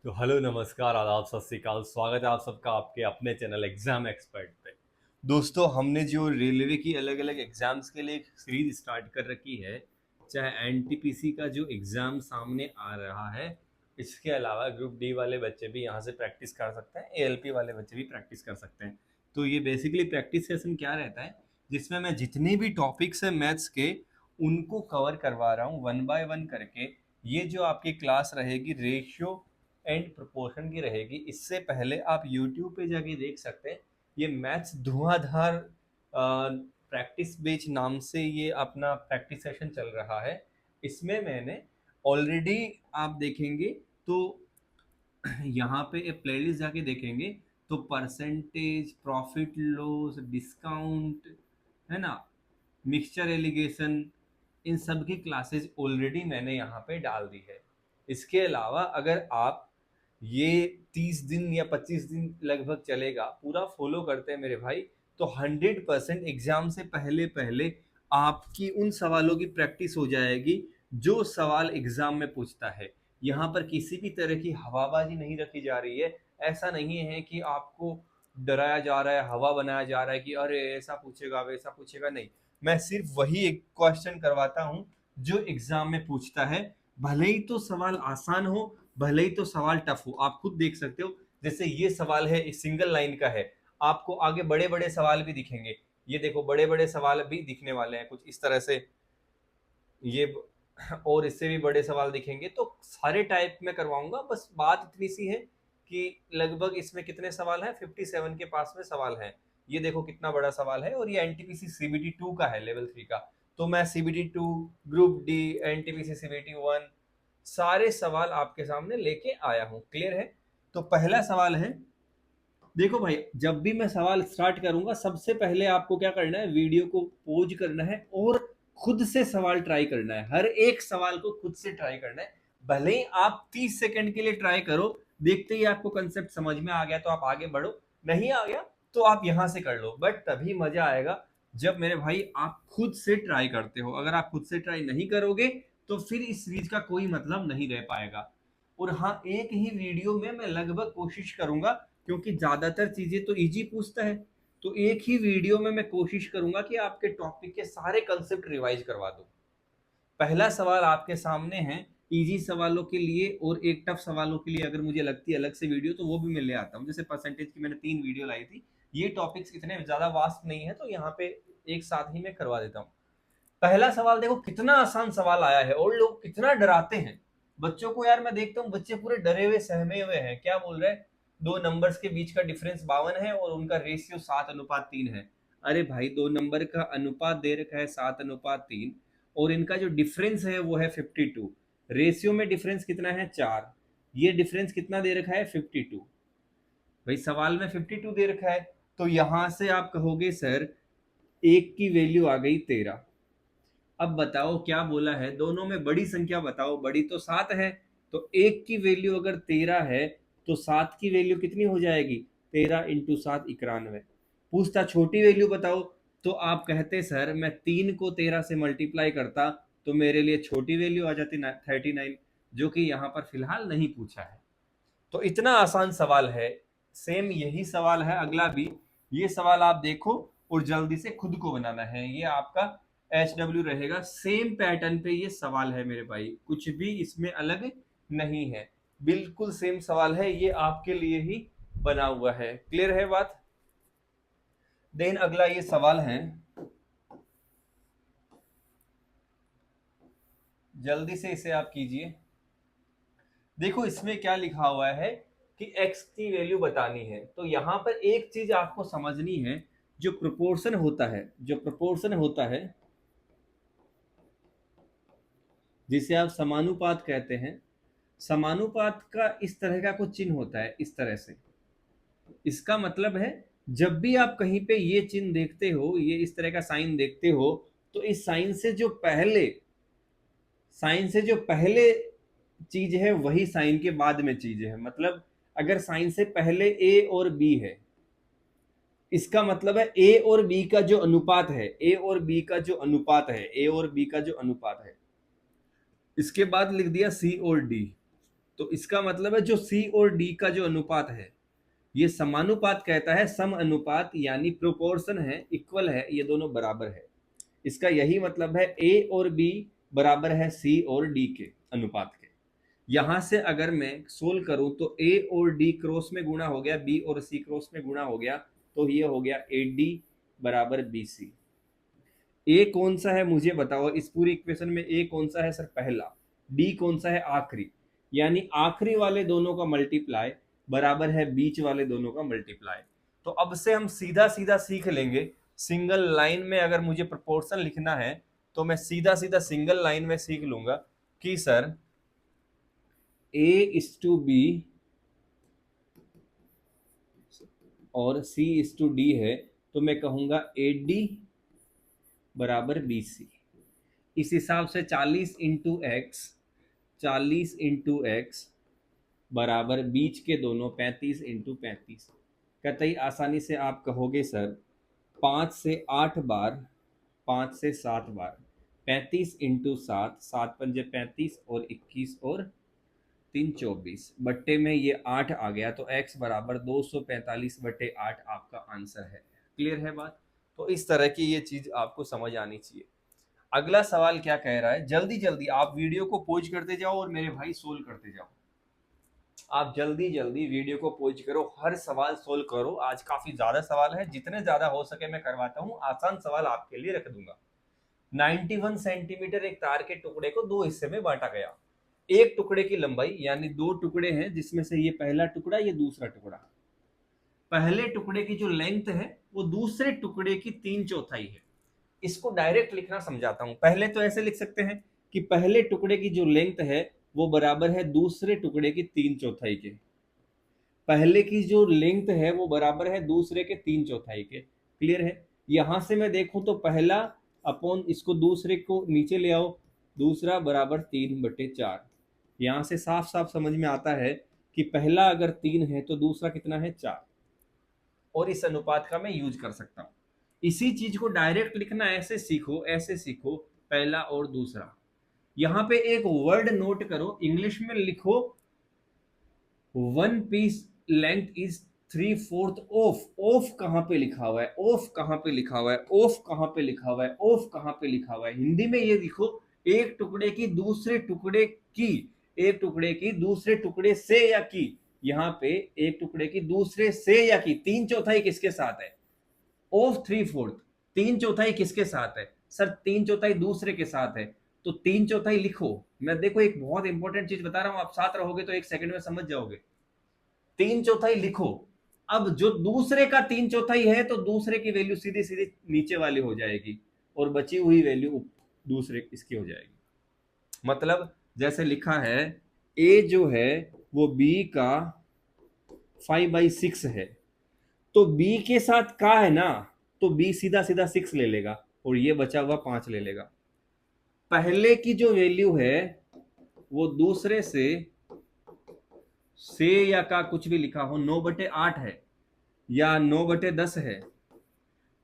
तो हेलो नमस्कार आदाब सत श्री अकाल। स्वागत है आप सबका आपके अपने चैनल एग्जाम एक्सपर्ट पे। दोस्तों, हमने जो रेलवे की अलग अलग एग्जाम्स के लिए एक सीरीज स्टार्ट कर रखी है, चाहे एनटीपीसी का जो एग्जाम सामने आ रहा है, इसके अलावा ग्रुप डी वाले बच्चे भी यहाँ से प्रैक्टिस कर सकते हैं, एएलपी वाले बच्चे भी प्रैक्टिस कर सकते हैं। तो ये बेसिकली प्रैक्टिस सेशन क्या रहता है, जिसमें मैं जितने भी टॉपिक्स हैं मैथ्स के उनको कवर करवा रहा हूँ वन बाय वन करके। ये जो आपकी क्लास रहेगी रेशियो एंड प्रोपोर्शन की रहेगी। इससे पहले आप यूट्यूब पे जाके देख सकते हैं, ये मैथ्स धुआंधार प्रैक्टिस बेच नाम से ये अपना प्रैक्टिस सेशन चल रहा है। इसमें मैंने ऑलरेडी, आप देखेंगे तो यहाँ पे एक प्लेलिस्ट जाके देखेंगे तो परसेंटेज, प्रॉफिट लॉस, डिस्काउंट, है ना, मिक्सचर एलिगेशन, इन सब की क्लासेस ऑलरेडी मैंने यहाँ पे डाल दी है। इसके अलावा अगर आप ये 30 दिन या 25 दिन लगभग चलेगा, पूरा फॉलो करते हैं मेरे भाई, तो 100% एग्जाम से पहले पहले आपकी उन सवालों की प्रैक्टिस हो जाएगी जो सवाल एग्जाम में पूछता है। यहाँ पर किसी भी तरह की हवाबाजी नहीं रखी जा रही है। ऐसा नहीं है कि आपको डराया जा रहा है, हवा बनाया जा रहा है कि अरे ऐसा पूछेगा वैसा पूछेगा, नहीं। मैं सिर्फ वही एक क्वेश्चन करवाता हूँ जो एग्जाम में पूछता है। भले ही तो सवाल आसान हो, भले ही तो सवाल टफ हो। आप खुद देख सकते हो, जैसे ये सवाल है, इस सिंगल लाइन का है। आपको आगे बड़े बड़े सवाल भी दिखेंगे। ये देखो, बड़े बड़े सवाल भी दिखने वाले हैं कुछ इस तरह से। ये और इससे भी बड़े सवाल दिखेंगे। तो सारे टाइप में करवाऊंगा। बस बात इतनी सी है कि लगभग इसमें कितने सवाल हैं, 57 के पास में सवाल हैं। ये देखो कितना बड़ा सवाल है, और ये एनटीपीसी सीबीटी 2 का है, लेवल 3 का। तो मैं CBT 2, group D, NTPC CBT 1, सारे सवाल आपके सामने लेके आया हूं। क्लियर है? तो पहला सवाल है, देखो भाई, जब भी मैं सवाल स्टार्ट करूंगा सबसे पहले आपको क्या करना है, वीडियो को पॉज करना है और खुद से सवाल ट्राई करना है। हर एक सवाल को खुद से ट्राई करना है। भले ही आप 30 सेकंड के लिए ट्राई करो, देखते ही आपको कंसेप्ट समझ में आ गया तो आप आगे बढ़ो, नहीं आ गया तो आप यहां से कर लो। बट तभी मजा आएगा जब मेरे भाई आप खुद से ट्राई करते हो। अगर आप खुद से ट्राई नहीं करोगे तो फिर इस सीरीज का कोई मतलब नहीं रह पाएगा। और हाँ, एक ही वीडियो में मैं लगभग कोशिश करूंगा, क्योंकि ज्यादातर चीजें तो इजी पूछता है, तो एक ही वीडियो में मैं कोशिश करूंगा कि आपके टॉपिक के सारे कंसेप्ट रिवाइज करवा दूं। पहला सवाल आपके सामने है, इजी सवालों के लिए और एक टफ सवालों के लिए अगर मुझे लगती है अलग से वीडियो तो वो भी मैं ले आता हूँ। जैसे परसेंटेज की मैंने 3 वीडियो लाई थी। ये टॉपिक्स इतने ज्यादा वास्ट नहीं है तो यहाँ पे एक साथ ही मैं करवा देता हूँ। पहला सवाल देखो, कितना आसान सवाल आया है और लोग कितना डराते हैं बच्चों को। यार मैं देखता हूँ बच्चे पूरे डरे हुए सहमे हुए हैं। क्या बोल रहे हैं, दो नंबर्स के बीच का डिफरेंस 52 है और उनका रेशियो 7:3 है। अरे भाई, दो नंबर का अनुपात दे रखा है 7:3, और इनका जो डिफरेंस है वो है 52। रेशियो में डिफरेंस कितना है, 4। ये डिफरेंस कितना दे रखा है, 52। भाई सवाल में 52 दे रखा है, तो यहां से आप कहोगे सर एक की वैल्यू आ गई 13। अब बताओ क्या बोला है, दोनों में बड़ी संख्या बताओ। बड़ी तो 7 है, तो एक की वैल्यू अगर 13 है तो 7 की वैल्यू कितनी हो जाएगी, 13 × 7 91। पूछता छोटी वैल्यू बताओ, तो आप कहते सर मैं 3 को 13 से मल्टीप्लाई करता तो मेरे लिए छोटी वैल्यू आ जाती 39, जो कि यहाँ पर फिलहाल नहीं पूछा है। तो इतना आसान सवाल है। सेम यही सवाल है अगला भी। ये सवाल आप देखो और जल्दी से खुद को बनाना है। ये आपका HW रहेगा। सेम पैटर्न पे ये सवाल है मेरे भाई, कुछ भी इसमें अलग नहीं है। बिल्कुल सेम सवाल है, ये आपके लिए ही बना हुआ है। क्लियर है बात? देन अगला ये सवाल है, जल्दी से इसे आप कीजिए। देखो इसमें क्या लिखा हुआ है कि x की वैल्यू बतानी है। तो यहां पर एक चीज आपको समझनी है, जो प्रोपोर्शन होता है, जो प्रोपोर्शन होता है जिसे आप समानुपात कहते हैं, समानुपात का इस तरह का कुछ चिन्ह होता है, इस तरह से। इसका मतलब है जब भी आप कहीं पे ये चिन्ह देखते हो, ये इस तरह का साइन देखते हो, तो इस साइन से जो पहले चीज है वही साइन के बाद में चीज है। मतलब अगर साइन से पहले ए और बी है, इसका मतलब है ए और बी का जो अनुपात है, ए और बी का जो अनुपात है, ए और बी का जो अनुपात है, इसके बाद लिख दिया सी और डी। तो इसका मतलब है जो सी और डी का जो अनुपात है ये समानुपात कहता है, सम अनुपात यानी प्रोपोर्शन है, इक्वल है, ये दोनों बराबर है। इसका यही मतलब है ए और बी बराबर है सी और डी के अनुपात के। यहां से अगर मैं सोल्व करूं तो ए और डी क्रॉस में गुणा हो गया, बी और सी क्रॉस में गुणा हो गया, तो ये हो गया ए डी बराबर बी सी। ए कौन सा है मुझे बताओ, इस पूरी इक्वेशन में ए कौन सा है सर, पहला। डी कौन सा है, आखिरी। यानी आखिरी वाले दोनों का मल्टीप्लाई बराबर है बीच वाले दोनों का मल्टीप्लाई। तो अब से हम सीधा सीधा सीख लेंगे, सिंगल लाइन में अगर मुझे प्रोपोर्शन लिखना है तो मैं सीधा सीधा सिंगल लाइन में सीख लूंगा कि sir A is to B और सी इज टू डी है, तो मैं कहूंगा ए डी बराबर बी सी। इस हिसाब से 40 इंटू एक्स, 40 इंटू एक्स बराबर बीच के दोनों 35 इंटू 35। कतई आसानी से आप कहोगे सर 5 से 8 बार, 5 से 7 बार, 35 इंटू 7, 7 पंजे 35 और 21 और 3 24, बट्टे में ये 8 आ गया, तो x बराबर 245 बट्टे 8 आपका आंसर है। क्लियर है बात? तो इस तरह की ये चीज आपको समझ आनी चाहिए। अगला सवाल क्या कह रहा है, जल्दी जल्दी आप वीडियो को पॉज करते जाओ और मेरे भाई सोल्व करते जाओ। आप जल्दी जल्दी वीडियो को पॉज करो, हर सवाल सोल्व करो। आज काफी ज्यादा सवाल है, जितने ज्यादा हो सके मैं करवाता हूँ, आसान सवाल आपके लिए रख दूंगा। 91 सेंटीमीटर एक तार के टुकड़े को दो हिस्से में बांटा गया। एक टुकड़े की लंबाई, यानी दो टुकड़े हैं जिसमें से ये पहला टुकड़ा, ये दूसरा टुकड़ा। पहले टुकड़े की जो लेंथ है वो दूसरे टुकड़े की 3/4 है। इसको डायरेक्ट लिखना समझाता हूं। पहले तो ऐसे लिख सकते हैं कि पहले टुकड़े की जो लेंथ है वो बराबर है दूसरे टुकड़े की 3/4 के। पहले की जो लेंथ है वो बराबर है दूसरे के 3/4 के। क्लियर है? यहां से मैं देखूं तो पहला अपॉन इसको दूसरे को नीचे ले आओ, दूसरा बराबर 3/4। यहां से साफ साफ समझ में आता है कि पहला अगर 3 है तो दूसरा कितना है, 4। और इस अनुपात का मैं यूज कर सकता हूं। इसी चीज को डायरेक्ट लिखना ऐसे सीखो, ऐसे सीखो, पहला और दूसरा। यहां पे एक वर्ड नोट करो, इंग्लिश में लिखो 1 piece length is 3/4 of. Of कहां पे लिखा हुआ है, ऑफ कहां पे लिखा हुआ है, ऑफ कहां पे लिखा हुआ है, ऑफ कहां पे लिखा हुआ है। हिंदी में ये लिखो एक टुकड़े की दूसरे टुकड़े की, एक टुकड़े की दूसरे टुकड़े से या की। यहां पे एक टुकड़े की दूसरे से या की, 3/4 किसके साथ है, ऑफ 3/4। 3/4 किसके साथ है सर, 3/4 दूसरे के साथ है, तो 3/4 लिखो। मैं देखो एक बहुत इंपॉर्टेंट चीज बता रहा हूं, आप साथ रहोगे तो एक सेकंड में समझ जाओगे। 3/4 लिखो। अब जो दूसरे का 3/4 है तो दूसरे की वैल्यू सीधी सीधी नीचे वाली हो जाएगी और बची हुई वैल्यू दूसरे इसकी हो जाएगी। मतलब जैसे लिखा है ए जो है वो बी का 5/6 है, तो बी के साथ का है ना, तो बी सीधा सीधा 6 ले लेगा और ये बचा हुआ 5 ले लेगा। पहले की जो वैल्यू है वो दूसरे से या का कुछ भी लिखा हो 9/8 है या 9/10 है,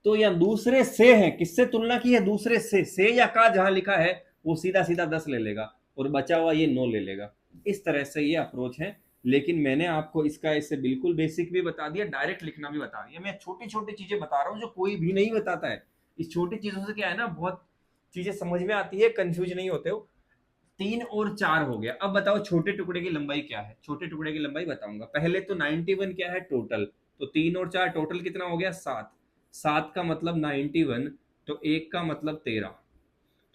तो या दूसरे से है, किससे तुलना की है, दूसरे से या का जहां लिखा है वो सीधा सीधा 10 ले लेगा और बचा हुआ ये 9 ले लेगा। इस तरह से ये अप्रोच है, लेकिन मैंने आपको इसका इससे बिल्कुल बेसिक भी बता दिया, डायरेक्ट लिखना भी बता दिया। मैं छोटी छोटी चीजें बता रहा हूँ जो कोई भी नहीं बताता है। इस छोटी चीजों से क्या है ना, बहुत चीजें समझ में आती है, कंफ्यूज नहीं होते हो। 3 और 4 हो गया। अब बताओ छोटे टुकड़े की लंबाई क्या है, छोटे टुकड़े की लंबाई बताऊंगा। पहले तो 91 क्या है टोटल, तो 3 और 4 टोटल कितना हो गया, 7। 7 का मतलब 91, तो 1 का मतलब 13।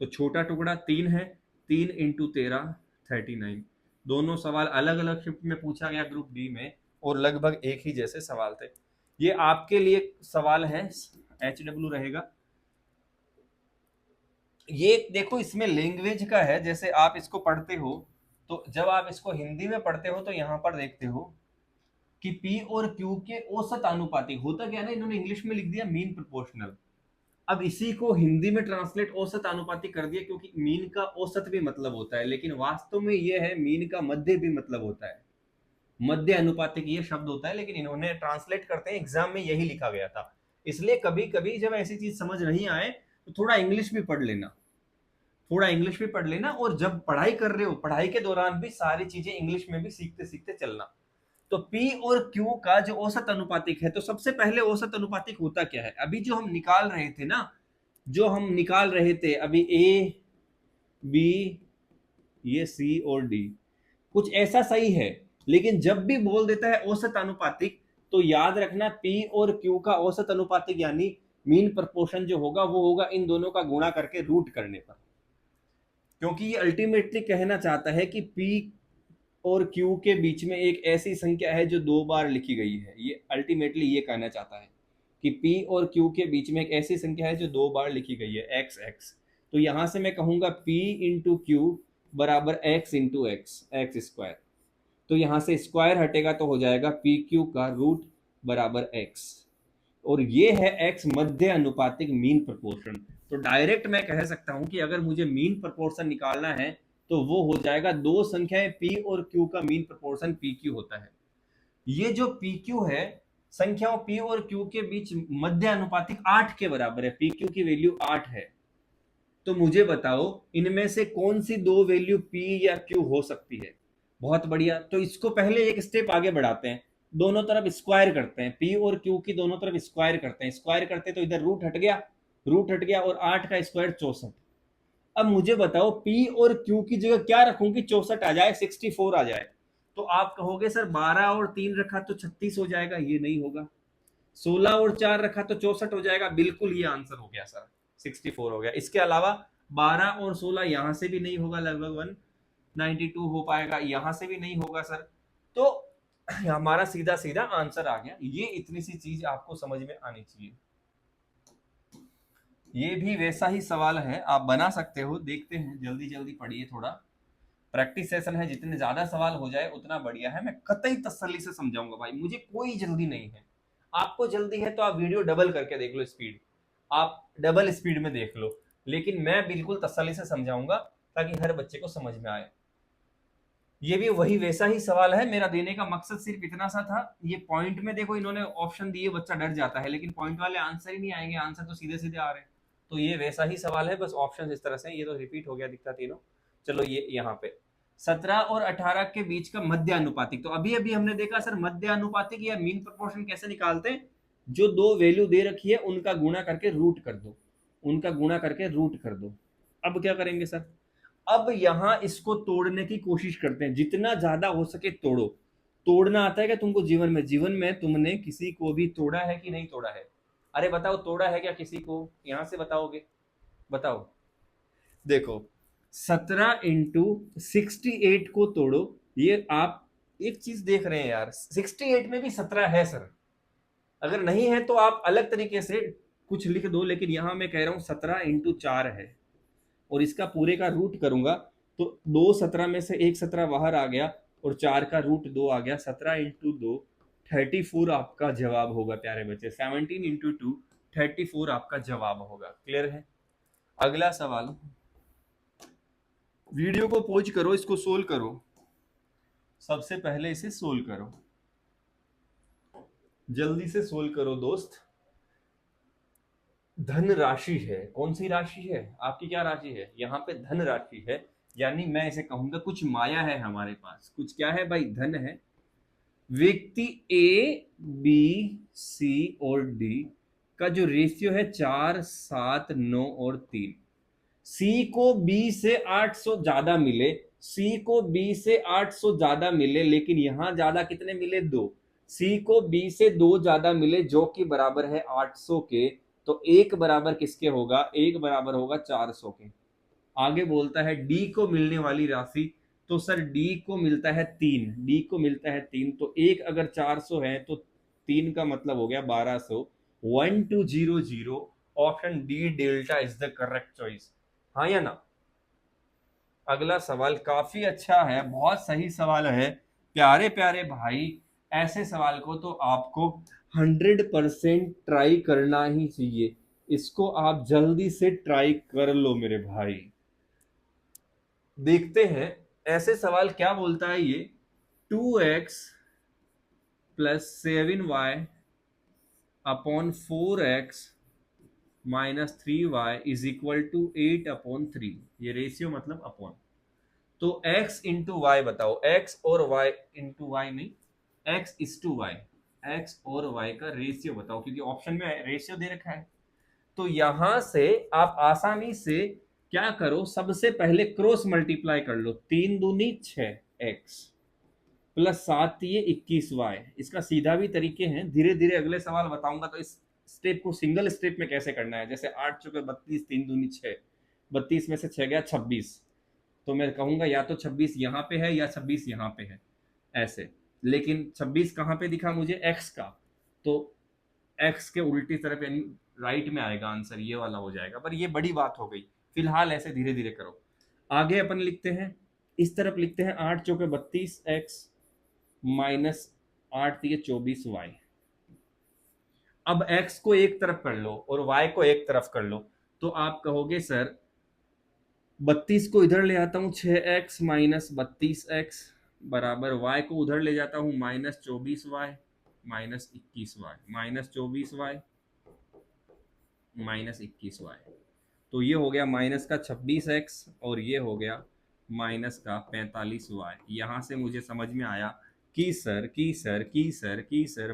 तो छोटा टुकड़ा 3 है, 3 इंटू 13 39। दोनों सवाल अलग अलग शिफ्ट में पूछा गया ग्रुप डी में और लगभग एक ही जैसे सवाल थे। ये आपके लिए सवाल है, HW रहेगा। ये देखो इसमें लैंग्वेज का है, जैसे आप इसको पढ़ते हो तो जब आप इसको हिंदी में पढ़ते हो तो यहां पर देखते हो कि P और Q के औसत आनुपातिक। होता क्या है ना, इन्होंने इंग्लिश में लिख दिया मीन प्रोपोर्शनल। अब इसी को हिंदी में ट्रांसलेट औसत अनुपातिक कर दिया, क्योंकि मीन का औसत भी मतलब होता है, लेकिन वास्तव में यह है मीन का मध्य भी मतलब होता है। मध्य अनुपातिक ये शब्द होता है, लेकिन इन्होंने ट्रांसलेट करते हैं, एग्जाम में यही लिखा गया था। इसलिए कभी कभी जब ऐसी चीज समझ नहीं आए तो थोड़ा इंग्लिश भी पढ़ लेना। थोड़ा इंग्लिश भी पढ़ लेना, और जब पढ़ाई कर रहे हो पढ़ाई के दौरान भी सारी चीजें इंग्लिश में भी सीखते सीखते चलना। तो P और Q का जो औसत अनुपातिक है, तो सबसे पहले औसत अनुपातिक होता क्या है, अभी जो हम निकाल रहे थे ना, जो हम निकाल रहे थे अभी A B, ये C और D, कुछ ऐसा सही है, लेकिन जब भी बोल देता है औसत अनुपातिक, तो याद रखना P और Q का औसत अनुपातिक यानी मीन प्रपोर्शन जो होगा वो होगा इन दोनों का गुणा करके रूट करने पर, क्योंकि ये अल्टीमेटली कहना चाहता है कि P और Q के बीच में एक ऐसी संख्या है जो 2 बार लिखी गई है। ये अल्टीमेटली ये कहना चाहता है कि P और Q के बीच में एक ऐसी संख्या है जो 2 बार लिखी गई है, x x। तो यहां से मैं कहूंगा P इंटू क्यू बराबर x इंटू एक्स स्क्वायर। तो यहां से स्क्वायर हटेगा तो हो जाएगा पी क्यू का रूट बराबर x, और ये है x मध्य अनुपातिक मीन प्रपोर्शन। तो डायरेक्ट मैं कह सकता हूं कि अगर मुझे मीन प्रपोर्शन निकालना है तो वो हो जाएगा दो संख्याएं p और q का मीन प्रपोर्शन pq होता है। ये जो pq है, संख्याओं p और q के बीच मध्य अनुपातिक 8 के बराबर है, pq की वैल्यू 8 है। तो मुझे बताओ इनमें से कौन सी दो वैल्यू p या q हो सकती है। बहुत बढ़िया, तो इसको पहले एक स्टेप आगे बढ़ाते हैं, दोनों तरफ स्क्वायर करते हैं, p और q की दोनों तरफ स्क्वायर करते हैं, स्क्वायर करते तो इधर रूट हट गया, रूट हट गया, और 8 का स्क्वायर 64। अब मुझे बताओ p और q की जगह क्या रखूं कि 64 आ जाए, 64 आ जाए। तो आप कहोगे सर 12 और 3 रखा तो 36 हो जाएगा, ये नहीं होगा। 16 और 4 रखा तो 64 हो जाएगा, बिल्कुल ये आंसर हो गया सर, 64 हो गया। इसके अलावा 12 और 16 यहां से भी नहीं होगा, लगभग 192 हो पाएगा, यहां से भी नहीं होगा सर। तो हमारा सीधा सीधा आंसर आ गया। ये इतनी सी चीज आपको समझ में आनी चाहिए। ये भी वैसा ही सवाल है, आप बना सकते हो, देखते हैं, जल्दी जल्दी पढ़िए, थोड़ा प्रैक्टिस सेशन है, जितने ज्यादा सवाल हो जाए उतना बढ़िया है। मैं कतई तसल्ली से समझाऊंगा भाई, मुझे कोई जल्दी नहीं है। आपको जल्दी है तो आप वीडियो डबल करके देख लो, स्पीड आप डबल स्पीड में देख लो, लेकिन मैं बिल्कुल तसल्ली से समझाऊंगा ताकि हर बच्चे को समझ में आए। ये भी वही वैसा ही सवाल है, मेरा देने का मकसद सिर्फ इतना सा था। ये पॉइंट में देखो इन्होंने ऑप्शन दिए, बच्चा डर जाता है, लेकिन पॉइंट वाले आंसर ही नहीं आएंगे, आंसर तो सीधे सीधे आ रहे हैं। तो ये वैसा ही सवाल है, बस ऑप्शन इस तरह से, ये तो रिपीट हो गया दिखता तीनों। चलो ये यहाँ पे 17 और 18 के बीच का मध्य अनुपातिक, तो अभी अभी हमने देखा सर मध्य अनुपातिक या मीन प्रोपोर्शन कैसे निकालते हैं, जो दो वैल्यू दे रखी है उनका गुणा करके रूट कर दो, उनका गुणा करके रूट कर दो। अब क्या करेंगे सर, अब यहां इसको तोड़ने की कोशिश करते हैं, जितना ज्यादा हो सके तोड़ो। तोड़ना आता है क्या तुमको जीवन में, जीवन में तुमने किसी को भी तोड़ा है कि नहीं तोड़ा है, अरे बताओ तोड़ा है क्या किसी को, यहां से बताओगे, बताओ। देखो 17 इंटू 68 को तोड़ो, ये आप एक चीज देख रहे हैं यार, 68 में भी 17 है सर, अगर नहीं है तो आप अलग तरीके से कुछ लिख दो, लेकिन यहां मैं कह रहा हूं 17 इंटू 4 है, और इसका पूरे का रूट करूंगा तो दो 17 में से एक 17 बाहर आ गया, और 4 का रूट 2 आ गया, 17 इंटू 2 34 आपका जवाब होगा प्यारे बच्चे, 17 इंटू 2 34 आपका जवाब होगा। क्लियर है। अगला सवाल, वीडियो को पॉज करो, इसको सोल्व करो, सबसे पहले इसे सोल्व करो, जल्दी से सोल्व करो दोस्त। धन राशि है, कौन सी राशि है आपकी, क्या राशि है, यहाँ पे धन राशि है, यानी मैं इसे कहूंगा कुछ माया है हमारे पास, कुछ क्या है भाई, धन है। व्यक्ति ए बी सी और डी का जो रेशियो है 4 7 9 और 3, सी को बी से 800 ज्यादा मिले, सी को बी से 800 ज्यादा मिले, लेकिन यहां ज्यादा कितने मिले, 2, सी को बी से 2 ज्यादा मिले जो कि बराबर है 800 के, तो एक बराबर किसके होगा, एक बराबर होगा 400 के। आगे बोलता है डी को मिलने वाली राशि, तो सर डी को मिलता है 3, डी को मिलता है 3, तो एक अगर 400 है तो 3 का मतलब हो गया 1200, 1200, option D delta is the correct choice, हाँ या ना। अगला सवाल काफी अच्छा है, बहुत सही सवाल है प्यारे प्यारे भाई, ऐसे सवाल को तो आपको 100% ट्राई करना ही चाहिए, इसको आप जल्दी से ट्राई कर लो मेरे भाई। देखते हैं ऐसे सवाल क्या बोलता है ये, 2x plus 7y upon 4x -3y is equal to 8/3। ये रेशियो मतलब अपॉन। तो x इंटू वाई बताओ, x और y इंटू वाई नहीं, x is to y, x और y का रेशियो बताओ, क्योंकि ऑप्शन में रेशियो दे रखा है। तो यहां से आप आसानी से क्या करो, सबसे पहले क्रॉस मल्टीप्लाई कर लो, 3 दूनी 6x प्लस 7 ये 21y। इसका सीधा भी तरीके हैं, धीरे धीरे अगले सवाल बताऊंगा। तो इस स्टेप को सिंगल स्टेप में कैसे करना है, जैसे 8 चौके 32, 3 दूनी 6, 32 में से 6 गया 26, तो मैं कहूंगा या तो 26 यहाँ पे है या 26 यहाँ पे है, ऐसे। लेकिन 26 कहाँ पे दिखा मुझे, x का, तो x के उल्टी तरफ यानी राइट में आएगा आंसर, ये वाला हो जाएगा। पर ये बड़ी बात हो गई, फिलहाल ऐसे धीरे धीरे करो। आगे अपन लिखते हैं, इस तरफ लिखते हैं 8 चौके 32x माइनस 8 दिए 24y। अब x को एक तरफ कर लो और y को एक तरफ कर लो, तो आप कहोगे सर 32 को इधर ले आता हूं, 6x माइनस 32x बराबर y को उधर ले जाता हूं minus 24y minus 21y, minus 24y minus 21y। तो ये हो गया माइनस का 26x और ये हो गया माइनस का 45y। यहां से मुझे समझ में आया कि सर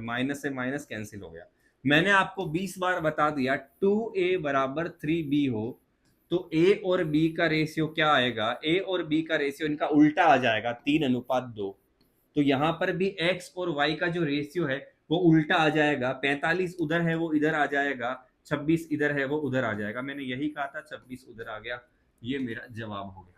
माइनस से माइनस कैंसिल हो गया। मैंने आपको 20 बार बता दिया 2a बराबर 3b हो तो a और b का रेशियो क्या आएगा, a और b का रेशियो इनका उल्टा आ जाएगा, 3:2। तो यहां पर भी x और y का जो रेशियो है वो उल्टा आ जाएगा, 45 उधर है वो इधर आ जाएगा, 26 इधर है वो उधर आ जाएगा। मैंने यही कहा था, 26 उधर आ गया, ये मेरा जवाब हो गया।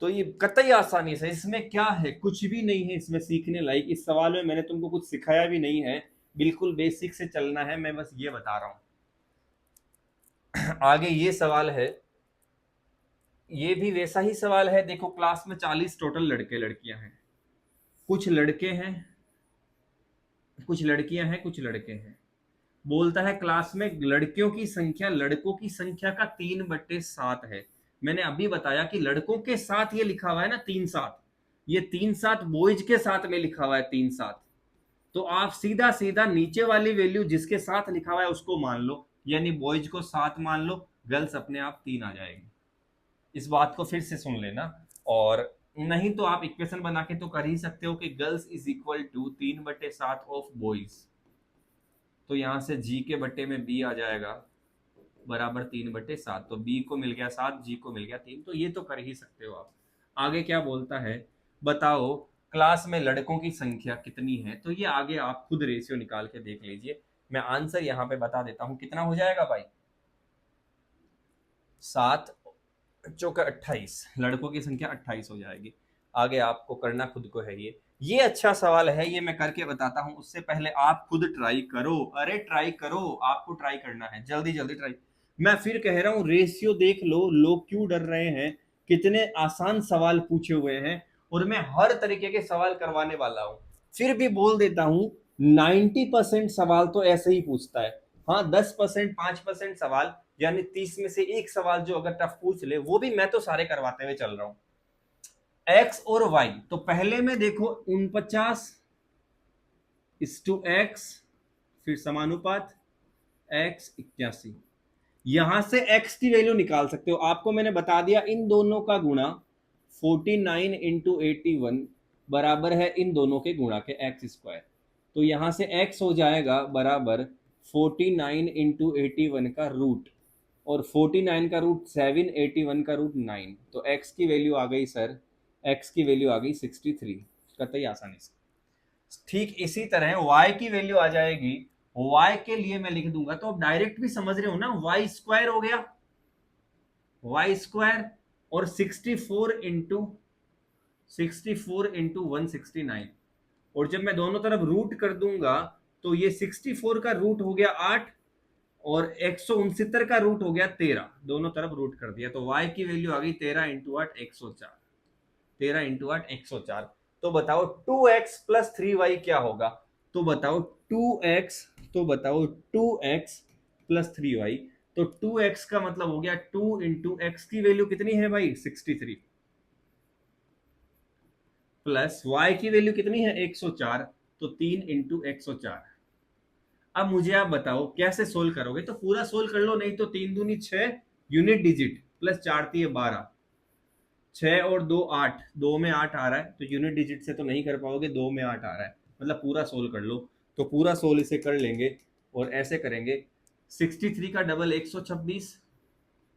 तो ये कतई आसानी से, इसमें क्या है, कुछ भी नहीं है इसमें सीखने लायक। इस सवाल में मैंने तुमको कुछ सिखाया भी नहीं है, बिल्कुल बेसिक से चलना है, मैं बस ये बता रहा हूं। आगे ये सवाल है, ये भी वैसा ही सवाल है। देखो क्लास में 40 टोटल लड़के लड़कियां हैं, कुछ लड़के हैं, कुछ लड़कियां हैं, कुछ लड़के हैं। बोलता है क्लास में लड़कियों की संख्या लड़कों की संख्या का 3/7 है। मैंने अभी बताया कि लड़कों के साथ ये लिखा हुआ है ना 3/7, ये 3/7 बॉयज के साथ में लिखा हुआ है 3/7। तो आप सीधा सीधा नीचे वाली वैल्यू जिसके साथ लिखा हुआ है उसको मान लो, यानी बॉयज को 7 मान लो, गर्ल्स अपने आप 3 आ जाएगी। इस बात को फिर से सुन लेना, और नहीं तो आप इक्वेशन बना के तो कर ही सकते हो कि girls is equal to 3/7 of boys. तो यहां से जी के बट्टे में बी आ जाएगा बराबर 3/7। तो बी को मिल गया 7, जी को मिल गया 3। तो ये तो कर ही सकते हो आप। आगे क्या बोलता है, बताओ क्लास में लड़कों की संख्या कितनी है। तो ये आगे आप खुद रेशियो निकाल के देख लीजिए, मैं आंसर यहाँ पे बता देता हूँ कितना हो जाएगा भाई। 7 चौका 28, लड़कों की संख्या 28 हो जाएगी। आगे आपको करना खुद को है। ये अच्छा सवाल है, ये मैं करके बताता हूं। उससे पहले आप खुद ट्राई करो, अरे ट्राई करो, आपको ट्राई करना है, जल्दी जल्दी ट्राई। मैं फिर कह रहा हूं रेशियो देख लो, लोग क्यों डर रहे हैं, कितने आसान सवाल पूछे हुए हैं, और मैं हर तरीके के सवाल करवाने वाला हूं। फिर भी बोल देता हूं 90% सवाल तो ऐसे ही पूछता है। हाँ 10% 5% सवाल, यानी 30 में से एक सवाल जो अगर टफ पूछ ले, वो भी मैं तो सारे करवाते हुए चल रहा हूं। x और y, तो पहले में देखो 49:x, फिर समानुपात x 81। यहां से x की वैल्यू निकाल सकते हो, आपको मैंने बता दिया इन दोनों का गुणा 49 इंटू 81 बराबर है इन दोनों के गुणा के x²। तो यहां से x हो जाएगा बराबर 49 इंटू 81 का रूट, और 49 का रूट 7, 81 का रूट 9। तो x की वैल्यू आ गई सर, x की वैल्यू आ गई 63, कतई आसानी से। ठीक इसी तरह y की वैल्यू आ जाएगी, y के लिए मैं लिख दूंगा, तो अब डायरेक्ट भी समझ रहे हो ना, y² हो गया, y² और 64 इंटू 169। और जब मैं दोनों तरफ रूट कर दूंगा तो ये 64 का रूट हो गया 8 और 169 का रूट हो गया 13, दोनों तरफ रूट कर दिया। तो y की वैल्यू आ गई 13 इंटू 8 104, 13 इंटू 8 104। तो बताओ 2x प्लस 3y क्या होगा, तो बताओ 2x, तो बताओ 2x प्लस 3y। तो 2x का मतलब हो गया 2 इंटू एक्स की वैल्यू कितनी है भाई 63, प्लस y की वैल्यू कितनी है 104, तो 3 इंटू 104। अब मुझे आप बताओ कैसे सोल्व करोगे, तो पूरा सोल्व कर लो, नहीं तो 3 दूनी 6 यूनिट डिजिट प्लस 4 3 12, 6 और 2 8, 2 में 8 आ रहा है, तो यूनिट डिजिट से तो नहीं कर पाओगे, 2 में 8 आ रहा है, मतलब पूरा सोल्व कर लो। तो पूरा सोल्व इसे कर लेंगे और ऐसे करेंगे, 63 का डबल 126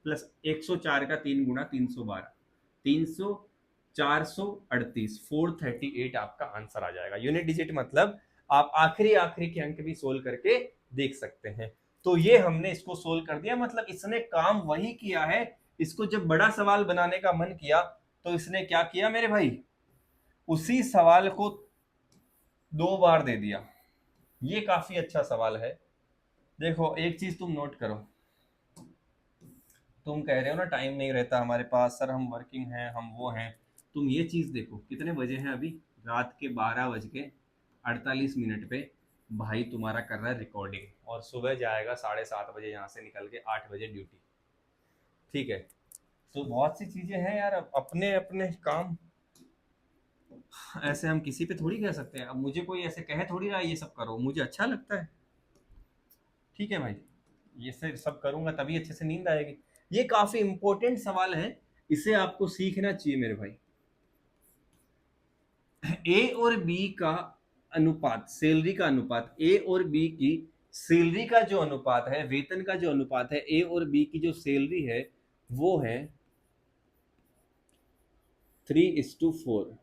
प्लस 104 का 3 गुना 312, 300 438, 438 आपका आंसर आ जाएगा। यूनिट डिजिट मतलब आप आखिरी आखिरी के अंक भी सोल्व करके देख सकते हैं। तो ये हमने इसको सोल्व कर दिया, मतलब इसने काम वही किया है। इसको जब बड़ा सवाल बनाने का मन किया तो इसने क्या किया मेरे भाई, उसी सवाल को 2 बार दे दिया। ये काफी अच्छा सवाल है। देखो एक चीज तुम नोट करो, तुम कह रहे हो ना टाइम नहीं रहता हमारे पास सर, हम वर्किंग हैं, हम वो हैं। तुम ये चीज देखो, कितने बजे हैं अभी, रात के 12 बज के 48 मिनट पे भाई तुम्हारा कर रहा है रिकॉर्डिंग, और सुबह जाएगा 7:30 बजे यहाँ से निकल के 8 बजे ड्यूटी। ठीक है, तो बहुत सी चीजें हैं यार, अपने अपने काम, ऐसे हम किसी पे थोड़ी कह सकते हैं। अब मुझे कोई ऐसे कहे थोड़ी रहा ये सब करो, मुझे अच्छा लगता है। ठीक है भाई, ये सब करूंगा तभी अच्छे से नींद आएगी। ये काफी इंपॉर्टेंट सवाल है, इसे आपको सीखना चाहिए मेरे भाई। ए और बी का अनुपात, सैलरी का अनुपात, ए और बी की सैलरी का जो अनुपात है, वेतन का जो अनुपात है, ए और बी की जो सैलरी है वो है 3:4।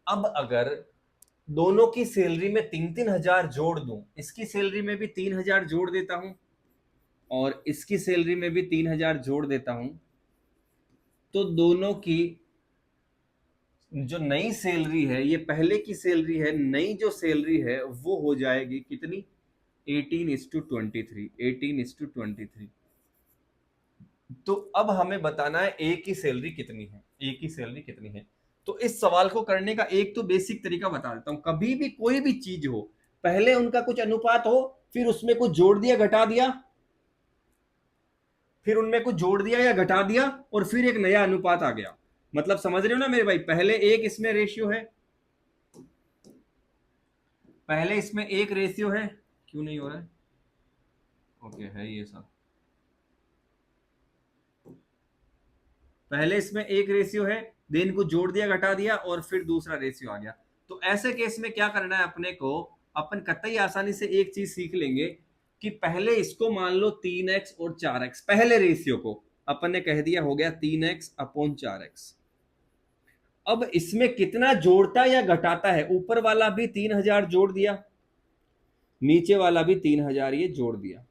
अब अगर दोनों की सैलरी में 3-3 हजार जोड़ दूं, इसकी सैलरी में भी 3 हजार जोड़ देता हूं और इसकी सैलरी में भी 3 हजार जोड़ देता हूं, तो दोनों की जो नई सैलरी है, ये पहले की सैलरी है, नई जो सैलरी है वो हो जाएगी कितनी, 18:23, 18:23। तो अब हमें बताना है ए की सैलरी कितनी है, ए की सैलरी कितनी है। तो इस सवाल को करने का एक तो बेसिक तरीका बता देता हूं, कभी भी कोई भी चीज हो, पहले उनका कुछ अनुपात हो, फिर उसमें कुछ जोड़ दिया घटा दिया, फिर उनमें कुछ जोड़ दिया या घटा दिया, और फिर एक नया अनुपात आ गया। मतलब समझ रहे हो ना मेरे भाई, पहले एक इसमें रेशियो है, पहले इसमें एक रेशियो है, क्यों नहीं हो रहा है, ओके है ये सब, पहले इसमें एक रेशियो है, देन को जोड़ दिया घटा दिया और फिर दूसरा रेशियो आ गया। तो ऐसे केस में क्या करना है अपने को, अपन कतई आसानी से एक चीज सीख लेंगे कि पहले इसको मान लो 3x और 4x, पहले रेशियो को अपन ने कह दिया हो गया 3x/4x। अब इसमें कितना जोड़ता या घटाता है, ऊपर वाला भी 3 हजार जोड़ दिया, नीचे वाला भी 3 हजार ये जोड़ दिया,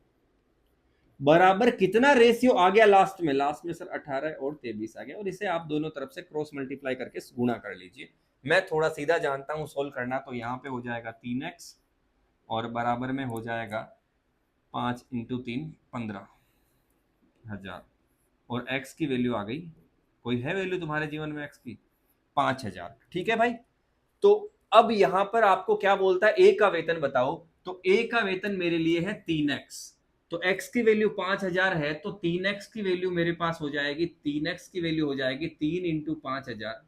बराबर कितना रेशियो आ गया लास्ट में, लास्ट में सर 18 और 23 आ गया, और इसे आप दोनों तरफ से क्रॉस मल्टीप्लाई करके गुणा कर लीजिए। मैं थोड़ा सीधा जानता हूं सोल्व करना, तो यहाँ पे हो जाएगा 3x और बराबर में हो जाएगा 5 × 3 15,000, और x की वैल्यू आ गई, कोई है वैल्यू तुम्हारे जीवन में x की, 5,000। ठीक है भाई, तो अब यहां पर आपको क्या बोलता है, ए का वेतन बताओ, तो ए का वेतन मेरे लिए है 3x, तो x की वैल्यू 5,000 है, तो 3x की वैल्यू मेरे पास हो जाएगी, 3x की वैल्यू हो जाएगी 3 × 5,000,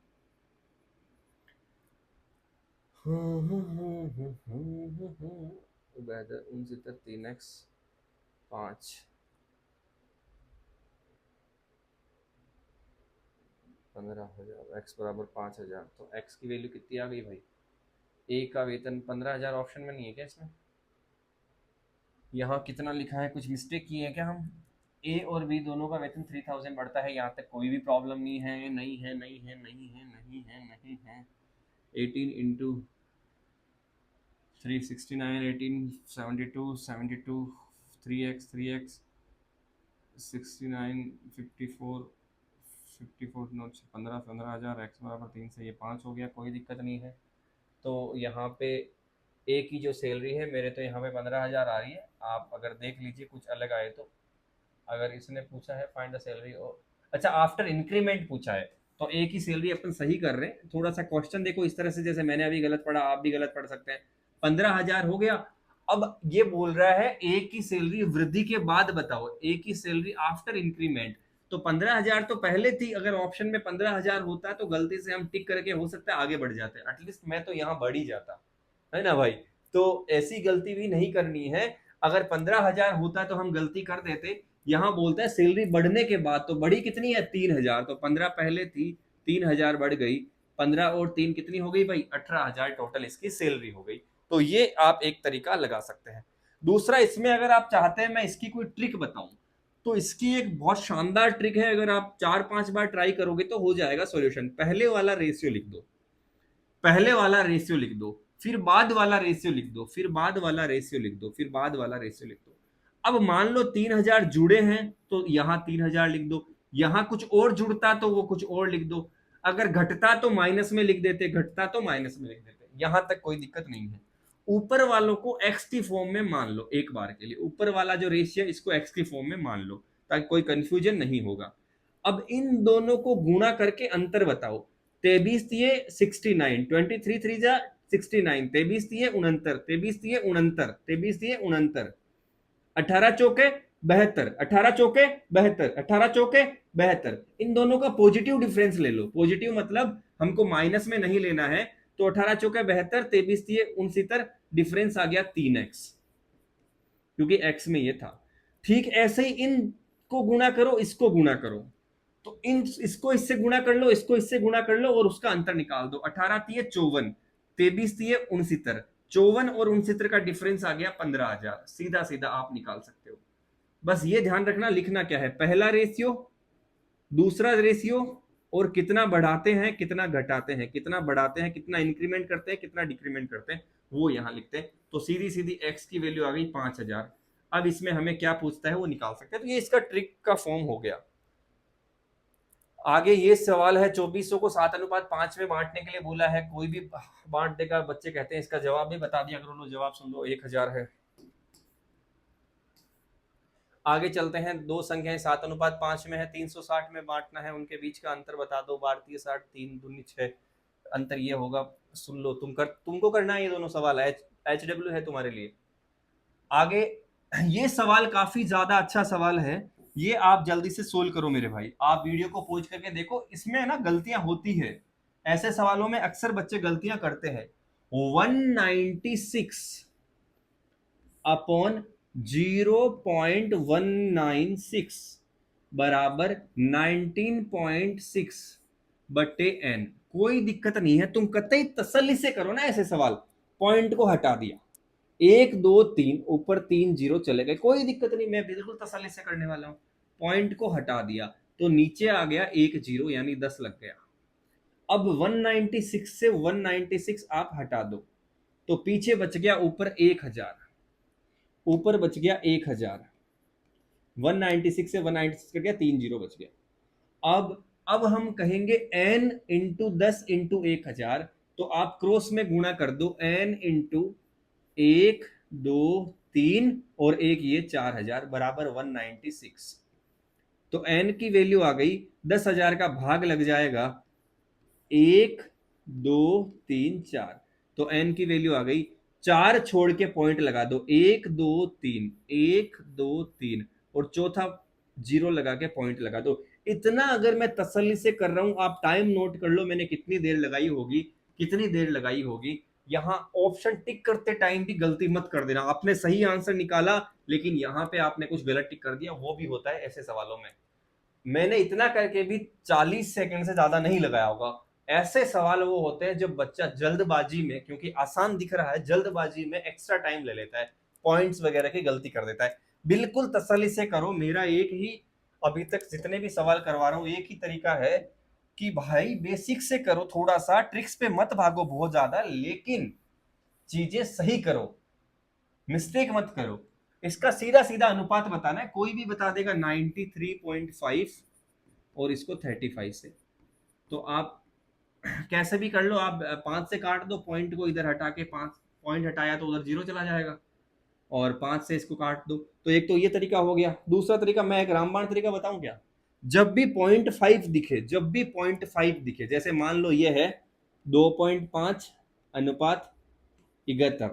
उबैदर 69, 3x 5, 15,000, x बराबर 5,000, तो x की वैल्यू कितनी आ गई भाई, ए का वेतन 15,000 ऑप्शन में नहीं है क्या इसमें, यहाँ कितना लिखा है, कुछ मिस्टेक की है क्या हम, ए और बी दोनों का वेतन 3,000 बढ़ता है, यहाँ तक कोई भी प्रॉब्लम नहीं है, नहीं है नहीं है नहीं है नहीं है नहीं है। 18 × 369, 18, 72, 3x 69, 54, 54 नोट 15,000, x बराबर 3 से ये 5 हो गया, कोई दिक्कत नहीं है। तो यहाँ पे ए की जो सैलरी है मेरे, तो यहाँ पे 15,000 आ रही है, आप अगर देख लीजिए कुछ अलग आए तो। अगर इसने पूछा है फाइंड द सैलरी, और अच्छा आफ्टर इंक्रीमेंट पूछा है, तो ए की सैलरी अपन सही कर रहे हैं, थोड़ा सा क्वेश्चन देखो इस तरह से, जैसे मैंने अभी गलत पढ़ा आप भी गलत पढ़ सकते हैं। 15,000 हो गया। अब ये बोल रहा है ए की सैलरी वृद्धि के बाद बताओ, ए की सैलरी आफ्टर इंक्रीमेंट, तो 15,000 तो पहले थी, अगर ऑप्शन में 15,000 होता तो गलती से हम टिक करके हो सकता है आगे बढ़ जाते, एटलीस्ट मैं तो यहाँ बढ़ ही जाता, है ना भाई। तो ऐसी गलती भी नहीं करनी है। अगर 15,000 होता तो हम गलती कर देते। यहाँ बोलता है सैलरी बढ़ने के बाद, तो बढ़ी कितनी है 3,000, तो 15 पहले थी, 3,000 बढ़ गई, 15 और 3 कितनी हो गई भाई 18,000 टोटल इसकी सैलरी हो गई। तो ये आप एक तरीका लगा सकते हैं। दूसरा, इसमें अगर आप चाहते हैं मैं इसकी कोई ट्रिक बताऊं, तो इसकी एक बहुत शानदार ट्रिक है, अगर आप 4-5 बार ट्राई करोगे तो हो जाएगा सॉल्यूशन। पहले वाला रेशियो लिख दो, पहले वाला रेशियो लिख दो, फिर बाद वाला रेशियो लिख दो, फिर बाद वाला रेशियो लिख दो, फिर बाद वाला रेशियो लिख दो। अब मान लो 3,000 जुड़े हैं तो यहां 3,000 लिख दो, यहां कुछ और जुड़ता तो वो कुछ और लिख दो, अगर घटता तो माइनस में लिख देते, घटता तो माइनस में लिख देते, यहां तक कोई दिक्कत नहीं है। ऊपर वालों को एक्स की फॉर्म में मान लो, एक बार के लिए ऊपर वाला जो रेशियो इसको एक्स की फॉर्म में मान लो, ताकि कोई कंफ्यूजन नहीं होगा। अब इन दोनों को गुणा करके अंतर बताओ। 23 दिए 69, 23 3 जा 69, 23 दिए 69, 23 दिए 69, 23 दिए 69, 18 चौके 72, 18 चौके 72, 18 चौके 72। इन दोनों का पॉजिटिव डिफरेंस ले लो, पॉजिटिव मतलब हमको माइनस में नहीं लेना है। तो 18 चौके 72, 23 दिए 69, डिफरेंस आ गया 3x, क्योंकि x में ये था। ठीक ऐसे ही इन को गुणा करो, इसको गुणा करो, तो इन इसको इससे गुणा कर लो, इसको इससे गुणा कर लो और उसका अंतर निकाल दो। 18 दिए 54, 23 दिए 69, 54 और 69 का डिफरेंस आ गया 15,000। सीधा सीधा आप निकाल सकते हो। बस ये ध्यान रखना, लिखना क्या है, पहला रेशियो, दूसरा रेशियो, और कितना बढ़ाते हैं कितना घटाते हैं, कितना बढ़ाते हैं कितना इंक्रीमेंट करते हैं कितना डिक्रीमेंट करते हैं, वो यहां लिखते हैं। तो सीधी सीधी x की वैल्यू आ गई 5,000। अब इसमें हमें क्या पूछता है वो निकाल सकते हैं। तो ये इसका ट्रिक का फॉर्म हो गया। आगे ये सवाल है, 2400 को 7:5 में बांटने के लिए बोला है, कोई भी बांट देगा। बच्चे कहते हैं इसका जवाब भी बता दिया करो, जवाब सुन लो, 1000 है। आगे चलते हैं, दो संख्याएं 7:5 में है, 360 में बांटना है, उनके बीच का अंतर बता दो। भारतीय 60, 3 दूनी 6, अंतर ये होगा। सुन लो, तुमको करना है ये दोनों सवाल, HW है तुम्हारे लिए। आगे ये सवाल काफी ज्यादा अच्छा सवाल है, ये आप जल्दी से सोल्व करो मेरे भाई। आप वीडियो को पॉज करके देखो, इसमें ना गलतियां होती है, ऐसे सवालों में अक्सर बच्चे गलतियां करते हैं। 196 अपॉन 0.196 बराबर 19.6 बटे n। कोई दिक्कत नहीं है, तुम कतई तसल्ली से करो ना ऐसे सवाल। पॉइंट को हटा दिया, 1 2 3, ऊपर 3 0 चले गए, कोई दिक्कत नहीं, मैं बिल्कुल तसल्ली से करने वाला हूं। पॉइंट को हटा दिया तो नीचे आ गया 1 0, यानी 10 लग गया। अब 196 से 196 आप हटा दो तो पीछे बच गया ऊपर 1000, ऊपर बच गया 1000। 196 से 196 कट गया, 3 0 बच गया। अब हम कहेंगे n इंटू 10 इंटू 1000, तो आप क्रॉस में गुणा कर दो, n इंटू 1 2 3 और 1 ये 4000 बराबर 196। तो n की वैल्यू आ गई, 10,000 का भाग लग जाएगा 1 2 3 4, तो n की वैल्यू आ गई, 4 छोड़ के पॉइंट लगा दो, 1 2 3 1 2 3, और चौथा 0 लगा के पॉइंट लगा दो। इतना अगर मैं तसल्ली से कर रहा हूं, आप टाइम नोट कर लो मैंने कितनी देर लगाई होगी, कितनी देर लगाई होगी। यहां ऑप्शन टिक करते टाइम भी गलती मत कर देना, आपने सही आंसर निकाला लेकिन यहां पे आपने कुछ गलत टिक कर दिया, वो भी होता है ऐसे सवालों में। मैंने इतना करके भी 40 सेकंड से ज्यादा नहीं लगाया होगा। ऐसे सवाल वो होते हैं जब बच्चा जल्दबाजी में, क्योंकि आसान दिख रहा है, जल्दबाजी में एक्स्ट्रा टाइम ले लेता है, पॉइंट्स वगैरह की गलती कर देता है। बिल्कुल तसल्ली से करो, मेरा एक ही, अभी तक जितने भी सवाल करवा रहा हूं एक ही तरीका है कि भाई बेसिक से करो, थोड़ा सा ट्रिक्स पे मत भागो बहुत ज्यादा, लेकिन चीजें सही करो, मिस्टेक मत करो। इसका सीधा सीधा अनुपात बताना है, कोई भी बता देगा 93.5 और इसको 35 से, तो आप कैसे भी कर लो, आप 5 से काट दो, पॉइंट को इधर हटा के 5 पॉइंट हटाया तो उधर 0 चला जाएगा, और 5 से इसको काट दो। तो एक तो ये तरीका हो गया। दूसरा तरीका मैं एक रामबाण तरीका बताऊं क्या, जब भी 0.5 दिखे, जब भी 0.5 दिखे, जैसे मान लो ये है 2.5 अनुपात 71,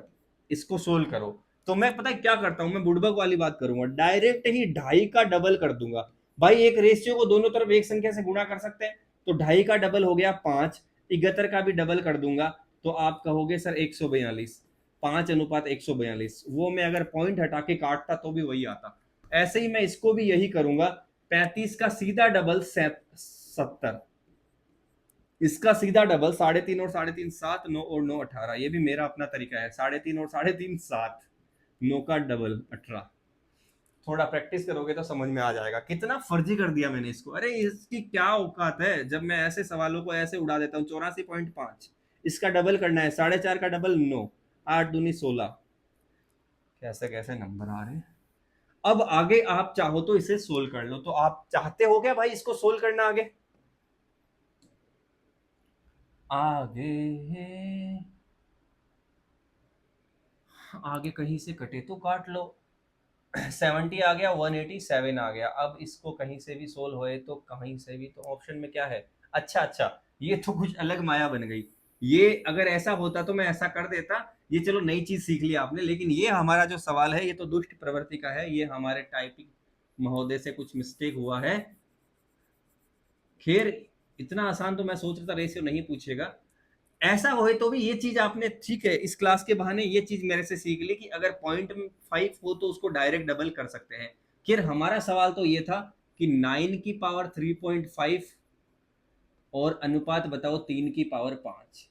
इसको सोल्व करो, तो मैं पता है क्या करता हूं, मैं बुड़बक वाली बात करूंगा, डायरेक्ट ही 2.5 का डबल कर दूंगा। भाई एक रेशियो को दोनों तरफ एक संख्या से गुणा कर सकते हैं, तो 2.5 का डबल हो गया 5, 71 का भी डबल कर दूंगा तो आप कहोगे सर 142, 5:142, वो मैं अगर पॉइंट हटा के काटता तो भी वही आता। ऐसे ही मैं इसको भी यही करूंगा, 35 का सीधा डबल 70, इसका सीधा डबल 3.5 और 3.5 7, 9 और 9 18, ये भी मेरा अपना तरीका है, 3.5 और 3.5 7, 9 का डबल 18। थोड़ा प्रैक्टिस करोगे तो समझ में आ जाएगा। कितना फर्जी कर दिया मैंने इसको, अरे इसकी क्या औकात है जब मैं ऐसे सवालों को ऐसे उड़ा देता हूँ। 84.5, इसका डबल करना है, 4.5 का डबल 9, 8 दूनी 16, कैसे कैसे नंबर आ रहे हैं। अब आगे आप चाहो तो इसे सोल्व कर लो, तो आप चाहते हो क्या भाई इसको सोल्व करना आगे? आगे कहीं से कटे तो काट लो। 70 आ गया, 187 आ गया। अब इसको कहीं से भी सोल्व होए तो कहीं से भी, तो ऑप्शन में क्या है? अच्छा अच्छा, ये तो कुछ अलग माया बन गई। ये अगर ऐसा होता तो मैं ऐसा कर देता। ये चलो नई चीज सीख ली आपने, लेकिन ये हमारा जो सवाल है ये तो दुष्ट प्रवृत्ति का है, ये हमारे टाइपिंग महोदय से कुछ मिस्टेक हुआ है। खैर, इतना आसान तो मैं सोच रहा था रेशियो नहीं पूछेगा। ऐसा होए तो भी ये चीज आपने, ठीक है, इस क्लास के बहाने ये चीज मेरे से सीख ली कि अगर 0.5 हो तो उसको डायरेक्ट डबल कर सकते हैं। फिर हमारा सवाल तो ये था कि 9 की पावर 3.5 और अनुपात बताओ 3 की पावर 5,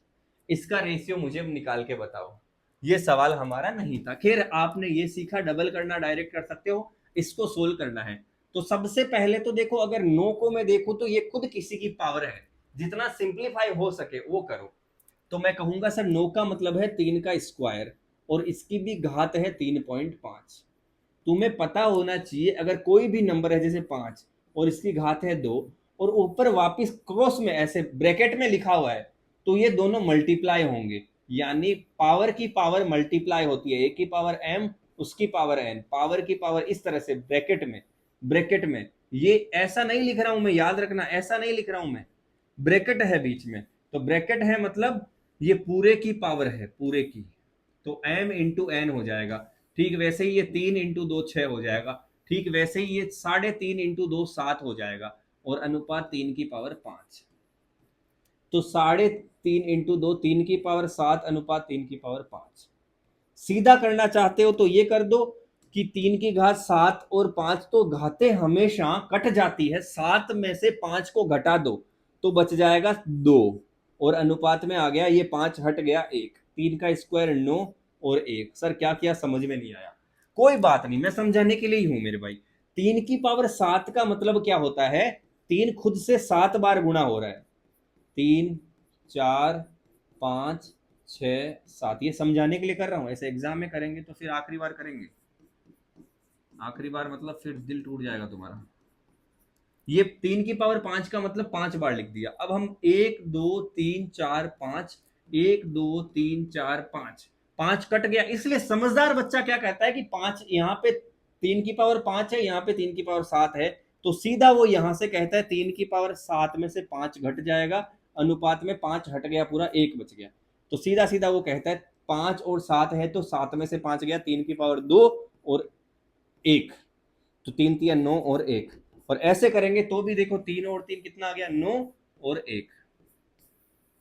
इसका रेशियो मुझे निकाल के बताओ। ये सवाल हमारा नहीं था। खैर, आपने ये सीखा डबल करना डायरेक्ट कर सकते हो, इसको सोल्व करना है। तो सबसे पहले तो देखो, अगर 9 को मैं देखूं तो ये खुद किसी की पावर है, जितना सिंप्लीफाई हो सके वो करो। तो मैं कहूंगा सर 9 का मतलब है 3 का स्क्वायर, और इसकी भी घात है 3.5। तुम्हें पता होना चाहिए अगर कोई भी नंबर है जैसे 5 और इसकी घात है 2 और ऊपर वापस क्रॉस में ऐसे ब्रैकेट में लिखा हुआ है, तो ये दोनों मल्टीप्लाई होंगे। यानी पावर की पावर मल्टीप्लाई होती है, एक की पावर m उसकी पावर n, पावर की पावर इस तरह से ब्रैकेट में ये ऐसा नहीं लिख रहा हूं मैं, याद रखना, ऐसा नहीं लिख रहा हूं मैं, ब्रैकेट है बीच में। तो ब्रैकेट है मतलब ये पूरे की पावर है, पूरे की, तो m इंटू एन हो जाएगा। ठीक वैसे ही ये 3 इंटू 2 6 हो जाएगा। ठीक वैसे ही ये 3.5 इंटू 2 7 हो जाएगा, और अनुपात 3 की पावर 5। तो 3.5 इंटू 2 3 की पावर 7, अनुपात 3 की पावर 5। सीधा करना चाहते हो तो ये कर दो कि 3 की घात 7 और 5, तो घातें हमेशा कट जाती है, 7 में से 5 को घटा दो तो बच जाएगा 2, और अनुपात में आ गया, ये 5 हट गया 1, 3 का स्क्वायर 9 और 1। सर क्या किया समझ में नहीं आया, कोई बात नहीं, मैं समझाने के लिए ही हूं मेरे भाई। 3 की पावर 7 का मतलब क्या होता है? 3 खुद से 7 बार गुणा हो रहा है, 3 4 5 6 7, ये समझाने के लिए कर रहा हूं। ऐसे एग्जाम में करेंगे तो फिर आखिरी बार करेंगे, आखिरी बार मतलब फिर दिल टूट जाएगा तुम्हारा। ये 3 की पावर 5 का मतलब 5 बार लिख दिया। अब हम 1 2 3 4 5, 1 2 3 4 5, 5 कट गया। इसलिए समझदार बच्चा क्या कहता है कि 5 यहाँ पे 3 की पावर 5 है, यहाँ पे 3 की पावर 7 है, तो सीधा वो यहां से कहता है 3 की पावर 7 में से 5 घट जाएगा, अनुपात में 5 हट गया, पूरा 1 बच गया। तो सीधा सीधा वो कहता है 5 और 7 है तो 7 में से 5 गया, 3 की पावर 2 और 1, तो 3 3 9 और 1। और ऐसे करेंगे तो भी देखो 3 और 3 कितना आ गया, 9 और 1,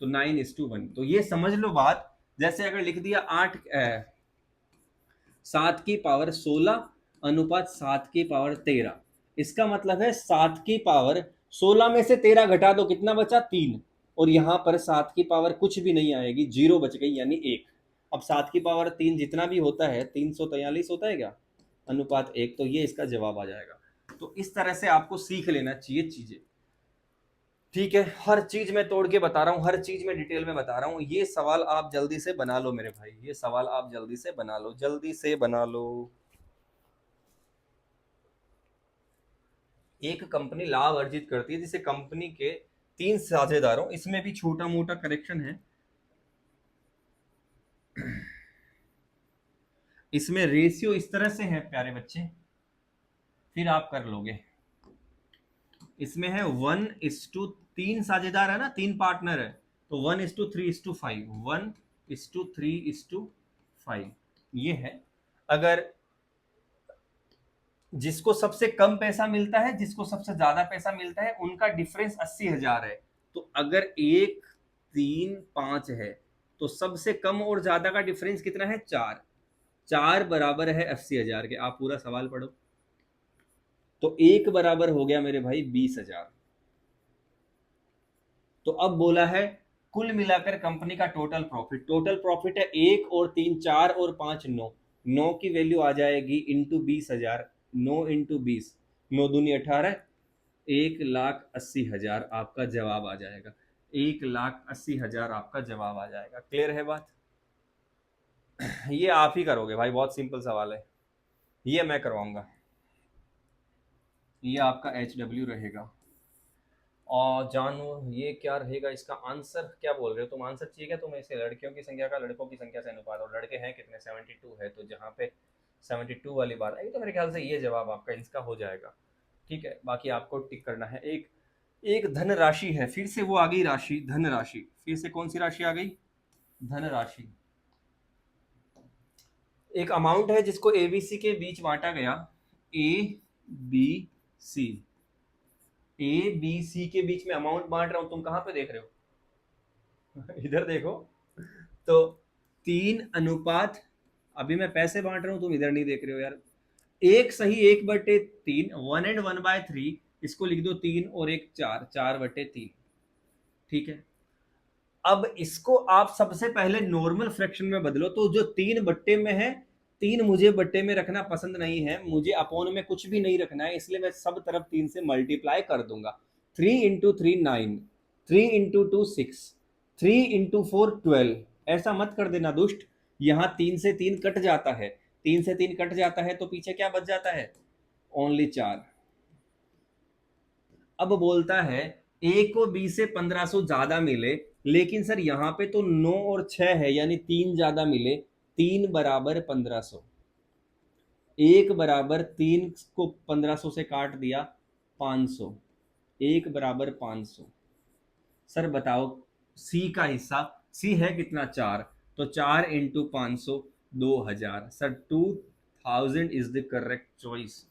तो 9:1। तो ये समझ लो बात। जैसे अगर लिख दिया 7 की पावर 16 अनुपात 7 की पावर 13, इसका मतलब है 7 की पावर 16 में से 13 घटा दो, कितना बचा 3, और यहां पर 7 की पावर कुछ भी नहीं आएगी, 0 बच गई यानी 1। अब 7 की पावर 3 जितना भी होता है 343 होता है क्या, अनुपात 1, तो ये इसका जवाब आ जाएगा। तो इस तरह से आपको सीख लेना चाहिए चीजें, ठीक है। हर चीज मैं तोड़ के बता रहा हूँ, हर चीज में डिटेल में बता रहा हूँ। ये सवाल आप जल्दी से बना लो मेरे भाई, ये सवाल आप जल्दी से बना लो, जल्दी से बना लो। एक कंपनी लाभ अर्जित करती है जिसे कंपनी के 3 साझेदारों, इसमें भी छोटा मोटा करेक्शन है, इसमें रेशियो इस तरह से है प्यारे बच्चे, फिर आप कर लोगे। इसमें है 1:3, साझेदार है ना, 3 पार्टनर है, तो 1:3:5, 1:3:5 ये है। अगर जिसको सबसे कम पैसा मिलता है, जिसको सबसे ज्यादा पैसा मिलता है, उनका डिफरेंस 80,000 है। तो अगर 1 3 5 है तो सबसे कम और ज्यादा का डिफरेंस कितना है? 4। 4 बराबर है 80,000 के। आप पूरा सवाल पढ़ो। तो 1 बराबर हो गया मेरे भाई 20,000। तो अब बोला है कुल मिलाकर कंपनी का टोटल प्रॉफिट। टोटल प्रॉफिट है 1 और 3 4 और 5 9। 9 की वैल्यू आ जाएगी इंटू 20,000। 9 इंटू 20, 9 दूनी 18, 1,80,000 आपका जवाब आ जाएगा। 1,80,000 आपका जवाब आ जाएगा। क्लियर है बात? ये आप ही करोगे भाई, बहुत सिंपल सवाल है, ये मैं करवाऊंगा। ये आपका HW रहेगा। और जानू ये क्या रहेगा इसका आंसर? क्या बोल रहे हो तुम? आंसर चाहिए क्या तुम्हें? इसे लड़कियों की संख्या का लड़कों की संख्या से अनुपात, और लड़के हैं कितने? 72 है। तो जहाँ पे 72 वाली बात आई तो मेरे ख्याल से ये जवाब आपका इसका हो जाएगा। ठीक है, बाकी आपको टिक करना है। एक एक धन राशि है, फिर से वो आ गई राशि, धन राशि। फिर से कौन सी राशि आ गई? धन राशि। एक अमाउंट है जिसको ABC के बीच बांटा गया। ABC, ABC के बीच में अमाउंट बांट रहा हूं। तुम कहां पे देख रहे हो? इधर देखो। तो 3 अनुपात, अभी मैं पैसे बांट रहा हूं, तुम इधर नहीं देख रहे हो यार। 1/3, 1/3, इसको लिख दो 3 और 1 4, 4/3। ठीक है, अब इसको आप सबसे पहले नॉर्मल फ्रैक्शन में बदलो। तो जो 3 बट्टे में है, 3 मुझे बट्टे में रखना पसंद नहीं है, मुझे अपॉन में कुछ भी नहीं रखना है, इसलिए मैं सब तरफ 3 से मल्टीप्लाई कर दूंगा। 3 इंटू 3 9, 3 इंटू 2 6, 3 इंटू 4 12। ऐसा मत कर देना दुष्ट, यहां 3 से 3 कट जाता है। 3 से 3 कट जाता है तो पीछे क्या बच जाता है? ओनली 4। अब बोलता है ए को बी से 1500 ज्यादा मिले, लेकिन सर यहाँ पे तो 9 और 6 है, यानी 3 ज्यादा मिले। 3 बराबर 1500। 1 बराबर 3 को 1500 से काट दिया 500। 1 बराबर 500। सर बताओ सी का हिस्सा, सी है कितना? 4। तो 4 into 500, 2000। Sir 2000 is the correct choice.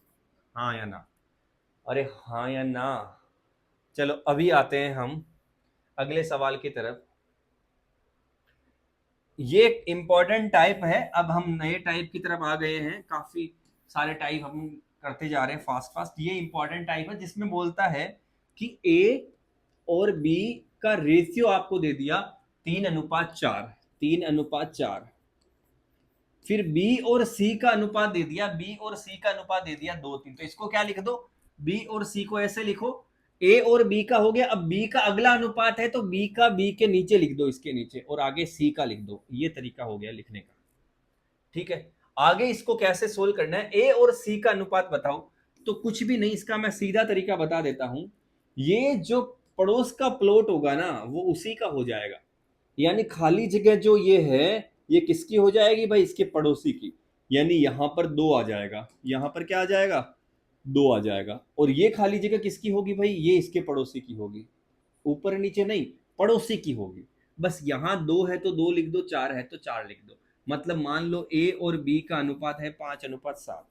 हाँ या ना? अरे हाँ या ना? चलो अभी आते हैं हम अगले सवाल की तरफ। ये इंपॉर्टेंट टाइप है। अब हम नए टाइप की तरफ आ गए हैं, काफी सारे टाइप हम करते जा रहे हैं फास्ट फास्ट। ये इंपॉर्टेंट टाइप है जिसमें बोलता है कि ए और बी का रेशियो आपको दे दिया 3:4, 3:4। फिर बी और सी का अनुपात दे दिया, बी और सी का अनुपात दे दिया 2:3। तो इसको क्या लिख दो? बी और सी को ऐसे लिखो, ए और बी का हो गया। अब बी का अगला अनुपात है तो बी का बी के नीचे लिख दो, इसके नीचे, और आगे सी का लिख दो। ये तरीका हो गया लिखने का। ठीक है, आगे इसको कैसे सोल्व करना है? ए और सी का अनुपात बताओ। तो कुछ भी नहीं, इसका मैं सीधा तरीका बता देता हूं। ये जो पड़ोस का प्लॉट होगा ना, वो उसी का हो जाएगा। यानी खाली जगह जो ये है, ये किसकी हो जाएगी भाई? इसके पड़ोसी की। यानी यहां पर 2 आ जाएगा, यहां पर क्या आ जाएगा? 2 आ जाएगा। और ये खाली जगह किसकी होगी भाई? ये इसके पड़ोसी की होगी। ऊपर नीचे नहीं, पड़ोसी की होगी। बस यहां 2 है तो 2 लिख दो, 4 है तो 4 लिख दो। मतलब मान लो ए और बी का अनुपात है 5:7,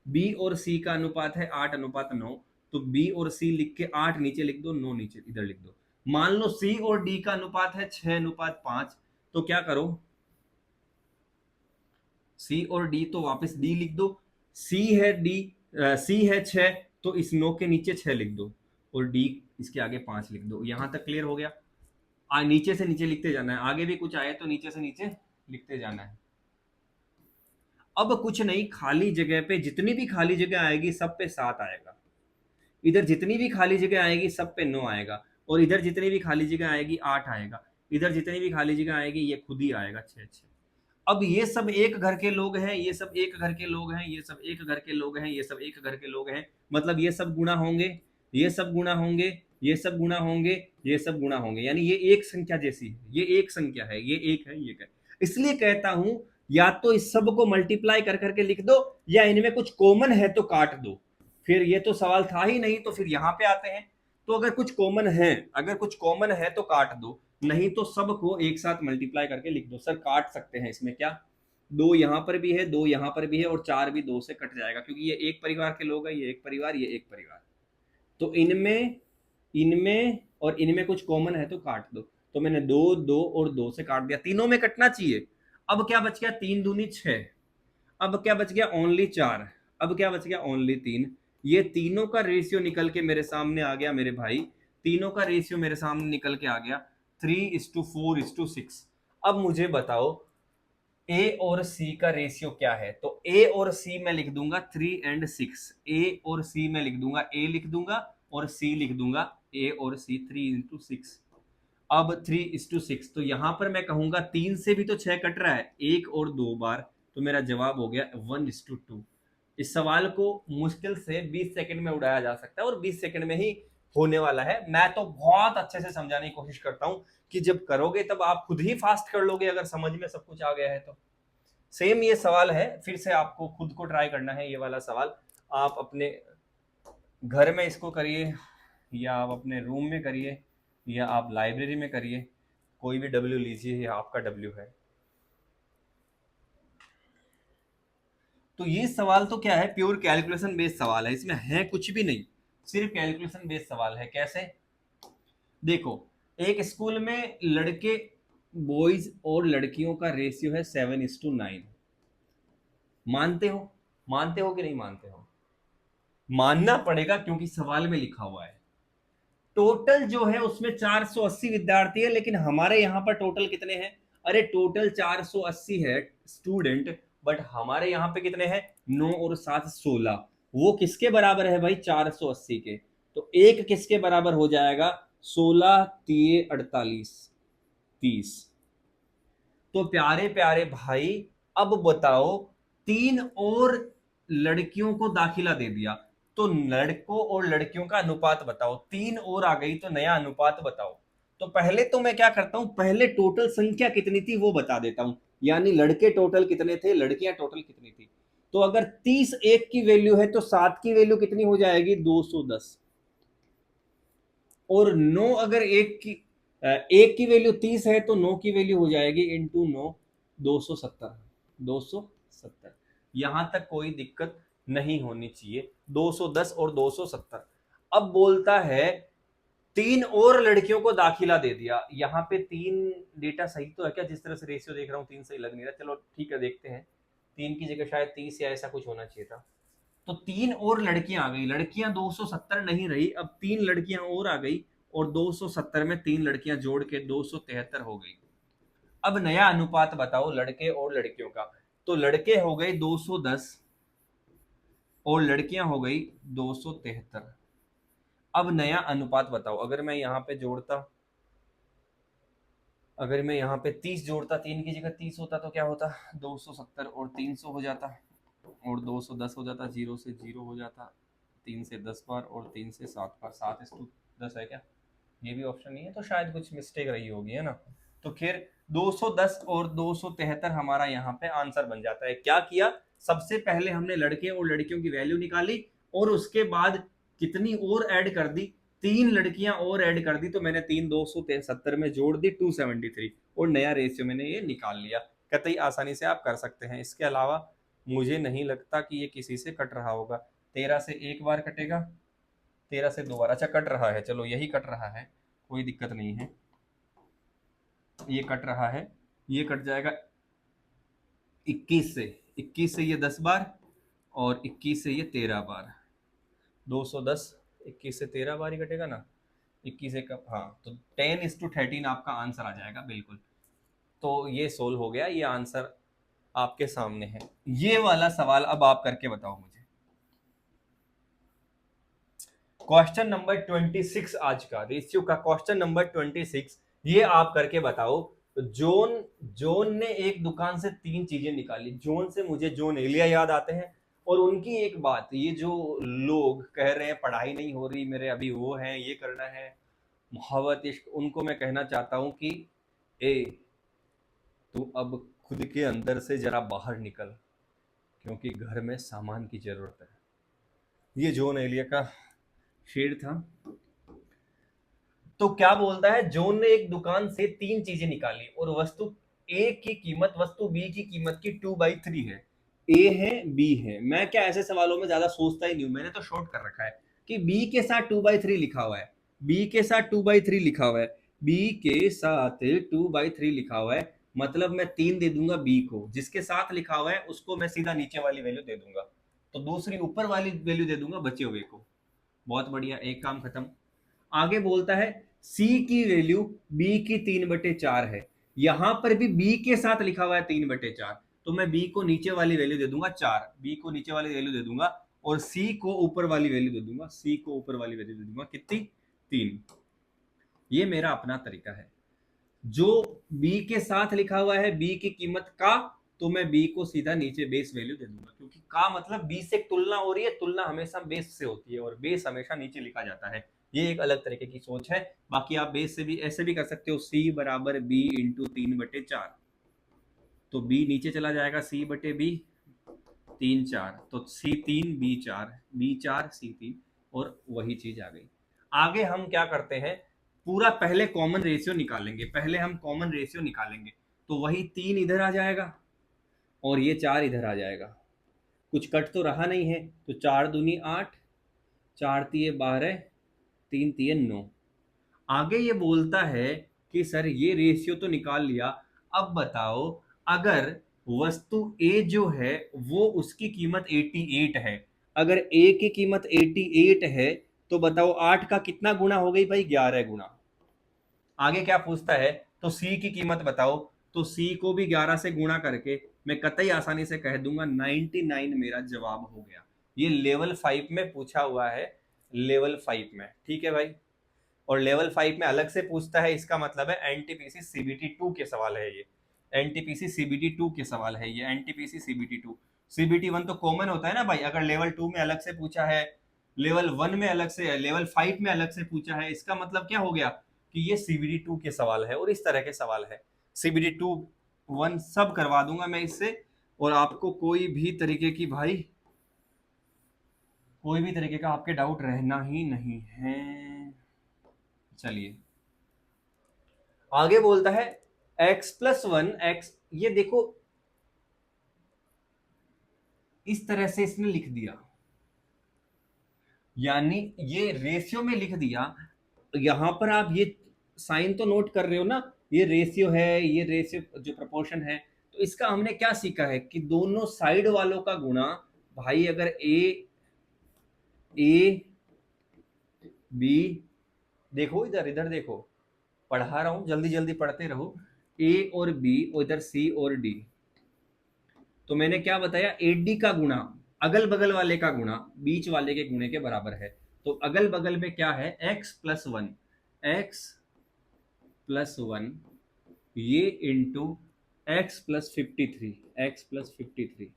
बी और सी का अनुपात है 8:9। तो बी और सी लिख के 8 नीचे लिख दो, 9 नीचे इधर लिख दो। मान लो सी और डी का अनुपात है 6:5। तो क्या करो? सी और डी तो वापस डी लिख दो। सी है डी, सी है 6, तो इस 9 के नीचे 6 लिख दो, और डी इसके आगे 5 लिख दो। यहां तक क्लियर हो गया? नीचे से नीचे लिखते जाना है, आगे भी कुछ आए तो नीचे से नीचे लिखते जाना है। अब कुछ नहीं, खाली जगह पे जितनी भी खाली जगह आएगी सब पे 7 आएगा। इधर जितनी भी खाली जगह आएगी सब पे 9 आएगा, और इधर जितनी भी खाली जगह आएगी 8 आएगा। इधर जितनी भी खाली जगह आएगी ये खुद ही आएगा 6 6। अब ये सब एक घर के लोग हैं, ये सब एक घर के लोग हैं, ये सब एक घर के लोग हैं, ये सब एक घर के लोग हैं। मतलब ये सब गुणा होंगे, ये सब गुणा होंगे, ये सब गुणा होंगे, ये सब गुणा होंगे। यानी ये एक संख्या जैसी है, ये एक संख्या है, ये एक है, ये है। इसलिए कहता हूं या तो इस सब को मल्टीप्लाई कर करके लिख दो, या इनमें कुछ कॉमन है तो काट दो। फिर ये तो सवाल था ही नहीं, तो फिर यहां पे आते हैं। तो अगर कुछ कॉमन है, अगर कुछ कॉमन है तो काट दो, नहीं तो सबको एक साथ मल्टीप्लाई करके लिख दो। सर काट सकते हैं इसमें क्या? 2 यहां पर भी है, 2 यहां पर भी है, और 4 भी 2 से कट जाएगा, क्योंकि ये एक परिवार के लोग हैं, ये एक परिवार, ये एक परिवार। तो इनमें इनमें और इनमें कुछ कॉमन है तो काट दो। तो मैंने 2 2 और 2 से काट दिया, तीनों में कटना चाहिए। अब क्या बच गया, 3 दूनी 6, अब क्या बच गया ओनली 4, अब क्या बच गया ओनली 3। ये तीनों का रेशियो निकल के मेरे सामने आ गया मेरे भाई, तीनों का रेशियो मेरे सामने निकल के आ गया 3:4:6। अब मुझे बताओ ए और सी का रेशियो क्या है। तो ए और सी मैं लिख दूंगा 3 और 6, ए और सी मैं लिख दूंगा, ए लिख दूंगा और सी लिख दूंगा, ए और सी 3:6। अब 3:6, तो यहां पर मैं कहूंगा 3 से भी तो 6 कट रहा है, एक और 2 बार, तो मेरा जवाब हो गया 1:2। इस सवाल को मुश्किल से 20 सेकंड में उड़ाया जा सकता है और 20 सेकंड में ही होने वाला है। मैं तो बहुत अच्छे से समझाने की कोशिश करता हूं कि जब करोगे तब आप खुद ही फास्ट कर लोगे, अगर समझ में सब कुछ आ गया है तो। सेम ये सवाल है, फिर से आपको खुद को ट्राई करना है ये वाला सवाल। आप अपने घर में इसको करिए, या आप अपने रूम में करिए, या आप लाइब्रेरी में करिए, कोई भी डब्ल्यू लीजिए, ये आपका डब्ल्यू है। तो ये सवाल तो क्या है, प्योर कैलकुलेशन बेस्ड सवाल है, इसमें है कुछ भी नहीं, सिर्फ कैलकुलेशन बेस्ड सवाल है। कैसे, देखो, एक स्कूल में लड़के बॉयज और लड़कियों का रेशियो है 7:9। मानते हो, मानते हो कि नहीं मानते हो? मानना पड़ेगा क्योंकि सवाल में लिखा हुआ है। टोटल जो है उसमें 480 विद्यार्थी है, लेकिन हमारे यहाँ पर टोटल कितने हैं? अरे टोटल 480 है स्टूडेंट, बट हमारे यहाँ पे कितने हैं? 9 और 7 16। वो किसके बराबर है भाई? 480 के। तो एक किसके बराबर हो जाएगा? 16 3 48 30। तो प्यारे प्यारे भाई, अब बताओ, 3 और लड़कियों को दाखिला दे दिया, तो लड़कों और लड़कियों का अनुपात बताओ। 3 और आ गई तो नया अनुपात बताओ। तो पहले तो मैं क्या करता हूं, पहले टोटल संख्या कितनी थी वो बता देता हूं, यानी लड़के टोटल कितने थे, लड़कियां टोटल कितनी थी। तो अगर 30 एक की वैल्यू है तो 7 की वैल्यू कितनी हो जाएगी? 210। और 9 अगर एक की वैल्यू 30 है तो 9 की वैल्यू हो जाएगी इंटू 9, 270। 270, यहां तक कोई दिक्कत नहीं होनी चाहिए। 210 और 270। अब बोलता है 3 और लड़कियों को दाखिला दे दिया। यहाँ पे 3 डेटा सही तो है क्या? जिस तरह से रेशियो देख रहा हूँ 3 सही लग नहीं रहा, चलो ठीक है देखते हैं। 3 की जगह शायद 30 या ऐसा कुछ होना चाहिए था। तो 3 और लड़कियां आ गई, लड़कियां 270 नहीं रही, अब 3 लड़कियां और आ गई, और 270 में 3 लड़कियां जोड़ के 273 हो गई। अब नया अनुपात बताओ लड़के और लड़कियों का। तो लड़के हो गए 210 और लड़कियां हो गई 273। अब नया अनुपात बताओ। अगर मैं यहाँ पे जोड़ता, अगर मैं यहाँ पे 30 जोड़ता, 3 की जगह 30 होता तो क्या होता? 270 और 300 हो जाता, और 210 हो जाता, 0 से 0 हो जाता, 3 से 10 बार और 3 से 7 बार। 7:10 है क्या? ये भी ऑप्शन नहीं है, तो शायद कुछ मिस्टेक रही होगी, है ना? तो फिर 210 और 273 हमारा यहाँ पे आंसर बन जाता है। क्या किया, सबसे पहले हमने लड़के और लड़कियों की वैल्यू निकाली, और उसके बाद कितनी और ऐड कर दी? 3 लड़कियां और ऐड कर दी, तो मैंने 3 270 में जोड़ दी 273, और नया रेशियो मैंने ये निकाल लिया। कतई आसानी से आप कर सकते हैं। इसके अलावा मुझे नहीं लगता कि ये किसी से कट रहा होगा। 13 से एक बार कटेगा, 13 से 2 बार, अच्छा कट रहा है, चलो यही कट रहा है, कोई दिक्कत नहीं है। ये कट रहा है, ये कट जाएगा 21 से, 21 से ये 10 बार, और 21 से ये 13 बार। 210 21 से 13 बार ही कटेगा ना? 21 से कब, हाँ, तो 10:13 आपका आंसर आ जाएगा बिल्कुल। तो ये सोल्व हो गया, ये आंसर आपके सामने है। ये वाला सवाल अब आप करके बताओ मुझे। क्वेश्चन नंबर 26 आज का रेशियो का क्वेश्चन नंबर 26, ये आप करके बताओ। तो जोन जोन ने एक दुकान से 3 चीजें निकाली। जोन से मुझे जोन एलिया याद आते हैं, और उनकी एक बात, ये जो लोग कह रहे हैं पढ़ाई नहीं हो रही मेरे, अभी वो है, ये करना है, मोहब्बत इश्क, उनको मैं कहना चाहता हूं कि ए, तू अब खुद के अंदर से जरा बाहर निकल, क्योंकि घर में सामान की जरूरत है। ये जोन एलिया का शेर था। तो क्या बोलता है, जोन ने एक दुकान से 3 चीजें निकाली, और वस्तु ए की कीमत वस्तु बी की कीमत की 2/3 है। ए है, बी है। मैं क्या ऐसे सवालों में ज्यादा सोचता ही नहीं हूं, मैंने तो शॉर्ट कर रखा है कि बी के साथ 2/3 लिखा हुआ है, बी के साथ 2/3 लिखा हुआ है, बी के साथ 2/3 लिखा हुआ है, मतलब मैं 3 दे दूंगा बी को, जिसके साथ लिखा हुआ है उसको मैं सीधा नीचे वाली वैल्यू दे दूंगा, तो दूसरी ऊपर वाली वैल्यू दे दूंगा बचे हुए को। बहुत बढ़िया, एक काम खत्म। आगे बोलता है सी की वैल्यू बी की 3/4 है, यहां पर भी बी के साथ लिखा हुआ है 3/4, तो मैं बी को नीचे वाली वैल्यू दे दूंगा 4, बी को नीचे वाली वैल्यू दे दूंगा और सी को ऊपर वाली वैल्यू दे दूंगा, सी को ऊपर वाली वैल्यू दे दूंगा कितनी, 3। ये मेरा अपना तरीका है। जो बी के साथ लिखा हुआ है बी की कीमत का, तो मैं बी को सीधा नीचे बेस वैल्यू दे दूंगा, क्योंकि का मतलब बी से तुलना हो रही है, तुलना हमेशा बेस से होती है और बेस हमेशा नीचे लिखा जाता है। ये एक अलग तरीके की सोच है। बाकी आप बेस से भी ऐसे भी कर सकते हो, सी बराबर बी इंटू 3/4, तो बी नीचे चला जाएगा, सी बटे बी 3 4, तो C3 B4, B4 C3, और वही चीज आ गई। आगे हम क्या करते हैं, पूरा पहले कॉमन रेशियो निकालेंगे, पहले हम कॉमन रेशियो निकालेंगे, तो वही 3 इधर आ जाएगा और ये 4 इधर आ जाएगा, कुछ कट तो रहा नहीं है, तो 4 दूनी 8, 4 तिये 12, 3 तिये 9। आगे ये बोलता है कि सर ये रेशियो तो निकाल लिया, अब बताओ अगर वस्तु ए जो है वो उसकी कीमत 88 है, अगर ए की कीमत 88 है, तो बताओ 8 का कितना गुना हो गई भाई, 11 गुना। आगे क्या पूछता है, तो सी की कीमत बताओ, तो सी को भी 11 से गुणा करके मैं कतई आसानी से कह दूंगा 99 मेरा जवाब हो गया। ये लेवल 5 में पूछा हुआ है, लेवल 5 में, ठीक है भाई। और लेवल 5 में अलग से पूछता है, इसका मतलब है एनटीपीसी सीबीटी 2 के सवाल है ये, एनटीपीसी सीबीटी 2 के सवाल है ये, एनटीपीसी सीबीटी 2। सीबीटी 1 तो कॉमन होता है ना भाई, अगर लेवल 2 में अलग से पूछा है, लेवल 1 में अलग से, लेवल 5 में अलग से पूछा है, इसका मतलब क्या हो गया कि ये सीबीटी 2 के सवाल है और इस तरह के सवाल है। सीबीटी 2 1 सब करवा दूंगा मैं इससे, और आपको कोई भी तरीके की भाई, कोई भी तरीके का आपके डाउट रहना ही नहीं है। चलिए आगे बोलता है x+1 x, ये देखो इस तरह से इसने लिख दिया, यानी ये रेशियो में लिख दिया। यहां पर आप ये साइन तो नोट कर रहे हो ना, ये रेशियो है, ये रेशियो जो प्रपोर्शन है, तो इसका हमने क्या सीखा है कि दोनों साइड वालों का गुणा, भाई अगर ए बी, देखो इधर इधर देखो, पढ़ा रहा हूं, जल्दी जल्दी पढ़ते रहो, ए और बी और इधर सी और डी, तो मैंने क्या बताया, एडी का गुणा अगल बगल वाले का गुणा बीच वाले के गुणे के बराबर है। तो अगल बगल में क्या है, x+1, x+1 ये इंटू x+53, x+53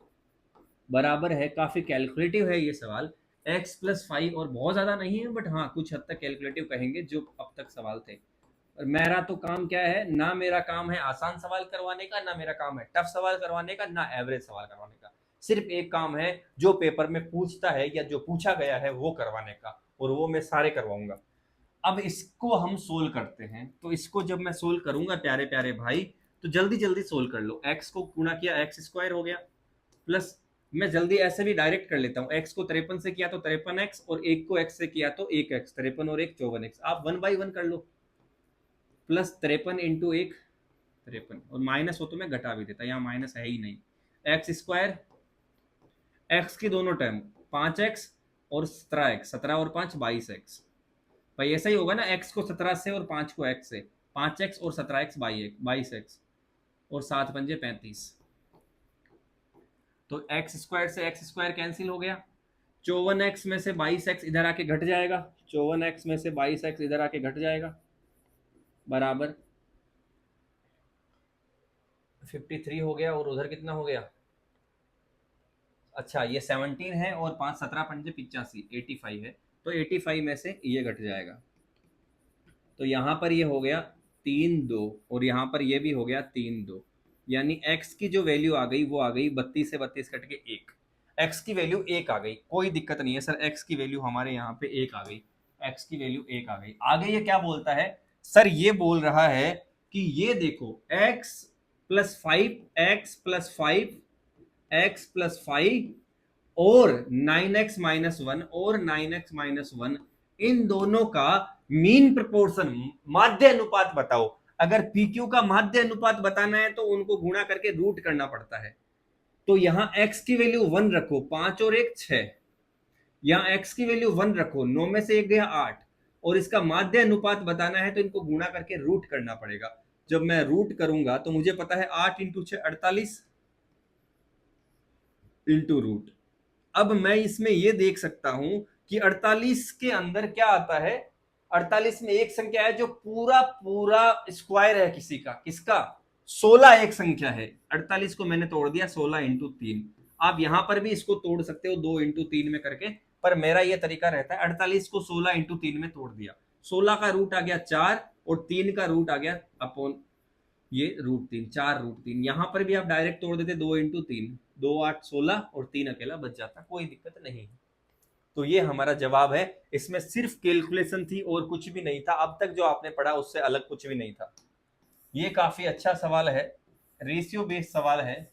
बराबर है, काफी कैलकुलेटिव है ये सवाल, x+5, और बहुत ज्यादा नहीं है बट हाँ कुछ हद तक कैलकुलेटिव कहेंगे जो अब तक सवाल थे। और मेरा तो काम क्या है ना, मेरा काम है आसान सवाल करवाने का, ना मेरा काम है टफ सवाल करवाने का, ना एवरेज सवाल करवाने का। सिर्फ एक काम है, जो पेपर में पूछता है या जो पूछा गया है वो करवाने का, और वो मैं सारे करवाऊंगा। अब इसको हम सोल्व करते हैं, तो इसको जब मैं सोल्व करूंगा प्यारे प्यारे भाई, तो जल्दी जल्दी सोल्व कर लो। एक्स को गुणा किया x² हो गया, प्लस मैं जल्दी ऐसे भी डायरेक्ट कर लेता हूँ, x को 53 से किया तो 53x, और 1 को x से किया तो 1x, 53 और 1 54x, आप 1 बाई 1 कर लो, प्लस 53 इंटू 1 53, और माइनस हो तो मैं घटा भी देता, यहाँ माइनस है ही नहीं। x², x की दोनों टर्म 5x और 17x, 17 और 5 22x, भाई ऐसा ही होगा ना, x को 17 से और 5 को x से, 5x और 17x 22x, और 7 पंजे 35, तो x² से x² कैंसिल हो गया, 54x में से 22x इधर आके घट जाएगा, 54x में से 22x इधर आके घट जाएगा, बराबर 53 हो गया, और उधर कितना हो गया, अच्छा ये 17 है और 5 17 पंजे 85, 85 है, तो 85 में से ये घट जाएगा, तो यहाँ पर ये हो गया 3 2, और यहाँ पर ये भी हो गया 3 2, यानी x की जो वैल्यू आ गई वो आ गई 32 से 32 कट के 1, x की वैल्यू 1 आ गई, कोई दिक्कत नहीं है सर, x की वैल्यू हमारे यहाँ पे 1 आ गई, x की वैल्यू 1 आ गई। आगे ये क्या बोलता है, सर ये बोल रहा है कि ये देखो x+5, x+5, x+5 और 9x-1 और 9x-1, इन दोनों का मीन प्रपोर्शन, माध्य अनुपात बताओ। अगर पीक्यू का माध्य अनुपात बताना है तो उनको गुणा करके रूट करना पड़ता है। तो यहां x की वैल्यू 1 रखो, 5 और 1 6। यहां x की वैल्यू 1 रखो, 9 में से 1 गया 8, और इसका माध्य अनुपात बताना है तो इनको गुणा करके रूट करना पड़ेगा। जब मैं रूट करूंगा तो मुझे पता है 8 इंटू 6 48 इंटू रूट। अब मैं इसमें यह देख सकता हूं कि 48 के अंदर क्या आता है। 48 में एक संख्या है जो पूरा पूरा स्क्वायर है किसी का, किसका? 16 एक संख्या है। 48 को मैंने तोड़ दिया 16 इंटू 3। आप यहां पर भी इसको तोड़ सकते हो 2 इंटू 3 में करके, पर मेरा यह तरीका रहता है 48 को 16 इंटू 3 में तोड़ दिया। 16 का रूट आ गया 4 और 3 का रूट आ गया अपॉन ये √3, 4 √3। यहां पर भी आप डायरेक्ट तोड़ देते 2 इंटू 3, 2 8 16 और 3 अकेला बच जाता, कोई दिक्कत नहीं। तो ये हमारा जवाब है। इसमें सिर्फ कैलकुलेशन थी और कुछ भी नहीं था। अब तक जो आपने पढ़ा उससे अलग कुछ भी नहीं था। ये काफी अच्छा सवाल है, रेशियो बेस्ड सवाल है,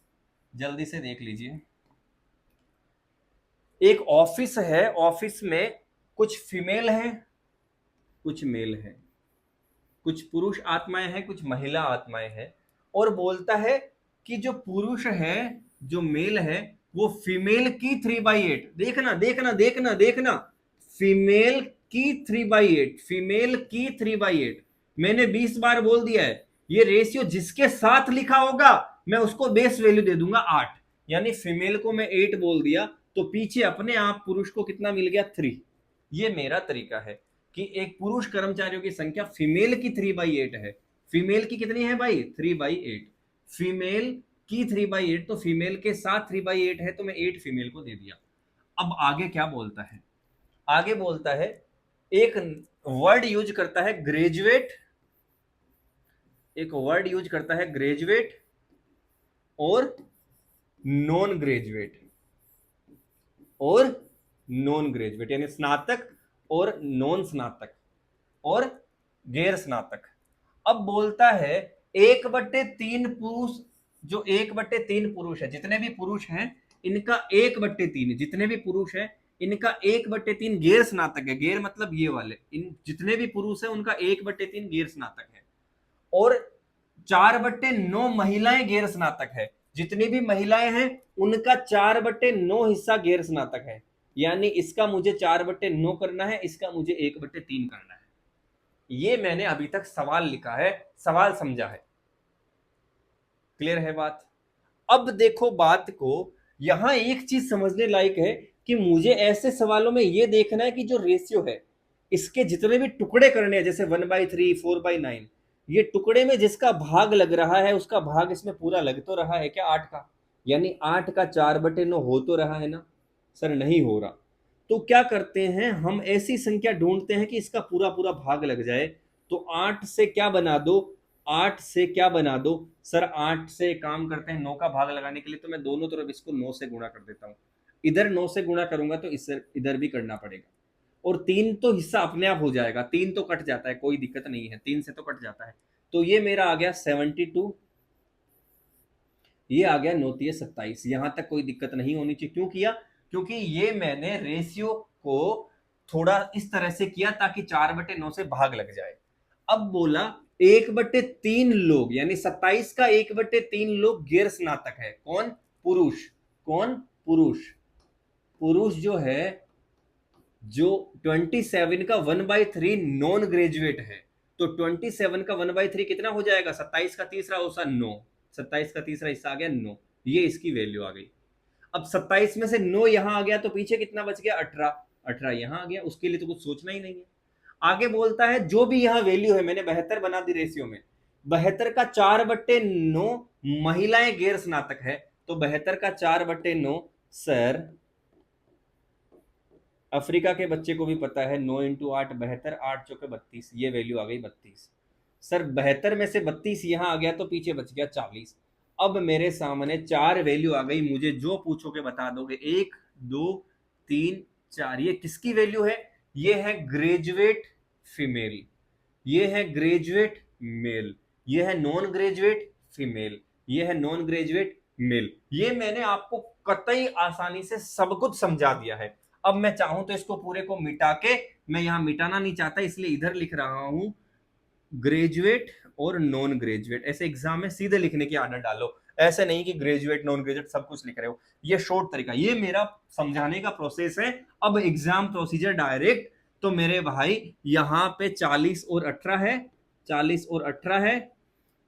जल्दी से देख लीजिए। एक ऑफिस है, ऑफिस में कुछ फीमेल हैं, कुछ मेल हैं, कुछ पुरुष आत्माएं हैं, कुछ महिला आत्माएं हैं, और बोलता है कि जो पुरुष है, जो मेल है, वो फीमेल की 3/8, देखना देखना देखना देखना, फीमेल की 3/8, फीमेल की 3/8। मैंने 20 बार बोल दिया है, ये रेशियो जिसके साथ लिखा होगा मैं उसको बेस वैल्यू दे दूंगा 8। यानी फीमेल को मैं 8 बोल दिया तो पीछे अपने आप पुरुष को कितना मिल गया? 3। ये मेरा तरीका है कि एक पुरुष कर्मचारियों की संख्या फीमेल की 3/8 है। फीमेल की कितनी है भाई? 3/8। फीमेल की 3/8, तो फीमेल के साथ 3/8 है तो मैं 8 फीमेल को दे दिया। अब आगे क्या बोलता है? आगे बोलता है, एक वर्ड यूज करता है ग्रेजुएट, एक वर्ड यूज करता है ग्रेजुएट और नॉन ग्रेजुएट, और नॉन ग्रेजुएट यानी स्नातक और नॉन स्नातक और गैर स्नातक। अब बोलता है 1/3 पुरुष, जो 1/3 पुरुष है, जितने भी पुरुष हैं इनका 1/3, जितने भी पुरुष हैं इनका 1/3 गैर स्नातक है। गैर मतलब ये वाले, इन जितने भी पुरुष हैं उनका 1/3 गैर स्नातक है, और 4/9 महिलाएं गैर स्नातक है। जितनी भी महिलाएं हैं उनका 4/9 हिस्सा गैर स्नातक है। यानी इसका मुझे 4/9 करना है, इसका मुझे 1/3 करना है। ये मैंने अभी तक सवाल लिखा है, सवाल समझा है। क्लियर है बात? अब देखो बात को, यहां एक चीज समझने लायक है कि मुझे ऐसे सवालों में यह देखना है कि जो रेशियो है इसके जितने भी टुकड़े करने हैं, जैसे 1/3 4/9, ये टुकड़े में जिसका भाग लग रहा है उसका भाग इसमें पूरा लग तो रहा है क्या 8 का? यानी 8 का 4/9 हो तो रहा है ना? सर नहीं हो रहा। तो क्या करते हैं, हम ऐसी संख्या ढूंढते हैं कि इसका पूरा पूरा भाग लग जाए। तो 8 से क्या बना दो, 8 से क्या बना दो सर? 8 से काम करते हैं 9 का भाग लगाने के लिए, तो मैं दोनों तरफ इसको 9 से गुणा कर देता हूं। इधर 9 से गुणा करूंगा तो इधर भी करना पड़ेगा, और 3 तो हिस्सा अपने आप हो जाएगा, 3 तो कट जाता है, कोई दिक्कत नहीं है, 3 से तो कट जाता है। तो ये मेरा आ गया 72, ये आ गया 9 × 27। यहां तक कोई दिक्कत नहीं होनी चाहिए। क्यों किया? क्योंकि ये मैंने रेशियो को थोड़ा इस तरह से किया ताकि 4/9 से भाग लग जाए। अब बोला 1/3 लोग, यानी 27 का 1/3 लोग गैर स्नातक है। कौन? पुरुष। कौन? पुरुष। पुरुष जो है, जो 27 का 1/3 नॉन ग्रेजुएट है। तो 27 का 1/3 कितना हो जाएगा? 27 का तीसरा हिस्सा 9, 27 का तीसरा हिस्सा आ गया 9। ये इसकी वैल्यू आ गई। अब 27 में से 9 यहां आ गया तो पीछे कितना बच गया? 18। 18 यहां आ गया, उसके लिए तो कुछ सोचना ही नहीं है। आगे बोलता है जो भी यहां वैल्यू है, मैंने 72 बना दी रेशियो में, 72 का 4/9 महिलाएं गैर स्नातक है। तो 72 का 4/9 सर, अफ्रीका के बच्चे को भी पता है 9 × 8 72, 8 चौके 32, ये वैल्यू आ गई 32। सर 72 में से 32 यहां आ गया तो पीछे बच गया 40। अब मेरे सामने 4 वैल्यू आ गई, मुझे जो पूछोगे बता दोगे। 1 2 3 4। ये किसकी वैल्यू है? ये है ग्रेजुएट फीमेल, ये है ग्रेजुएट मेल, ये है नॉन ग्रेजुएट फीमेल, ये है नॉन ग्रेजुएट मेल। ये मैंने आपको कतई आसानी से सब कुछ समझा दिया है। अब मैं चाहूं तो इसको पूरे को मिटा के, मैं यहां मिटाना नहीं चाहता इसलिए इधर लिख रहा हूं ग्रेजुएट और नॉन ग्रेजुएट। ऐसे एग्जाम में सीधे लिखने की आदत डालो, ऐसे नहीं कि ग्रेजुएट नॉन ग्रेजुएट सब कुछ लिख रहे हो। ये शॉर्ट तरीका, ये मेरा समझाने का प्रोसेस है। अब एग्जाम प्रोसीजर डायरेक्ट, तो मेरे भाई यहां पे 40 और 18 है, 40 और 18 है,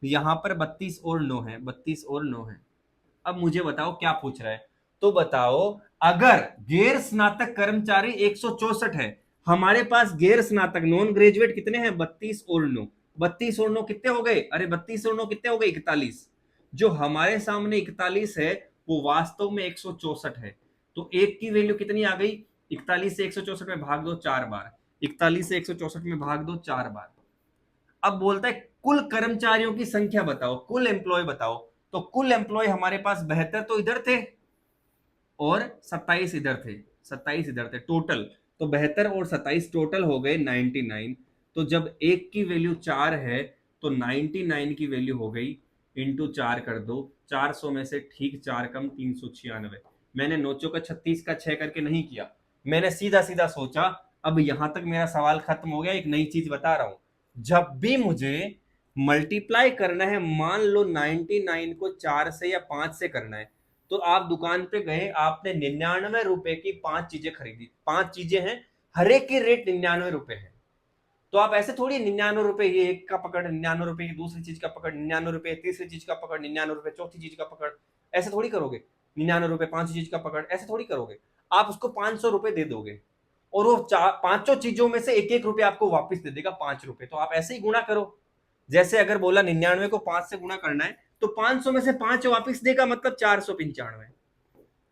यहां पर 32 और 9 है, 32 और 9 है। अब मुझे बताओ क्या पूछ रहा है, तो बताओ अगर गैर स्नातक कर्मचारी 164 है, हमारे पास गैर स्नातक नॉन ग्रेजुएट कितने हैं, 32 और 9, 32 और 9 कितने हो गए, अरे 32 और 9 कितने हो गए, 41। जो हमारे सामने 41 है वो वास्तव में 164 है। तो एक की वैल्यू कितनी आ गई, 41 से 164 में भाग दो 4 बार, 41 से 164 में भाग दो 4 बार। अब बोलता है कुल कर्मचारियों की संख्या बताओ, कुल एम्प्लॉय बताओ। तो कुल एम्प्लॉय हमारे पास 72 तो इधर थे और 27 इधर थे, 27 इधर थे टोटल। तो 72 और 27 टोटल हो गए 99। तो जब एक की वैल्यू 4 है तो 99 की वैल्यू हो गई इंटू 4 कर दो, 400 में से ठीक 4 कम 396। मैंने नोचों का 36 का 6 करके नहीं किया, मैंने सीधा सीधा सोचा। अब यहां तक मेरा सवाल खत्म हो गया। एक नई चीज बता रहा हूं, जब भी मुझे मल्टीप्लाई करना है, मान लो 99 को 4 से या 5 से करना है, तो आप दुकान पे गए, आपने 99 रुपए की 5 चीजें खरीदी, 5 चीजें हैं, हर एक की रेट 99 रुपए है। तो आप ऐसे थोड़ी 99 रुपए ये एक का पकड़, 99 रुपए की दूसरी चीज का पकड़, 99 रुपए तीसरी चीज का पकड़, 99 रुपए चौथी चीज का पकड़, ऐसे थोड़ी करोगे। 99 रुपए पांचवी चीज का पकड़, ऐसे थोड़ी करोगे। आप उसको 500 रुपए दे दोगे और वो पांचों चीजों में से एक एक रुपए आपको वापस दे देगा, 5 रुपए। तो आप ऐसे ही गुणा करो। जैसे अगर बोला 99 को 5 से गुणा करना है तो 500 में से 5 वापस देगा, मतलब 495।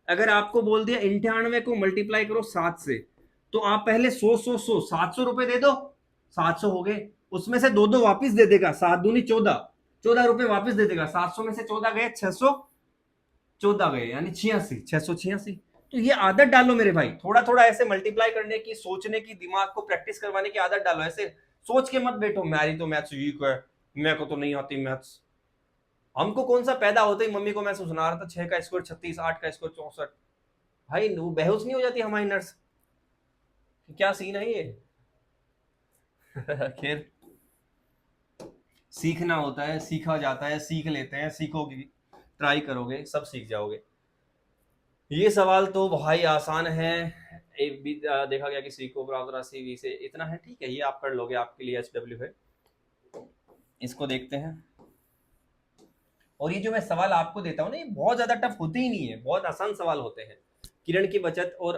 अगर आपको बोल दिया 98 को मल्टीप्लाई करो 7 से, तो आप पहले 100 700 रुपए दे दो, 700 हो गए, उसमें से दो दो वापिस दे देगा, 7 दूनी 14, 14 रुपए वापिस दे देगा। 700 में से 14 गए, 614 गए, यानी 86, 686। तो ये आदत डालो मेरे भाई, थोड़ा थोड़ा ऐसे मल्टीप्लाई करने की, सोचने की, दिमाग को प्रैक्टिस करवाने की आदत डालो। ऐसे सोच के मत बैठो मेरी तो मैथ्स वीक है, मेरे को तो नहीं आती मैथ्स। हमको कौन सा पैदा होते ही मम्मी को मैं सुना रहा था 6 का स्क्वायर 36, 8 का स्क्वायर 64। भाई बेहोश नहीं हो जाती हमारी नर्स, क्या सीन है ये। खैर, सीखना होता है, सीखा जाता है, सीख लेते हैं, सीखोगे, ट्राई करोगे, सब सीख जाओगे। ये सवाल तो भाई आसान है। एक भी देखा गया कि सीखो बराबर राशि वी से इतना है, ठीक है, ये आप कर लोगे, आपके लिए HW है। इसको देखते हैं। और ये जो मैं सवाल आपको देता हूँ ना, ये बहुत ज्यादा टफ होते ही नहीं है, बहुत आसान सवाल होते हैं। किरण की बचत और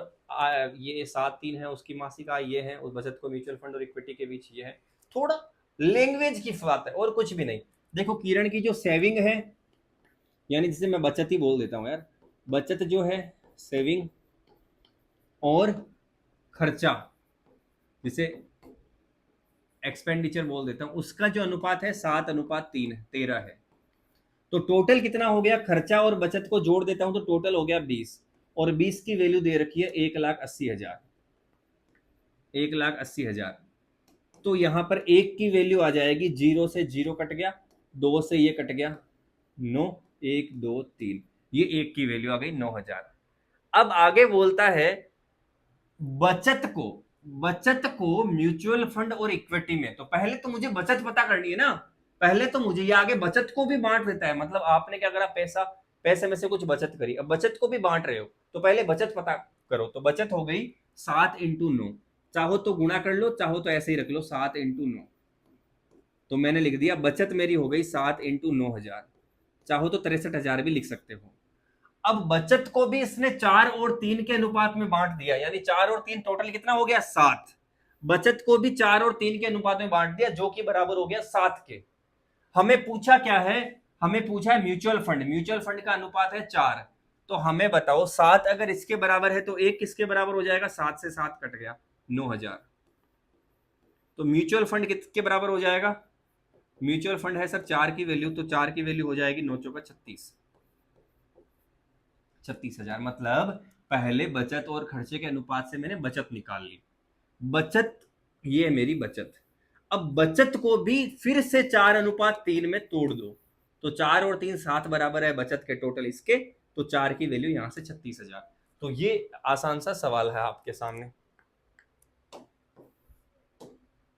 ये 7-3 है, उसकी मासिक आय ये है, उस बचत को म्यूचुअल फंड और इक्विटी के बीच ये है। थोड़ा लैंग्वेज की बात है और कुछ भी नहीं। देखो किरण की जो सेविंग है, यानी जिसे मैं बचत ही बोल देता हूँ यार, बचत जो है, सेविंग और खर्चा जिसे एक्सपेंडिचर बोल देता हूँ, उसका जो अनुपात है 7:3 है, 13 है। तो टोटल कितना हो गया, खर्चा और बचत को जोड़ देता हूं तो टोटल हो गया 20, और 20 की वैल्यू दे रखी है 1,80,000, 1,80,000। तो यहां पर एक की वैल्यू आ जाएगी, 0 से 0 कट गया, 2 से ये कट गया 9, 1 2 3, ये एक की वैल्यू आ गई 9,000। अब आगे बोलता है बचत को म्यूचुअल फंड और इक्विटी में। तो पहले तो मुझे बचत पता करनी है ना, पहले तो मुझे ये आगे बचत को भी बांट देता है। मतलब आपने क्या करा, पैसे में से कुछ बचत करी, अब बचत को भी बांट रहे हो, तो पहले बचत पता करो। तो बचत हो गई 7 × 9, चाहो तो गुणा कर लो, चाहो तो ऐसे ही रख लो 7 × 9। तो मैंने लिख दिया बचत मेरी हो गई 7 × 9,000, चाहो तो 63,000 भी लिख सकते हो। अब बचत को भी इसने 4 और 3 के अनुपात में बांट दिया, यानी 4 और 3 टोटल कितना हो गया, 7। बचत को भी 4 और 3 के अनुपात में बांट दिया, जो कि बराबर हो गया 7 के। हमें पूछा क्या है, हमें पूछा है म्यूचुअल फंड, म्यूचुअल फंड का अनुपात है 4। तो हमें बताओ 7 अगर इसके बराबर है तो एक किसके बराबर हो जाएगा, 7 से 7 कट गया, 9,000। तो म्यूचुअल फंड किसके बराबर हो जाएगा, म्यूचुअल फंड है सर 4 की वैल्यू, तो 4 की वैल्यू हो जाएगी 9 चौका 36, 36,000। मतलब पहले बचत और खर्चे के अनुपात से मैंने बचत निकाल ली, बचत ये है मेरी बचत। अब बचत को भी फिर से 4:3 में तोड़ दो, तो 4 और 3 7 बराबर है बचत के टोटल इसके, तो 4 की वैल्यू यहां से 36,000। तो ये आसान सा सवाल है आपके सामने।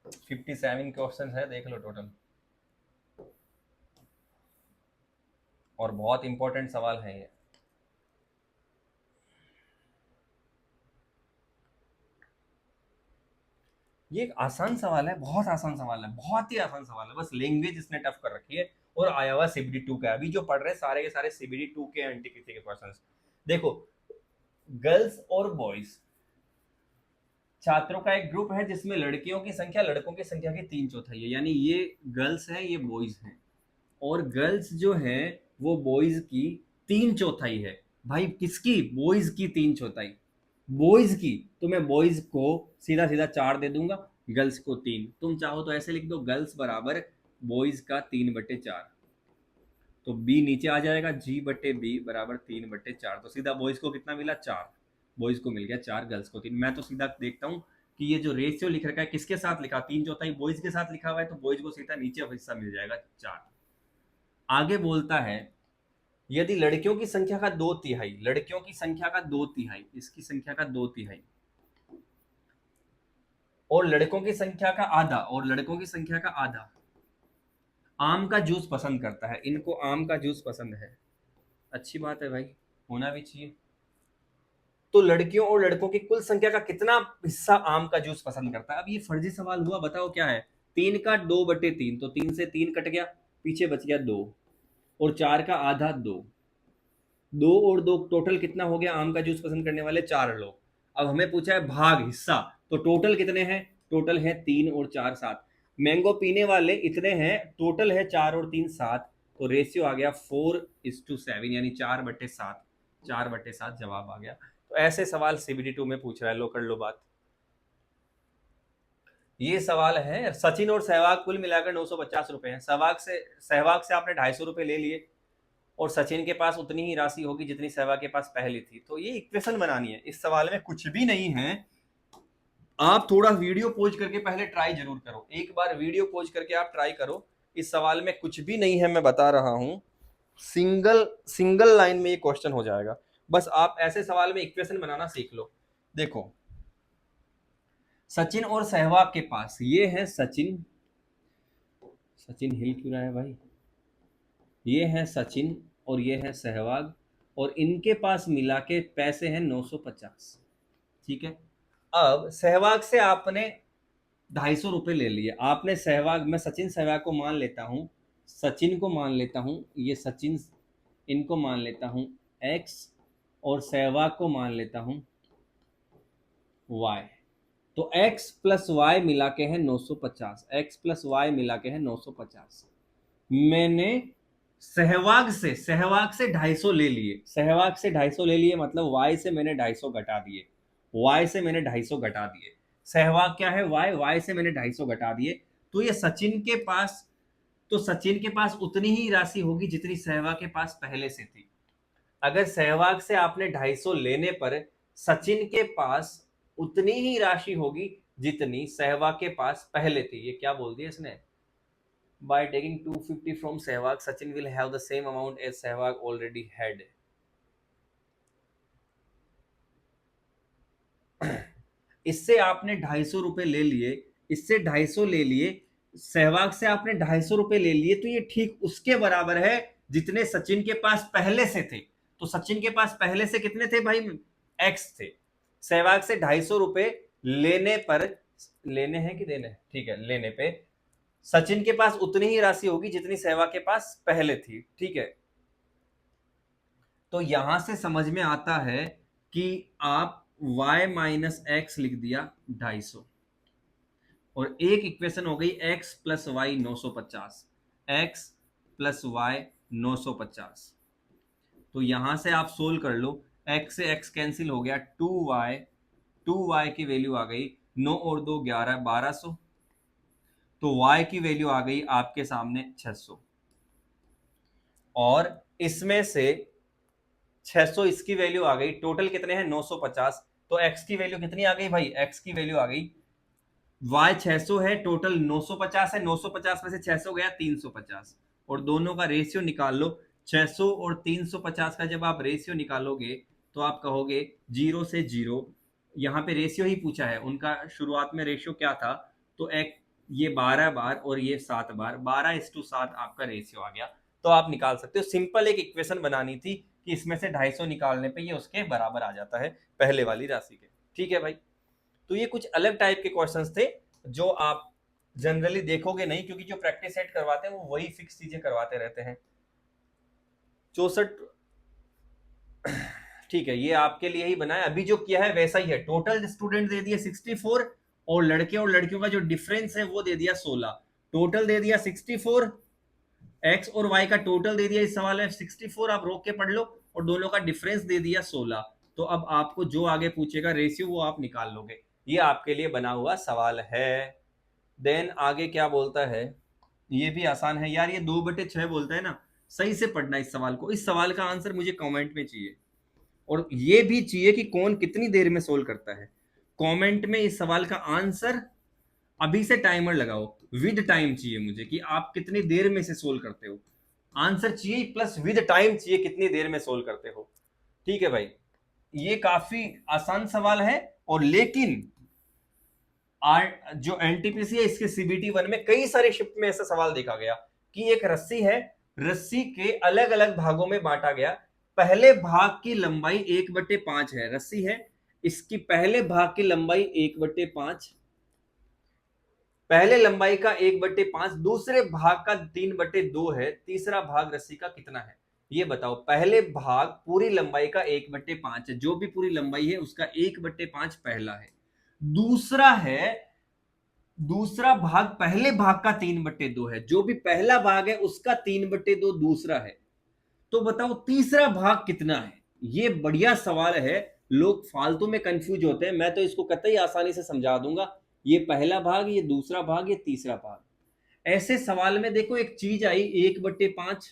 57 क्वेश्चन है, देख लो टोटल, और बहुत इंपॉर्टेंट सवाल है ये। ये एक आसान सवाल है, बहुत आसान सवाल है, बहुत ही आसान सवाल है, बस लैंग्वेज इसने टफ कर रखी है। और आया हुआ सीबीडी 2 का, अभी जो पढ़ रहे हैं सारे के सारे सीबीडी 2 के एनटीपीसी के क्वेश्चंस। देखो, गर्ल्स और बॉयज छात्रों का एक ग्रुप है जिसमें लड़कियों की संख्या लड़कों की संख्या की 3/4 है, यानी ये गर्ल्स है ये बॉयज हैं, और गर्ल्स जो है वो बॉयज की 3/4 है। भाई किसकी? बॉयज की 3/4, बॉयज की। तो मैं बॉयज को सीधा सीधा 4 दे दूंगा, गर्ल्स को 3। तुम चाहो तो ऐसे लिख दो, गर्ल्स बराबर बॉयज का 3/4, तो बी नीचे आ जाएगा, जी बटे बी बराबर 3/4। तो सीधा बॉयज को कितना मिला? 4। बॉयज को मिल गया 4, गर्ल्स को 3। मैं तो सीधा देखता हूँ कि ये जो रेशियो लिख रखा है किसके साथ लिखा, 3/4 बॉयज के साथ लिखा हुआ है, तो बॉयज को सीधा नीचे हिस्सा मिल जाएगा 4। आगे बोलता है यदि लड़कियों की संख्या का 2/3, लड़कियों की संख्या का 2/3, इसकी संख्या का 2/3, और लड़कों की संख्या का आधा, और लड़कों की संख्या का आधा आम का जूस पसंद करता है, इनको आम का जूस पसंद है, अच्छी बात है भाई, होना भी चाहिए। तो लड़कियों और लड़कों की कुल संख्या का कितना हिस्सा आम का जूस पसंद करता है? अब ये फर्जी सवाल हुआ, बताओ क्या है। 3 का 2/3, तो 3 से 3 कट गया, पीछे बच गया 2, और 4 का आधा 2, 2 और 2 टोटल कितना हो गया? आम का जूस पसंद करने वाले 4 लोग। अब हमें पूछा है भाग, हिस्सा, तो टोटल कितने हैं? टोटल है 3 और 4 7। मैंगो पीने वाले इतने हैं, टोटल है 4 और 3 7, तो रेशियो आ गया 4:7, यानी 4/7, 4/7 जवाब आ गया। तो ऐसे सवाल सीबीडी 2 में पूछ रहा है, लो कर लो बात। ये सवाल है, सचिन और सहवाग कुल मिलाकर 950 रुपए हैं। सहवाग से आपने 250 रुपए ले लिए, और सचिन के पास उतनी ही राशि होगी जितनी सहवाग के पास पहले थी। तो ये इक्वेशन बनानी है, इस सवाल में कुछ भी नहीं है। आप थोड़ा वीडियो पॉज करके पहले ट्राई जरूर करो, एक बार वीडियो पॉज करके आप ट्राई करो। इस सवाल में कुछ भी नहीं है, मैं बता रहा हूं, सिंगल सिंगल लाइन में ये क्वेश्चन हो जाएगा। बस आप ऐसे सवाल में इक्वेशन बनाना सीख लो। देखो, सचिन और सहवाग के पास, ये है सचिन, सचिन हिल क्यों रहा है भाई, ये है सचिन और ये है सहवाग, और इनके पास मिला के पैसे हैं 950, ठीक है। अब सहवाग से आपने 250 रुपए ले लिए, आपने सहवाग, मैं सचिन सहवाग को मान लेता हूं, सचिन को मान लेता हूं, ये सचिन, इनको मान लेता हूं x, और सहवाग को मान लेता हूं y। तो x प्लस वाई मिला के है 950, x प्लस वाई मिला के है 950। मैंने सहवाग से 250 ले लिए, सहवाग से 250 ले लिए, मतलब y से मैंने 250 घटा दिए, y से मैंने 250 घटा दिए। सहवाग क्या है? y से मैंने 250 घटा दिए। तो ये सचिन के पास, तो सचिन के पास उतनी ही राशि होगी जितनी सहवाग के पास पहले से थी। अगर सहवाग से आपने 250 लेने पर सचिन के पास उतनी ही राशि होगी जितनी सहवाग के पास पहले थी। ये क्या बोल दिया इसने? By taking 250 from Sehwag, Sachin will have the same amount as Sehwag already had. इससे आपने 250 रुपए ले लिए, इससे 250 ले लिए, सहवाग से आपने 250 रुपए ले लिए, तो ये ठीक उसके बराबर है जितने सचिन के पास पहले से थे। तो सचिन के पास पहले से कितने थे भाई? एक्स थे। सहवाग से 250 रुपए लेने पर, लेने हैं कि देने? ठीक है, लेने पे सचिन के पास उतनी ही राशि होगी जितनी सहवाग के पास पहले थी, ठीक है। तो यहां से समझ में आता है कि आप y माइनस एक्स लिख दिया 250, और एक इक्वेशन हो गई x plus y 950, x plus y 950। तो यहां से आप सोल्व कर लो, x से x कैंसिल हो गया, 2y की वैल्यू आ गई 9 और 2 11, 1200। तो y की वैल्यू आ गई आपके सामने 600, और इसमें से 600 इसकी वैल्यू आ गई, टोटल कितने हैं? 950। तो x की वैल्यू कितनी आ गई भाई? x की वैल्यू आ गई, y 600 है, टोटल 950 है, 950 में से 600 गया 350, और दोनों का रेशियो निकाल लो। 600 और 350 का जब आप रेशियो निकालोगे तो आप कहोगे 0 से 0, यहाँ पे रेशियो ही पूछा है, उनका शुरुआत में रेशियो क्या था, तो एक ये 12 बार और ये 7 बार, 12:7 आपका रेशियो आ गया। तो आप निकाल सकते हो। सिंपल एक इक्वेशन बनानी थी कि इसमें से 250 निकालने पे ये उसके बराबर आ जाता है पहले वाली राशि के। ठीक है भाई, तो ये कुछ अलग टाइप के क्वेश्चंस थे जो आप जनरली देखोगे नहीं, क्योंकि जो प्रैक्टिस सेट करवाते हैं वो वही फिक्स चीजें करवाते रहते हैं। 64, ठीक है, ये आपके लिए ही बना है, अभी जो किया है वैसा ही है। टोटल स्टूडेंट दे दिए 64 और लड़के और लड़कियों का जो डिफरेंस है वो दे दिया 16। टोटल दे दिया 64, एक्स और वाई का टोटल दे दिया इस सवाल में 64, आप रोक के पढ़ लो, और दोनों का डिफरेंस दे दिया 16। तो अब आपको जो आगे पूछेगा रेशियो वो आप निकाल लोगे। ये आपके लिए बना हुआ सवाल है। देन आगे क्या बोलता है, ये भी आसान है यार, ये 2/6 बोलता है ना। सही से पढ़ना इस सवाल को, इस सवाल का आंसर मुझे कमेंट में चाहिए, और ये भी चाहिए कि कौन कितनी देर में सोल्व करता है। कमेंट में इस सवाल का आंसर अभी से टाइमर लगाओ, विद टाइम चाहिए मुझे कि आप कितनी देर में से सोल्व करते हो। आंसर चाहिए प्लस विद टाइम चाहिए, कितनी देर में सोल्व करते हो। ठीक है भाई, ये काफी आसान सवाल है, और लेकिन जो एनटीपीसी है इसके सीबीटी 1 में कई सारे शिफ्ट में ऐसा सवाल देखा गया कि एक रस्सी है, रस्सी के अलग अलग भागों में बांटा गया। पहले भाग की लंबाई 1/5 है, रस्सी है, इसकी पहले भाग की लंबाई 1/5, पहले लंबाई का 1/5, दूसरे भाग का 3/2 है, तीसरा भाग रस्सी का कितना है ये बताओ। पहले भाग पूरी लंबाई का 1/5 है, जो भी पूरी लंबाई है उसका 1/5 पहला है, दूसरा भाग पहले भाग का 3/2 है, जो भी पहला भाग है उसका 3/2 दूसरा है। तो बताओ तीसरा भाग कितना है। ये बढ़िया सवाल है, लोग फालतू में कंफ्यूज होते हैं, मैं तो इसको कतई आसानी से समझा दूंगा। ये पहला भाग, ये दूसरा भाग, ये तीसरा भाग। ऐसे सवाल में देखो एक चीज आई 1/5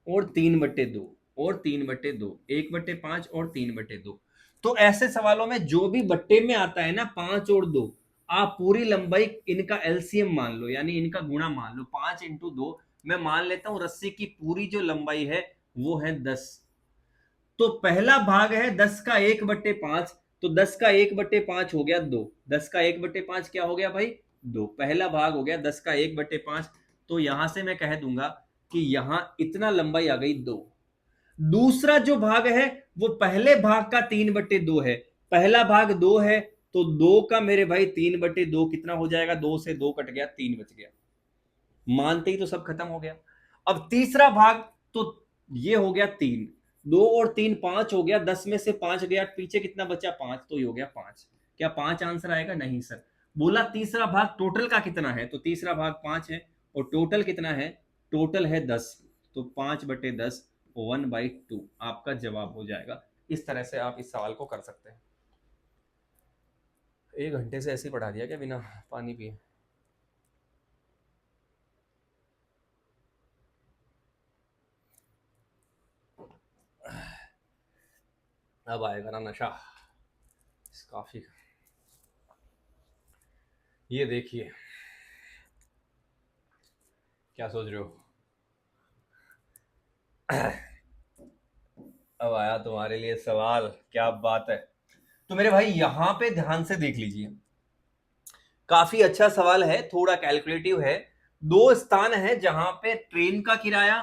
और 3/2 और 3/2, 1/5 और 3/2। तो ऐसे सवालों में जो भी बट्टे में आता है ना 5 और 2, आप पूरी लंबाई इनका एलसीएम मान लो, यानी इनका गुणा मान लो। 5 × 2, मैं मान लेता हूं रस्सी की पूरी जो लंबाई है वो है 10। तो पहला भाग है 10 का 1/5, तो 10 का 1/5 हो गया 2, 10 का 1/5 क्या हो गया भाई 2, पहला भाग हो गया 10 का 1/5। तो यहां से मैं कह दूंगा कि यहां इतना लंबाई आ गई 2। दूसरा जो भाग है वो पहले भाग का 3/2 है, पहला भाग 2 है, तो 2 का मेरे भाई 3/2 कितना हो जाएगा, 2 से 2 कट गया, 3 बच गया। मानते ही तो सब खत्म हो गया। अब तीसरा भाग, तो ये हो गया 3, 2 और 3 5 हो गया, 10 में से 5 गया, पीछे कितना बचा 5, तो ये हो गया 5। क्या 5 आंसर आएगा, नहीं सर। बोला तीसरा भाग टोटल का कितना है, तो तीसरा भाग 5 है, और टोटल कितना है, टोटल है 10, तो 5/10 1/2 आपका जवाब हो जाएगा। इस तरह से आप इस सवाल को कर सकते हैं। 1 घंटे से ऐसे ही पढ़ा दिया क्या बिना पानी पिए। अब आएगा ना नशा इस कॉफी का। ये देखिए, क्या सोच रहे हो। अब आया तुम्हारे लिए सवाल, क्या बात है। तो मेरे भाई यहां पे ध्यान से देख लीजिए, काफी अच्छा सवाल है, थोड़ा कैलकुलेटिव है। 2 स्थान है जहां पे ट्रेन का किराया,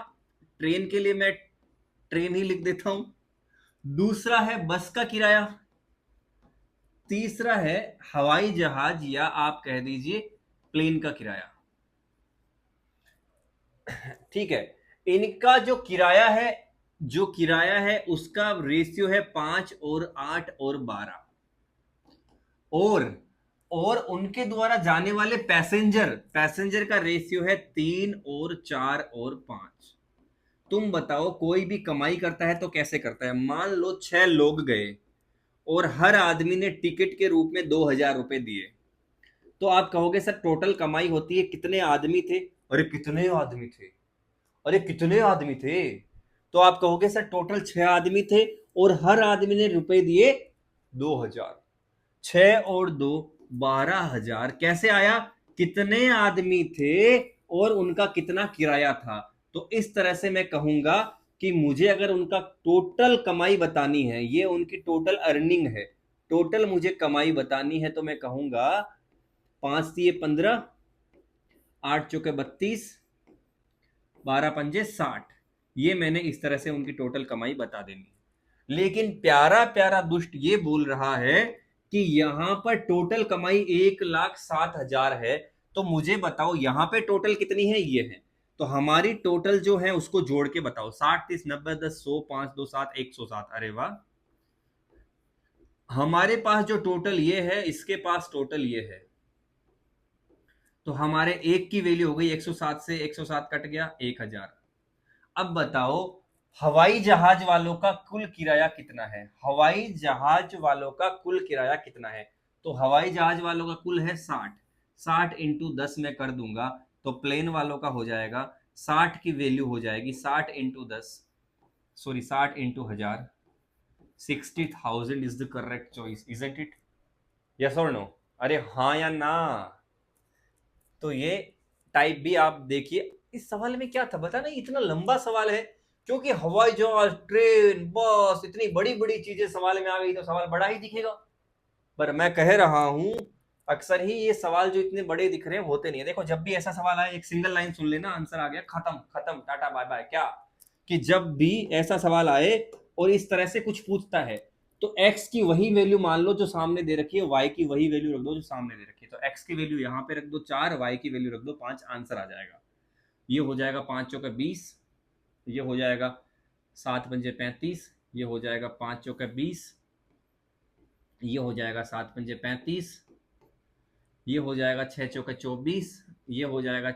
ट्रेन के लिए मैं ट्रेन ही लिख देता हूं, दूसरा है बस का किराया, तीसरा है हवाई जहाज या आप कह दीजिए प्लेन का किराया। ठीक है, इनका जो किराया है उसका रेशियो है 5 और 8 और 12, और उनके द्वारा जाने वाले पैसेंजर का रेशियो है 3 और 4 और 5। तुम बताओ कोई भी कमाई करता है तो कैसे करता है। मान लो 6 लोग गए और हर आदमी ने टिकट के रूप में 2000 रुपए दिए, तो आप कहोगे सर टोटल कमाई होती है, कितने आदमी थे, अरे कितने आदमी थे, अरे कितने आदमी थे, तो आप कहोगे सर टोटल 6 आदमी थे और हर आदमी ने रुपए दिए 2000। 6 और 2 12,000 कैसे आया, कितने आदमी थे और उनका कितना किराया था। तो इस तरह से मैं कहूंगा कि मुझे अगर उनका टोटल कमाई बतानी है, ये उनकी टोटल अर्निंग है, टोटल मुझे कमाई बतानी है, तो मैं कहूंगा 5 दिए 15, 8 चौके 32, 12 पंजे 60। ये मैंने इस तरह से उनकी टोटल कमाई बता देनी। लेकिन प्यारा प्यारा दुष्ट ये बोल रहा है कि यहां पर टोटल कमाई 1,07,000 है, तो मुझे बताओ यहां पे टोटल कितनी है, ये है। तो हमारी टोटल जो है उसको जोड़ के बताओ, 60 30 90 10 100 5 2 7 107। अरे वाह, हमारे पास जो टोटल ये है, इसके पास टोटल ये है, तो हमारे एक की वैल्यू हो गई 107 से 107 कट गया 1000। अब बताओ हवाई जहाज वालों का कुल किराया कितना है, हवाई जहाज वालों का कुल किराया कितना है। तो हवाई जहाज वालों का कुल है 60, 60 इंटू 10 में कर दूंगा, तो प्लेन वालों का हो जाएगा 60 की वैल्यू हो जाएगी 60 into 10, sorry 60 into 1000, 60,000 is the correct choice, isn't it? Yes और नो? अरे हाँ या ना? तो ये टाइप भी आप देखिए। इस सवाल में क्या था बता ना, इतना लंबा सवाल है क्योंकि हवाई जहाज, ट्रेन, बस, इतनी बड़ी बड़ी चीजें सवाल में आ गई तो सवाल बड़ा ही दिखेगा। पर मैं कह रहा हूं अक्सर ही ये सवाल जो इतने बड़े दिख रहे हैं होते नहीं है। देखो जब भी ऐसा सवाल आए, एक सिंगल लाइन सुन लेना, आंसर आ गया, खत्म खत्म, टाटा बाय बाय। क्या कि जब भी ऐसा सवाल आए और इस तरह से कुछ पूछता है, तो x की वही वैल्यू मान लो जो सामने दे रखी है, y की वही वैल्यू रख दो जो सामने दे रखी है। तो x की वैल्यू यहाँ पे रख दो 4, y की वैल्यू रख दो 5, आंसर आ जाएगा। ये हो जाएगा 5 चौका 20, ये हो जाएगा 7 पंजे 35, ये हो जाएगा 5 चौका 20, ये हो जाएगा 7 पंजे 35, ये हो जाएगा 6 चौका 24, ये हो जाएगा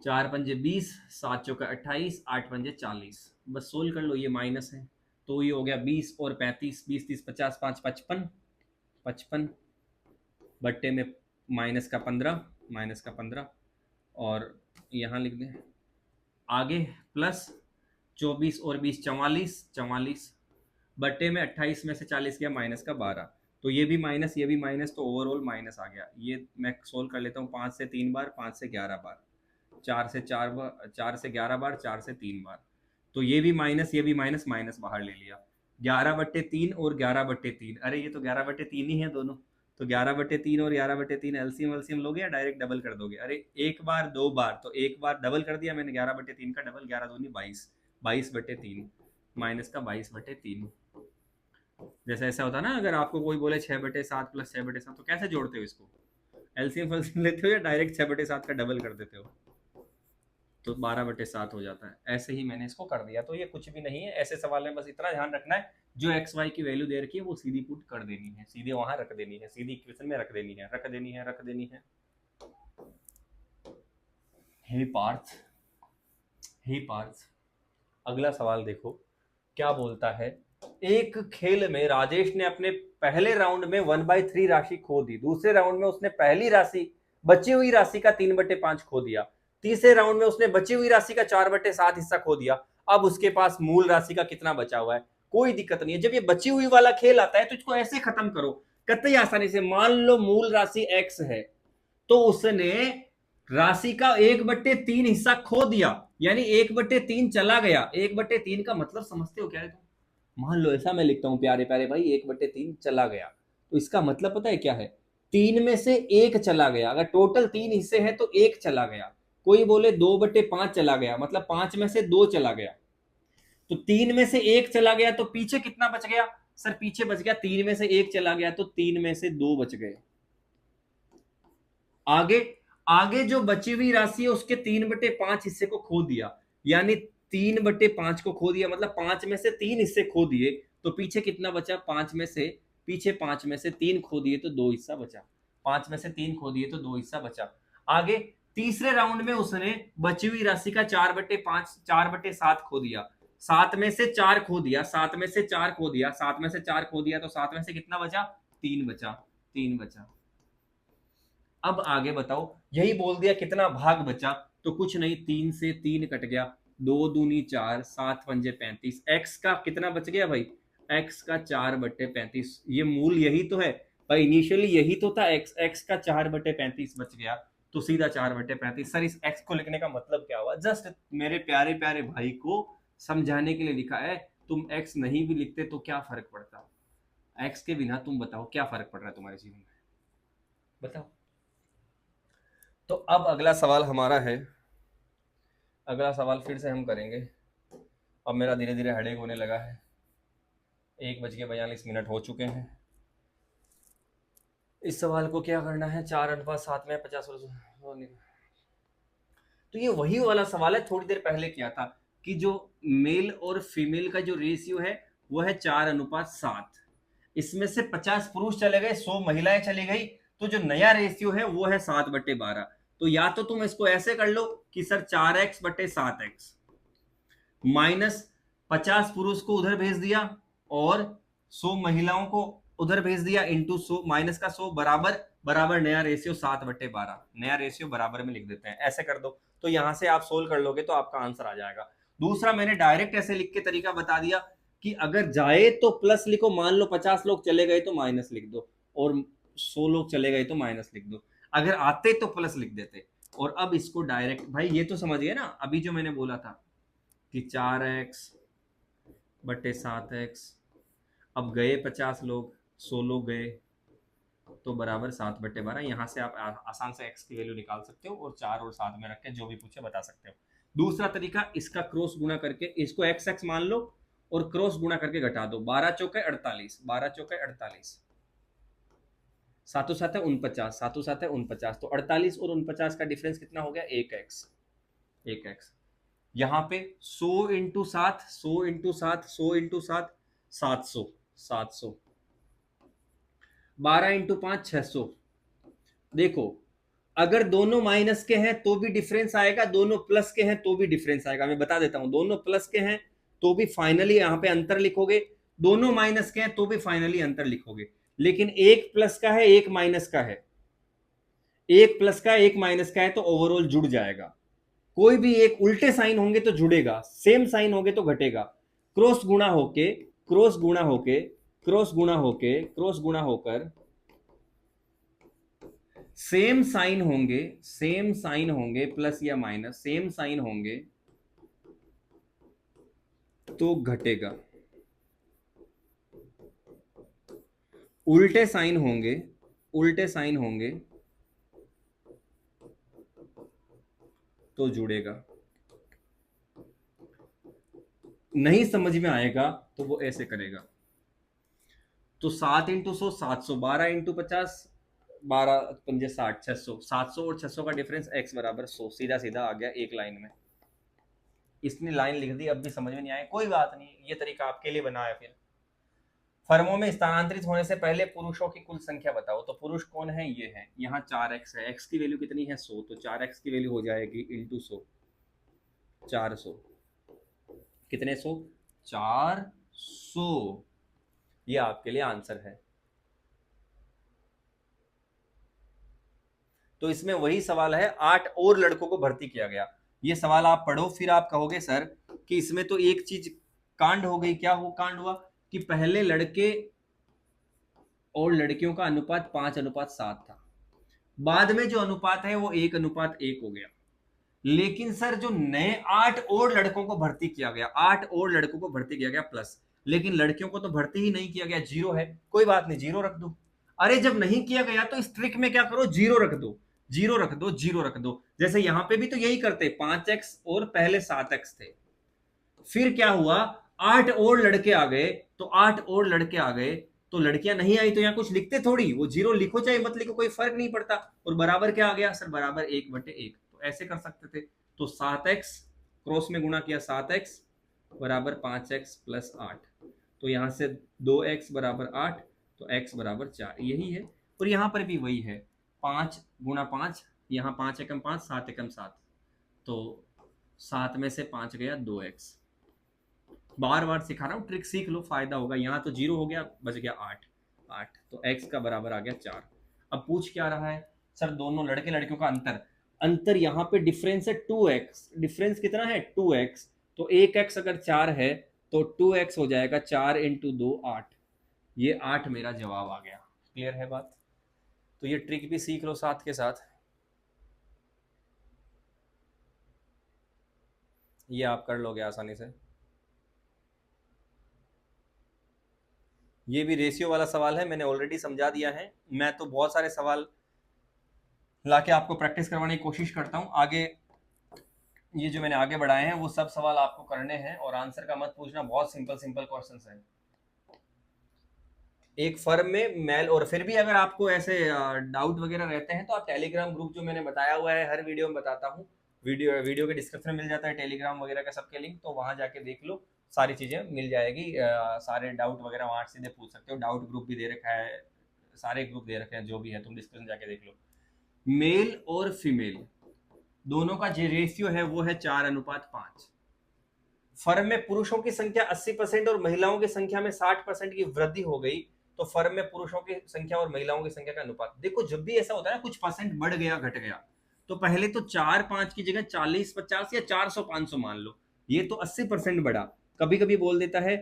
4 पंजे 20, 7 चौका 28, 8 पंजे 40। बस सोल्व कर लो, ये माइनस है तो ये हो गया 20 और 35, 20 30 50 5 55, 55 बट्टे में माइनस का 15, माइनस का 15, और यहाँ लिख दें आगे प्लस 24 और 20 44, 44 बट्टे में 28 में से 40 गया माइनस का 12, तो ये भी माइनस ये भी माइनस, तो ओवरऑल माइनस आ गया। ये मैं सोल्व कर लेता हूँ, 5 से 3 बार, 5 से 11 बार, 4 से 4 बार, 4 से 11 बार, 4 से 3 बार, तो ये भी माइनस ये भी माइनस, माइनस बाहर ले लिया। 11/3 और 11/3, अरे ये तो 11/3 ही है दोनों, तो 11/3 और 11/3 एलसीएम एलसीएम लोगे या डायरेक्ट डबल कर दोगे? अरे एक बार दो बार, तो एक बार डबल कर दिया मैंने, 11/3 का डबल, 11 दूनी 22, 22/3 माइनस का 22/3। जैसे ऐसा होता ना, अगर आपको कोई बोले 6/7 प्लस 6/7, तो कैसे जोड़ते हो इसको? एलसीएम फलसीएम लेते हो या डायरेक्ट 6/7 का डबल कर देते हो? तो 12/7 हो जाता है। ऐसे ही मैंने इसको कर दिया। तो ये कुछ भी नहीं है, ऐसे सवाल में बस इतना ध्यान रखना है, जो एक्स वाई की वैल्यू दे रखी है वो सीधी पुट कर देनी है, सीधे वहां रख देनी है, सीधी इक्वेशन में रख देनी है, रख देनी है, रख देनी है। हे पार्थ, हे पार्थ, अगला सवाल देखो क्या बोलता है। एक खेल में राजेश ने अपने पहले राउंड में 1/3 राशि खो दी, दूसरे राउंड में उसने पहली राशि बची हुई राशि का 3/5 खो दिया, तीसरे राउंड में उसने बची हुई राशि का 4/7 हिस्सा खो दिया। अब उसके पास मूल राशि का कितना बचा हुआ है? कोई दिक्कत नहीं है, जब ये बची हुई वाला खेल आता है तो इसको ऐसे खत्म करो कतई आसानी से। मान लो मूल राशि x है, तो उसने राशि का 1/3 हिस्सा खो दिया, यानी 1/3 चला गया। 1/3 का मतलब समझते हो क्या है तुम? मान लो ऐसा मैं लिखता हूं प्यारे प्यारे भाई, 1/3 चला गया, तो इसका मतलब पता है क्या है? 3 में से 1 चला गया। अगर टोटल 3 हिस्से हैं तो 1 चला गया। कोई बोले 2/5 चला गया, मतलब 5 में से 2 चला गया। तो 3 में से 1 चला गया तो पीछे कितना बच गया? सर पीछे बच गया, 3 में से 1 चला गया तो 3 में से 2 बच गए। आगे आगे जो बची हुई राशि है उसके 3/5 हिस्से को खो दिया, यानी 3/5 को खो दिया, मतलब 5 में से 3 हिस्से खो दिए, तो पीछे कितना बचा? 5 में से पीछे 5 में से 3 खो दिए तो 2 हिस्सा बचा। 5 में से 3 खो दिए तो 2 हिस्सा बचा। आगे तीसरे राउंड में उसने बची हुई राशि का 4/5 4/7 खो दिया, 7 में से 4 खो दिया, 7 में से 4 खो दिया, 7 में से 4 खो दिया, तो 7 में से कितना बचा? 3 बचा, 3 बचा। अब आगे बताओ, यही बोल दिया कितना भाग बचा, तो कुछ नहीं, 3 से 3 कट गया, 2 दूनी 4, 7 पंजे 35, एक्स का कितना बच गया भाई? एक्स का 4/35। ये मूल यही तो है भाई, इनिशियली यही तो था, एक्स का 4/35 बच गया। तो सीधा 4/35। सर इस x को लिखने का मतलब क्या हुआ? जस्ट मेरे प्यारे प्यारे भाई को समझाने के लिए लिखा है। तुम x नहीं भी लिखते तो क्या फर्क पड़ता? x के बिना तुम बताओ क्या फर्क पड़ रहा है तुम्हारे जीवन में, बताओ। तो अब अगला सवाल हमारा है, अगला सवाल फिर से हम करेंगे। अब मेरा धीरे धीरे हेडेक होने लगा है, 1:42 हो चुके हैं। इस सवाल को क्या करना है? 4:7 में 50। तो ये वही वाला सवाल है थोड़ी देर पहले किया था कि जो मेल और फीमेल का जो रेशियो है वो है 4:7। इसमें से 50 पुरुष चले गए, 100 महिलाएं चली गई, तो जो नया रेशियो है वो है 7/12। तो या तो तुम इसको ऐसे कर लो कि सर 4x/7x माइनस 50 पुरुष को उधर भेज दिया और 100 महिलाओं को उधर भेज दिया इंटू 100 माइनस का 100 बराबर बराबर नया रेशियो 7/12। नया रेशियो बराबर में लिख देते हैं, ऐसे कर दो। तो यहां से आप सोल्व कर लोगे तो आपका आंसर आ जाएगा। दूसरा मैंने डायरेक्ट ऐसे लिख के तरीका बता दिया कि अगर जाए तो प्लस लिखो, मान लो 50 लोग चले गए तो माइनस लिख दो, और 100 लोग चले गए तो माइनस लिख दो। अगर आते तो प्लस लिख देते। और अब इसको डायरेक्ट, भाई ये तो समझ गए ना अभी जो मैंने बोला था कि 4x/7x। अब गए 50 लोग, 100 लोग गए, तो बराबर 7/12। यहां से आप आसान से x की वैल्यू निकाल सकते हो और 4 और 7 में रख के जो भी पूछे बता सकते हो। दूसरा तरीका, इसका क्रॉस गुणा करके इसको x मान लो और क्रॉस गुणा करके घटा दो। 12 चौके 48, 12 चौके 48, 7 7 49, 7 7 49, तो 48 और 49 का डिफरेंस कितना हो गया? 1x। 1x यहाँ पे 100 इंटू 7, 100 इंटू 7, 100 इंटू 7, 700, 700, 12 इंटू 5, 600। देखो अगर दोनों माइनस के हैं तो भी डिफरेंस आएगा, दोनों प्लस के हैं तो भी डिफरेंस आएगा। मैं बता देता हूं, दोनों प्लस के हैं तो भी फाइनली यहां पे अंतर लिखोगे, दोनों माइनस के हैं तो भी फाइनली अंतर लिखोगे। लेकिन एक प्लस का है एक माइनस का है, एक प्लस का एक माइनस का है, तो ओवरऑल जुड़ जाएगा। कोई भी एक उल्टे साइन होंगे तो जुड़ेगा, सेम साइन होंगे तो घटेगा। क्रॉस गुणा होके, क्रॉस गुणा होके, क्रॉस गुणा होके, क्रॉस गुणा होकर सेम साइन होंगे, सेम साइन होंगे, प्लस या माइनस सेम साइन होंगे तो घटेगा। उल्टे साइन होंगे, उल्टे साइन होंगे तो जुड़ेगा। नहीं समझ में आएगा तो वो ऐसे करेगा। तो 7 इंटू 100 700, 12 इंटू 50, 12 पंजे 60, 600, 700 और 600 का डिफरेंस x बराबर 100। सीधा सीधा आ गया एक लाइन में। इसने लाइन लिख दी, अब भी समझ में नहीं आया, कोई बात नहीं, ये तरीका आपके लिए बनाया। फिर फर्मों में स्थानांतरित होने से पहले पुरुषों की कुल संख्या बताओ। तो पुरुष कौन है? ये है। यहाँ 4x है, x की वैल्यू कितनी है? 100, तो 4x की वैल्यू हो जाएगी इंटू 100, 400। कितने 100? 400। ये आपके लिए आंसर है। तो इसमें वही सवाल है, 8 और लड़कों को भर्ती किया गया। ये सवाल आप पढ़ो, फिर आप कहोगे सर कि इसमें तो एक चीज कांड हो गई। क्या हो कांड हुआ? कि पहले लड़के और लड़कियों का अनुपात 5:7 था, बाद में जो अनुपात है वो 1:1 हो गया। लेकिन सर जो नए 8 और लड़कों को भर्ती किया गया, 8 और लड़कों को भर्ती किया गया प्लस, लेकिन लड़कियों को तो भर्ती ही नहीं किया गया, 0 है। कोई बात नहीं, 0 रख दो। अरे जब नहीं किया गया तो इस ट्रिक में क्या करो, 0 रख दो, 0 रख दो, 0 रख दो। जैसे यहां पे भी तो यही करते, 5x और पहले 7x थे, फिर क्या हुआ, 8 और लड़के आ गए, तो 8 और लड़के आ गए, तो लड़कियां नहीं आई तो यहां कुछ लिखते थोड़ी, वो 0 लिखो चाहे मत लिखो, कोई फर्क नहीं पड़ता। और बराबर क्या आ गया सर? बराबर 1/1। तो ऐसे कर सकते थे। तो 7x क्रॉस में गुणा किया, 7x बराबर 5x प्लस 8। तो यहां से 2x बराबर 8, तो x बराबर 4, यही है। और यहां पर भी वही है, 5 गुणा 5, यहाँ 5 एकम 5, 7 एकम 7, तो 7 में से 5 गया 2x। बार बार सिखा रहा हूँ, ट्रिक सीख लो, फायदा होगा। यहाँ तो 0 हो गया, बच गया 8, 8, तो x का बराबर आ गया 4। अब पूछ क्या रहा है सर? दोनों लड़के लड़कियों का अंतर, अंतर यहाँ पे डिफरेंस है 2x। डिफरेंस कितना है? 2x। तो 1x अगर 4 है तो 2x हो जाएगा 4 इंटू 2 8। ये 8 मेरा जवाब आ गया। क्लियर है बात? तो ये ट्रिक भी सीख लो साथ के साथ। ये आप कर लोगे आसानी से। ये भी रेशियो वाला सवाल है, मैंने ऑलरेडी समझा दिया है। मैं तो बहुत सारे सवाल लाके आपको प्रैक्टिस करवाने की कोशिश करता हूँ। आगे ये जो मैंने आगे बढ़ाए हैं वो सब सवाल आपको करने हैं, और आंसर का मत पूछना, बहुत सिंपल सिंपल क्वेश्चंस हैं। एक फर्म में मेल, और फिर भी अगर आपको ऐसे डाउट वगैरह रहते हैं तो आप टेलीग्राम ग्रुप जो मैंने बताया हुआ है, हर वीडियो में बताता हूँ, वीडियो के डिस्क्रिप्शन में मिल जाता है टेलीग्राम वगैरह का सबके लिंक, तो वहां जाके देख लो, सारी चीजें मिल जाएगी। सारे डाउट वगैरह वहां सीधे पूछ सकते हो। डाउट ग्रुप भी दे रखा है, सारे ग्रुप दे रखे हैं, जो भी है तुम डिस्क्रिप्शन जाके देख लो। मेल और फीमेल दोनों का जो रेशियो है वो है 4:5। फर्म में पुरुषों की संख्या 80% और महिलाओं की संख्या में 60% की वृद्धि हो गई, तो फर्म में पुरुषों की संख्या और महिलाओं की संख्या का अनुपात। देखो जब भी ऐसा होता है ना, कुछ परसेंट बढ़ गया घट गया, तो पहले तो 4-5 की जगह 40-50 या 400-500 मान लो, ये तो 80% बढ़ा। कभी कभी बोल देता है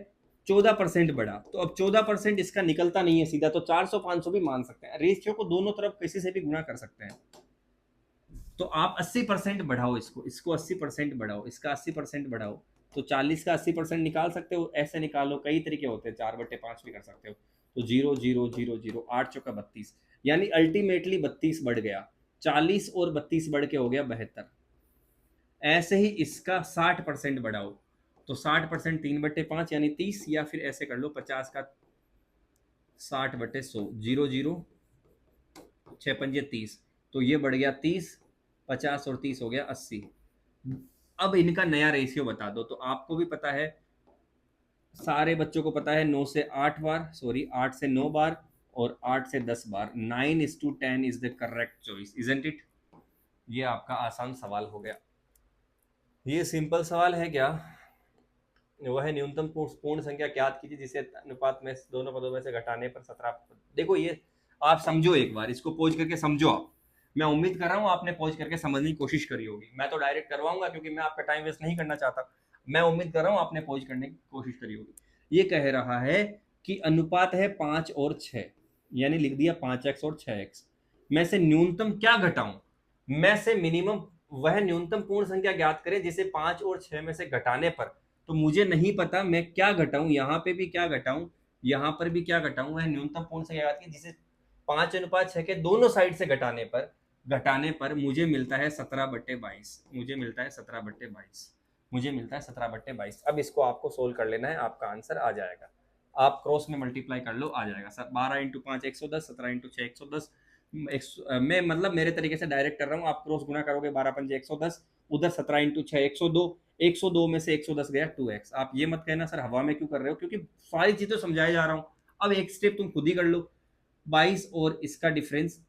14% बढ़ा, तो अब 14% इसका निकलता नहीं है सीधा, तो 400-500 भी मान सकते हैं। रेशियो को दोनों तरफ किसी से भी गुणा कर सकते हैं। तो आप 80% बढ़ाओ, इसको इसको 80% बढ़ाओ, इसका 80% बढ़ाओ, तो 40 का 80% निकाल सकते हो। ऐसे निकालो, कई तरीके होते हैं, 4/5 भी कर सकते हो। तो 0 0 0 0 8 चौका 32, यानी अल्टीमेटली 32 बढ़ गया। 40 और 32 बढ़ के हो गया 72। ऐसे ही इसका 60% बढ़ाओ, तो 60% 3/5 यानी 30, या फिर ऐसे कर लो 50 का 60/100, 0 0 6 पंजे 30, तो ये बढ़ गया 30, 50 और 30 हो गया 80। अब इनका नया रेशियो बता दो। तो आपको भी पता है, सारे बच्चों को पता है, 9 से 8 बार, सॉरी 8 से 9 बार और 8 से 10 बार, 9:10 is the correct choice, isn't it. ये आपका आसान सवाल हो गया। ये सिंपल सवाल है क्या? वह न्यूनतम पूर्ण संख्या ज्ञात कीजिए जिसे अनुपात में दोनों पदों में से घटाने पर 17। देखो ये आप समझो, एक बार इसको पोज करके समझो आप। मैं उम्मीद कर रहा हूँ आपने पोज करके समझने की कोशिश करी होगी। मैं तो डायरेक्ट करवाऊंगा क्योंकि मैं आपका टाइम वेस्ट नहीं करना चाहता। मैं उम्मीद कर रहा हूँ आपने पोज करने की कोशिश करी होगी। ये कह रहा है कि अनुपात है 5 और 6, यानी लिख दिया 5x और 6x में से न्यूनतम क्या घटाऊं, में से मिनिमम वह न्यूनतम पूर्ण संख्या ज्ञात करें जिसे 5 और 6 में से घटाने पर, तो मुझे नहीं पता मैं क्या घटाऊं, यहाँ पे भी क्या घटाऊं, यहाँ पर भी क्या घटाऊं, वह न्यूनतम पूर्ण संख्या ज्ञात की जिसे 5:6 के दोनों साइड से घटाने पर मुझे मिलता है 17/22। मुझे मिलता है 17/22। मुझे मिलता है 17/22। अब इसको आपको सोल्व कर लेना है, आपका आंसर आ जाएगा। आप क्रॉस में मल्टीप्लाई कर लो, आ जाएगा सर। 12 × 5 110, 17 × 6 110। मैं मतलब मेरे तरीके से डायरेक्ट कर रहा हूँ, आप क्रॉस गुना करोगे 12×5 110, उधर 17 × 6 102, 102 में से 110 गया 2x। आप ये मत कहना सर हवा में क्यों कर रहे हो, क्योंकि सारी चीजें समझाए जा रहा हूँ। अब एक स्टेप तुम खुद ही कर लो। 22 और इसका डिफरेंस,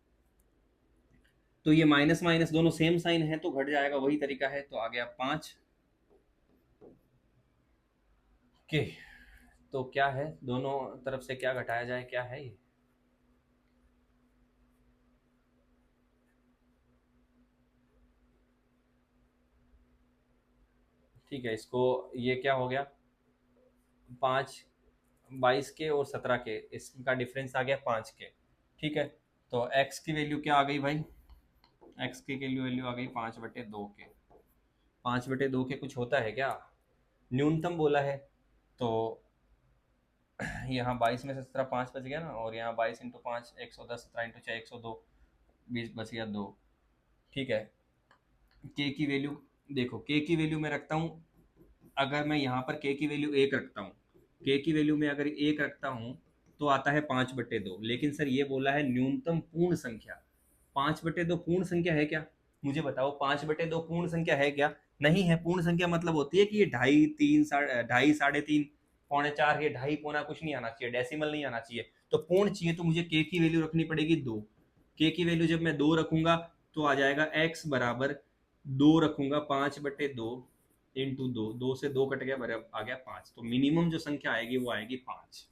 तो ये माइनस माइनस दोनों सेम साइन है तो घट जाएगा, वही तरीका है, तो आ गया 5 के। तो क्या है, दोनों तरफ से क्या घटाया जाए, क्या है ये? ठीक है, इसको ये क्या हो गया, 5, 22 के और 17 के, इसका डिफरेंस आ गया 5 के। ठीक है, तो x की वैल्यू क्या आ गई भाई, x की वैल्यू आ गई 5/2 के। 5/2 के कुछ होता है क्या, न्यूनतम बोला है, तो यहाँ 22 में से 17 5 बच गया ना, और यहाँ 22 × 5 110, 17 × 6 102, 20 बच गया 2। ठीक है, k की वैल्यू देखो, k की वैल्यू मैं रखता हूँ, अगर मैं यहाँ पर k की वैल्यू 1 रखता हूँ, k की वैल्यू में अगर 1 रखता हूँ तो आता है 5/2। लेकिन सर ये बोला है न्यूनतम पूर्ण संख्या, 5/2 पूर्ण संख्या है क्या? मुझे बताओ, 5/2 पूर्ण संख्या है क्या? नहीं है। पूर्ण संख्या मतलब होती है कि ये 2.5 3 2.5 3.5 3 4, ये 2.5 पौना कुछ नहीं आना चाहिए, डेसिमल नहीं आना चाहिए, तो पूर्ण चाहिए, तो मुझे k की वैल्यू रखनी पड़ेगी 2। k की वैल्यू जब मैं 2 रखूंगा तो आ जाएगा x बराबर 2 रखूंगा 5/2 इंटू 2, 2 से 2 कट गया, बराबर आ गया 5। तो मिनिमम जो संख्या आएगी वो आएगी 5।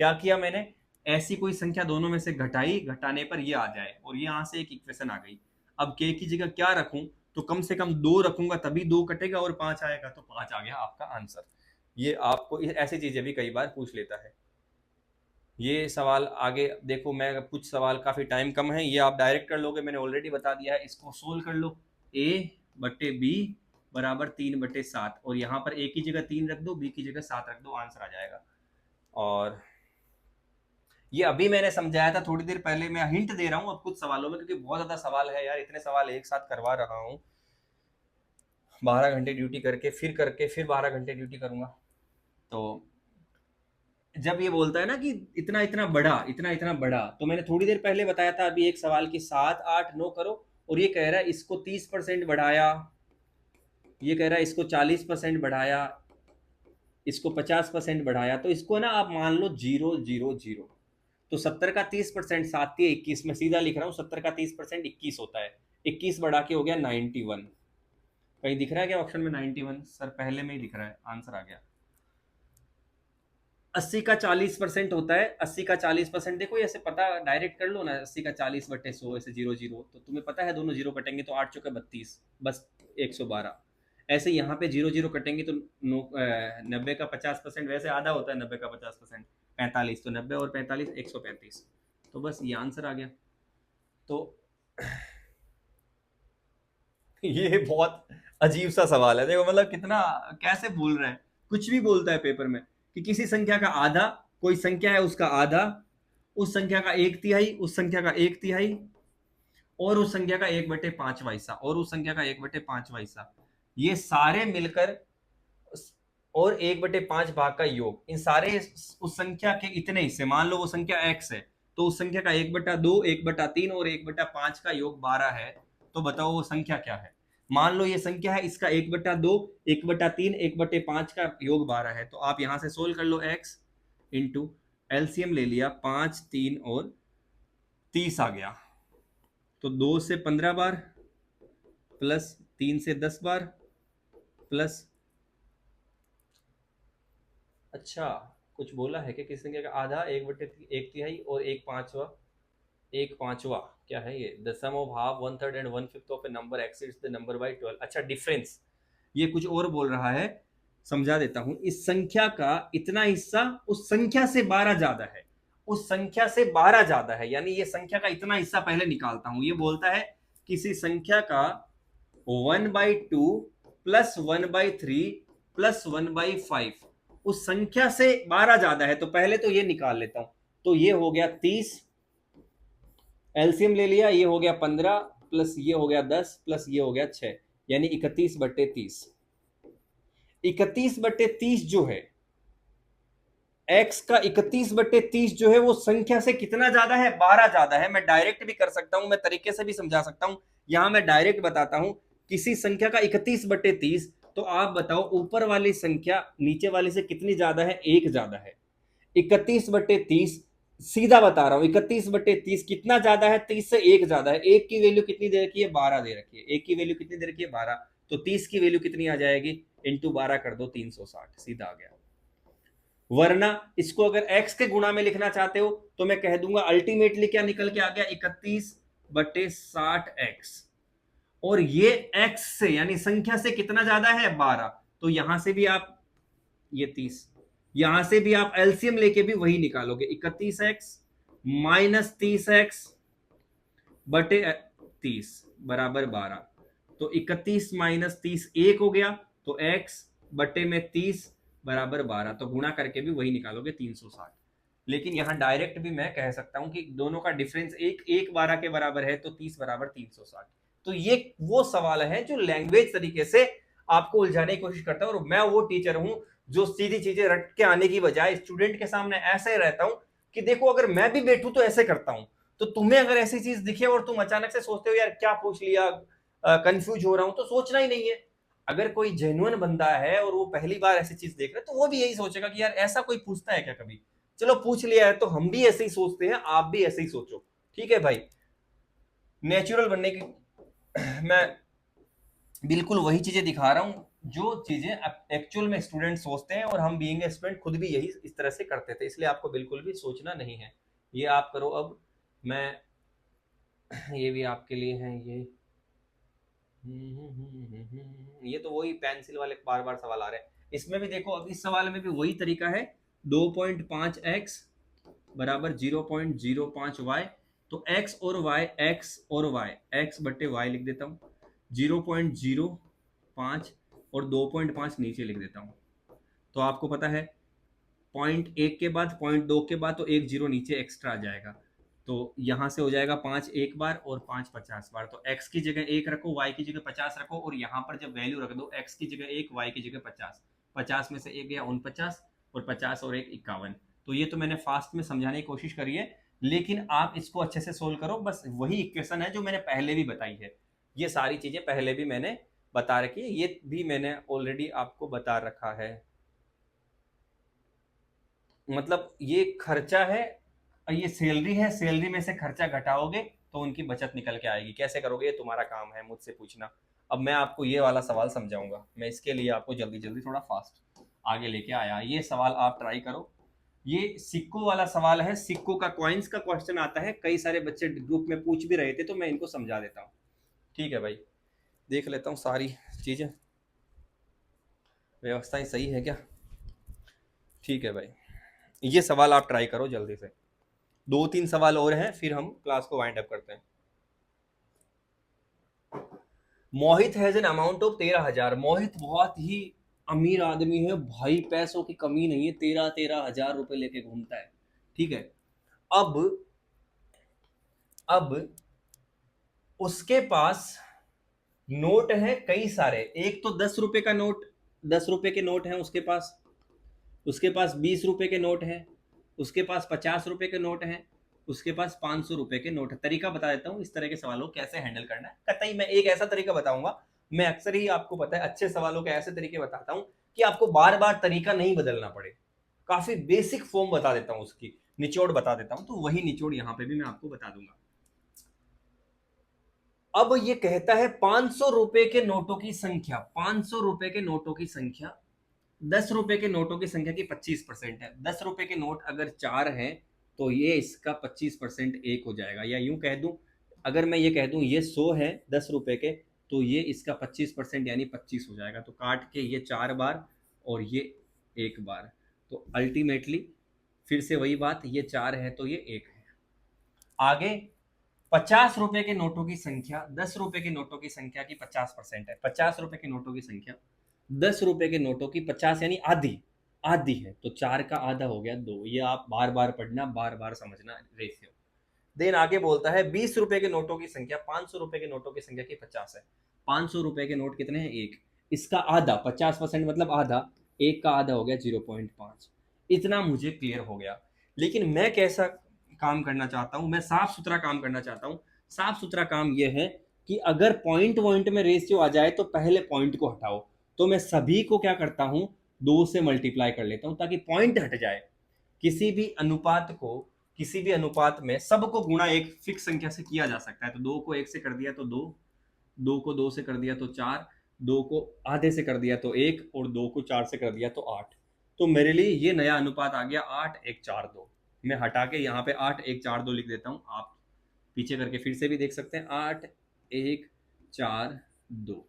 क्या किया मैंने, ऐसी कोई संख्या दोनों में से घटाई, घटाने पर ये आ जाए, और ये यहां से एक इक्वेशन आ गई। अब k की जगह क्या रखूं, तो कम से कम 2 रखूंगा, तभी 2 कटेगा और 5 आएगा, तो 5 आ गया आपका आंसर। ये आपको ऐसी चीजें भी कई बार पूछ लेता है। ये सवाल आगे देखो, मैं कुछ सवाल काफी टाइम कम है, ये आप डायरेक्ट कर लोगे, मैंने ऑलरेडी बता दिया है, इसको सोल्व कर लो। a/b बराबर 3/7, और यहाँ पर ए की जगह 3 रख दो, बी की जगह 7 रख दो, आंसर आ जाएगा। और ये अभी मैंने समझाया था थोड़ी देर पहले, मैं हिंट दे रहा हूँ अब कुछ सवालों में, क्योंकि बहुत ज्यादा सवाल है यार, इतने सवाल एक साथ करवा रहा हूँ, 12 घंटे ड्यूटी करके फिर 12 घंटे ड्यूटी करूंगा। तो जब ये बोलता है ना कि इतना इतना बड़ा, इतना इतना बड़ा, तो मैंने थोड़ी देर पहले बताया था अभी एक सवाल की 7, 8, 9 करो, और ये कह रहा है इसको 30% बढ़ाया, ये कह रहा है इसको 40% बढ़ाया, इसको 50% बढ़ाया, तो इसको ना आप मान लो 0, 0, 0। तो 70 का 30%, 7 × 21, में सीधा लिख रहा हूँ, 70 का 30% 21 होता है, 21 बढ़ा के हो गया 91। कहीं दिख रहा है क्या ऑप्शन में 91? सर पहले में ही दिख रहा है, आंसर आ गया। 80 का 40% होता है, 80 का 40%, देखो ऐसे पता डायरेक्ट कर लो ना, 80 का 40/100, ऐसे 0, 0, तो तुम्हें पता है दोनों जीरो कटेंगे तो 8 चौके 32, बस 112। ऐसे यहाँ पे 0, 0 कटेंगे तो 90 का 50%, वैसे आधा होता है 90 का 50%, 45, तो 90 और 45 135, तो बस ये आंसर आ गया। तो ये बहुत अजीब सा सवाल है, देखो मतलब कितना कैसे बोल रहे हैं, कुछ भी बोलता है पेपर में कि किसी संख्या का आधा, कोई संख्या है उसका आधा, उस संख्या का 1/3, उस संख्या का 1/3, और उस संख्या का 1/5वां हिस्सा, और उस संख्या का 1/5वां हिस्सा, ये सारे मिलकर और 1/5 भाग का योग, इन सारे उस संख्या के इतने हिस्से, मान लो वो संख्या x है, तो उस संख्या का 1/2, 1/3 और 1/5 का योग 12 है, तो बताओ वो संख्या क्या है। मान लो ये संख्या है, इसका 1/2, 1/3, 1/5 का योग 12 है, तो आप यहां से सोल्व कर लो, x इंटू एलसीएम ले लिया, 5, 3 और 30 आ गया, तो 2 से 15 बार प्लस 3 से 10 बार प्लस, अच्छा कुछ बोला है कि किस संख्या का आधा, 1/1/3 और 1/5, क्या है ये, the sum of half, 1/3 and 1/5 of a number exceeds the number by 12। अच्छा डिफरेंस, ये कुछ और बोल रहा है, समझा देता हूं, इस संख्या का इतना हिस्सा उस संख्या से 12 ज्यादा है, उस संख्या से 12 ज्यादा है, यानी ये संख्या का इतना हिस्सा पहले निकालता हूं। ये बोलता है किसी संख्या का 1/2 प्लस 1/3 प्लस 1/5 उस संख्या से 12 ज्यादा है, तो पहले तो ये निकाल लेता हूं, तो ये हो गया 30, एलसीएम ले लिया, ये हो गया 15 प्लस ये हो गया 10 प्लस ये हो गया 6, यानी 31/30। 31/30 जो है, x का 31/30 जो है, वो संख्या से कितना ज्यादा है, 12 ज्यादा है। मैं डायरेक्ट भी कर सकता हूं, मैं तरीके से भी समझा सकता हूं, यहां मैं डायरेक्ट बताता हूं, किसी संख्या का 31/30, तो आप बताओ ऊपर वाली संख्या नीचे वाली से कितनी ज्यादा है, 1 ज्यादा है। 31/30, सीधा बता रहा हूं, 31/30 कितना ज्यादा है, 30 से 1 ज्यादा है। 1 की वैल्यू कितनी दे रखी है, 12 दे रखी है, 1 की वैल्यू कितनी दे रखी है, 12, तो 30 की वैल्यू कितनी आ जाएगी, इंटू 12 कर दो, 360, सीधा आ गया। वरना इसको अगर x के गुणा में लिखना चाहते हो, तो मैं कह दूंगा अल्टीमेटली क्या निकल के आ गया, 31/60x, और ये x से यानी संख्या से कितना ज्यादा है, 12, तो यहां से भी आप ये 30, यहां से भी आप एलसीएम लेके भी वही निकालोगे, 31x माइनस 30x/30 बराबर 12, तो 31 माइनस 30 1 हो गया, तो x बटे में 30 बराबर 12, तो गुणा करके भी वही निकालोगे, 360। लेकिन यहां डायरेक्ट भी मैं कह सकता हूं कि दोनों का डिफरेंस एक 12 के बराबर है, तो 30 बराबर 360। तो ये वो सवाल है जो लैंग्वेज तरीके से आपको उलझाने की कोशिश करता है, और मैं वो टीचर हूं जो सीधी चीजें रट के आने की बजाय स्टूडेंट के सामने ऐसे रहता हूं कि देखो अगर मैं भी बैठूं तो ऐसे करता हूं, तो तुम्हें अगर ऐसी चीज दिखे और तुम अचानक से सोचते हो यार क्या पूछ लिया, कंफ्यूज हो रहा हूं, तो सोचना ही नहीं है। अगर कोई जेन्युइन बंदा है और वो पहली बार ऐसी चीज देख रहा है, तो वो भी यही सोचेगा कि यार ऐसा कोई पूछता है क्या कभी, चलो पूछ लिया है, तो हम भी ऐसे ही सोचते हैं, आप भी ऐसे ही सोचो, ठीक है भाई। नेचुरल बनने की मैं बिल्कुल वही चीजें दिखा रहा हूं जो चीजें एक्चुअल में स्टूडेंट सोचते हैं, और हम बीइंग ए स्टूडेंट खुद भी यही इस तरह से करते थे, इसलिए आपको बिल्कुल भी सोचना नहीं है। ये आप करो अब, मैं ये भी आपके लिए है ये तो वही पेंसिल वाले बार बार सवाल आ रहे हैं, इसमें भी देखो, अब इस सवाल में भी वही तरीका है, 2.5x बराबर 0.05y, तो x और y, x और y, x/y लिख देता हूं, 0.05 और 2.5 नीचे लिख देता हूँ। तो आपको पता है 0.1 के बाद 0.2 के बाद तो एक जीरो नीचे एक्स्ट्रा आ जाएगा। तो यहाँ से हो जाएगा 5 एक बार और 5 50 बार। तो x की जगह 1 रखो, y की जगह 50 रखो, और यहाँ पर जब वैल्यू रख दो x की जगह 1, y की जगह 50। 50 में से 1 गया 49, और 50 और 1 51। तो ये तो मैंने फास्ट में समझाने की कोशिश करी है, लेकिन आप इसको अच्छे से सोल्व करो। बस वही इक्वेशन है जो मैंने पहले भी बताई है, ये सारी चीजें पहले भी मैंने बता रखी है, ये भी मैंने ऑलरेडी आपको बता रखा है। मतलब ये खर्चा है, ये सैलरी है, सैलरी में से खर्चा घटाओगे तो उनकी बचत निकल के आएगी। कैसे करोगे ये तुम्हारा काम है, मुझसे पूछना। अब मैं आपको ये वाला सवाल समझाऊंगा, मैं इसके लिए आपको जल्दी जल्दी थोड़ा फास्ट आगे लेके आया। ये सवाल आप ट्राई करो, ये सिक्कों वाला सवाल है, सिक्कों का, कॉइन्स का क्वेश्चन आता है, कई सारे बच्चे ग्रुप में पूछ भी रहे थे, तो मैं इनको समझा देता हूँ। ठीक है भाई, देख लेता हूँ सारी चीजें, व्यवस्थाएं सही है क्या। ठीक है भाई, ये सवाल आप ट्राई करो जल्दी से। 2-3 सवाल और हैं, फिर हम क्लास को वाइंड अप करते हैं। मोहित हैज एन अमाउंट ऑफ 13,000। मोहित बहुत ही अमीर आदमी है भाई, पैसों की कमी नहीं है, 13,000 रुपए लेके घूमता है। ठीक है, अब उसके पास नोट है कई सारे। एक तो 10 रुपए का नोट, 10 रुपए के नोट है उसके पास, उसके पास 20 रुपए के नोट है, उसके पास 50 रुपए के नोट है, उसके पास 500 रुपए के नोट है। तरीका बता देता हूँ इस तरह के सवालों को कैसे हैंडल करना है। कतई मैं एक ऐसा तरीका बताऊंगा, मैं अक्सर ही आपको पता है अच्छे सवालों के ऐसे तरीके बताता हूँ कि आपको बार बार तरीका नहीं बदलना पड़े। काफी बेसिक फॉर्म बता देता हूँ, उसकी निचोड़ बता देता हूँ। तो वही निचोड़ यहाँ पे भी मैं आपको बता दूंगा। अब ये कहता है 500 रुपए के नोटों की संख्या, 500 रुपए के नोटों की संख्या 10 रुपए के नोटों की संख्या की 25% है। 10 रुपए के नोट अगर 4 हैं तो ये इसका 25% 1 हो जाएगा। या यूं कह दूं, अगर मैं ये कह दूं ये 100 है 10 रुपए के, तो ये इसका 25% यानी 25 हो जाएगा। तो काट के ये 4 बार और ये 1 बार, तो अल्टीमेटली फिर से वही बात, ये 4 है तो ये 1 है। आगे 50 रुपए के नोटों की संख्या 10 रुपए के नोटों की संख्या की 50% है। 50 रुपए के नोटों की संख्या 10 रुपए के नोटों की 50 यानी आधी, आधी है, तो 4 का आधा हो गया 2। ये आप बार बार पढ़ना, बार बार समझना रेशियो। देन आगे बोलता है 20 रुपए के नोटों की संख्या 500 रुपए के नोटों की संख्या की 50 है। 500 रुपए के नोट कितने हैं, 1, इसका आधा, 50% मतलब आधा, 1 का आधा हो गया 0.5। इतना मुझे क्लियर हो गया। लेकिन मैं कैसा काम करना चाहता हूं, मैं साफ सुथरा काम करना चाहता हूं। साफ सुथरा काम यह है कि अगर पॉइंट पॉइंट में रेशियो आ जाए तो पहले पॉइंट को हटाओ। तो मैं सभी को क्या करता हूं, 2 से मल्टीप्लाई कर लेता हूं ताकि पॉइंट हट जाए। किसी भी अनुपात को, किसी भी अनुपात में सबको गुणा एक फिक्स संख्या से किया जा सकता है। तो 2 को 1 से कर दिया तो 2, 2 को 2 से कर दिया तो 4, 2 को आधे से कर दिया तो 1, और 2 को 4 से कर दिया तो 8। तो मेरे लिए ये नया अनुपात आ गया 8 1 4 2। मैं हटा के यहाँ पे 8 1 4 2 लिख देता हूँ। आप पीछे करके फिर से भी देख सकते हैं, 8 1 4 2।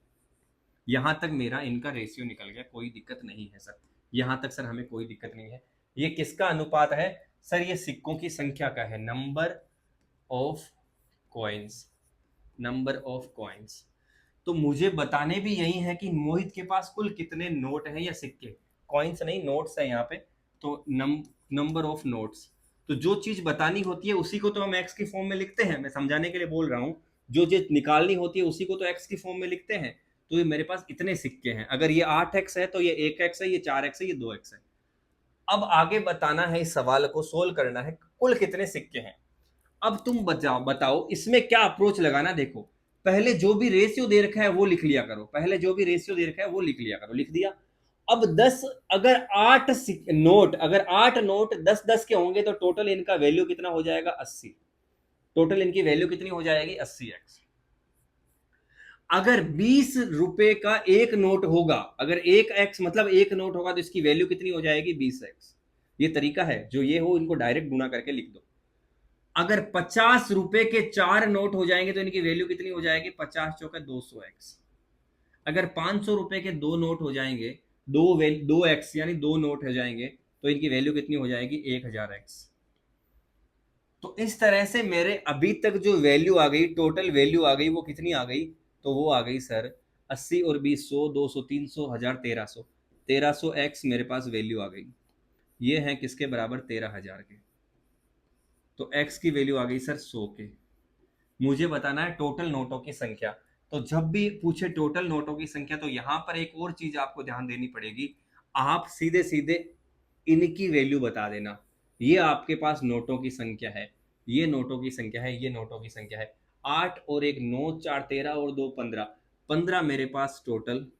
यहां तक मेरा इनका रेशियो निकल गया, कोई दिक्कत नहीं है सर। यहां तक सर हमें कोई दिक्कत नहीं है। ये किसका अनुपात है सर, ये सिक्कों की संख्या का है, number of coins, number of coins. तो मुझे बताने भी यही है कि मोहित के पास कुल कितने नोट हैं या सिक्के, कॉइन्स नहीं नोट्स है यहाँ पे। तो नंबर ऑफ नोट्स, तो जो चीज बतानी होती है उसी को तो हम एक्स की फॉर्म में लिखते हैं। मैं समझाने के लिए बोल रहा हूँ, जो चीज निकालनी होती है उसी को तो एक्स की फॉर्म में लिखते हैं। तो ये मेरे पास इतने सिक्के हैं, अगर ये 8x है तो ये 1x है, ये 4x है, ये 2x है। अब आगे बताना है, इस सवाल को सोल्व करना है, कुल कितने सिक्के हैं। अब तुम बताओ इसमें क्या अप्रोच लगाना। देखो, पहले जो भी रेशियो दे रखा है वो लिख लिया करो, पहले जो भी रेशियो दे रखा है वो लिख लिया करो। लिख दिया। अब 10, अगर 8 नोट, अगर 8 नोट 10 10 के होंगे तो टोटल इनका वैल्यू कितना हो जाएगा, 80। टोटल इनकी वैल्यू कितनी हो जाएगी, 80x। अगर 20 रुपए का एक नोट होगा, अगर 1x मतलब एक नोट होगा तो इसकी वैल्यू कितनी हो जाएगी, 20x। ये तरीका है, जो ये हो इनको डायरेक्ट गुणा करके लिख दो। अगर 50 रुपए के 4 नोट हो जाएंगे तो इनकी वैल्यू कितनी हो जाएगी, 50 चौका 200x। अगर 500 रुपए के 2 नोट हो जाएंगे, 2x यानी 2 नोट हो जाएंगे, तो इनकी वैल्यू कितनी हो जाएगी, 1000x। तो इस तरह से मेरे अभी तक जो वैल्यू आ गई, टोटल वैल्यू आ गई, वो कितनी आ गई, तो वो आ गई सर 80 और 20 100 200 300 1000 1300, 1300 एक्स मेरे पास वैल्यू आ गई। ये है किसके बराबर? 13,000 के। तो एक्स की वैल्यू आ गई सर 100 के। मुझे बताना है टोटल नोटों की संख्या। तो जब भी पूछे टोटल नोटों की संख्या तो यहां पर एक और चीज आपको ध्यान देनी पड़ेगी। आप सीधे सीधे इनकी वैल्यू बता देना। ये आपके पास नोटों की संख्या है, ये नोटों की संख्या है, ये नोटों की संख्या है। 8 और 1 9, 4 13 और 2 15, 15 मेरे पास टोटल,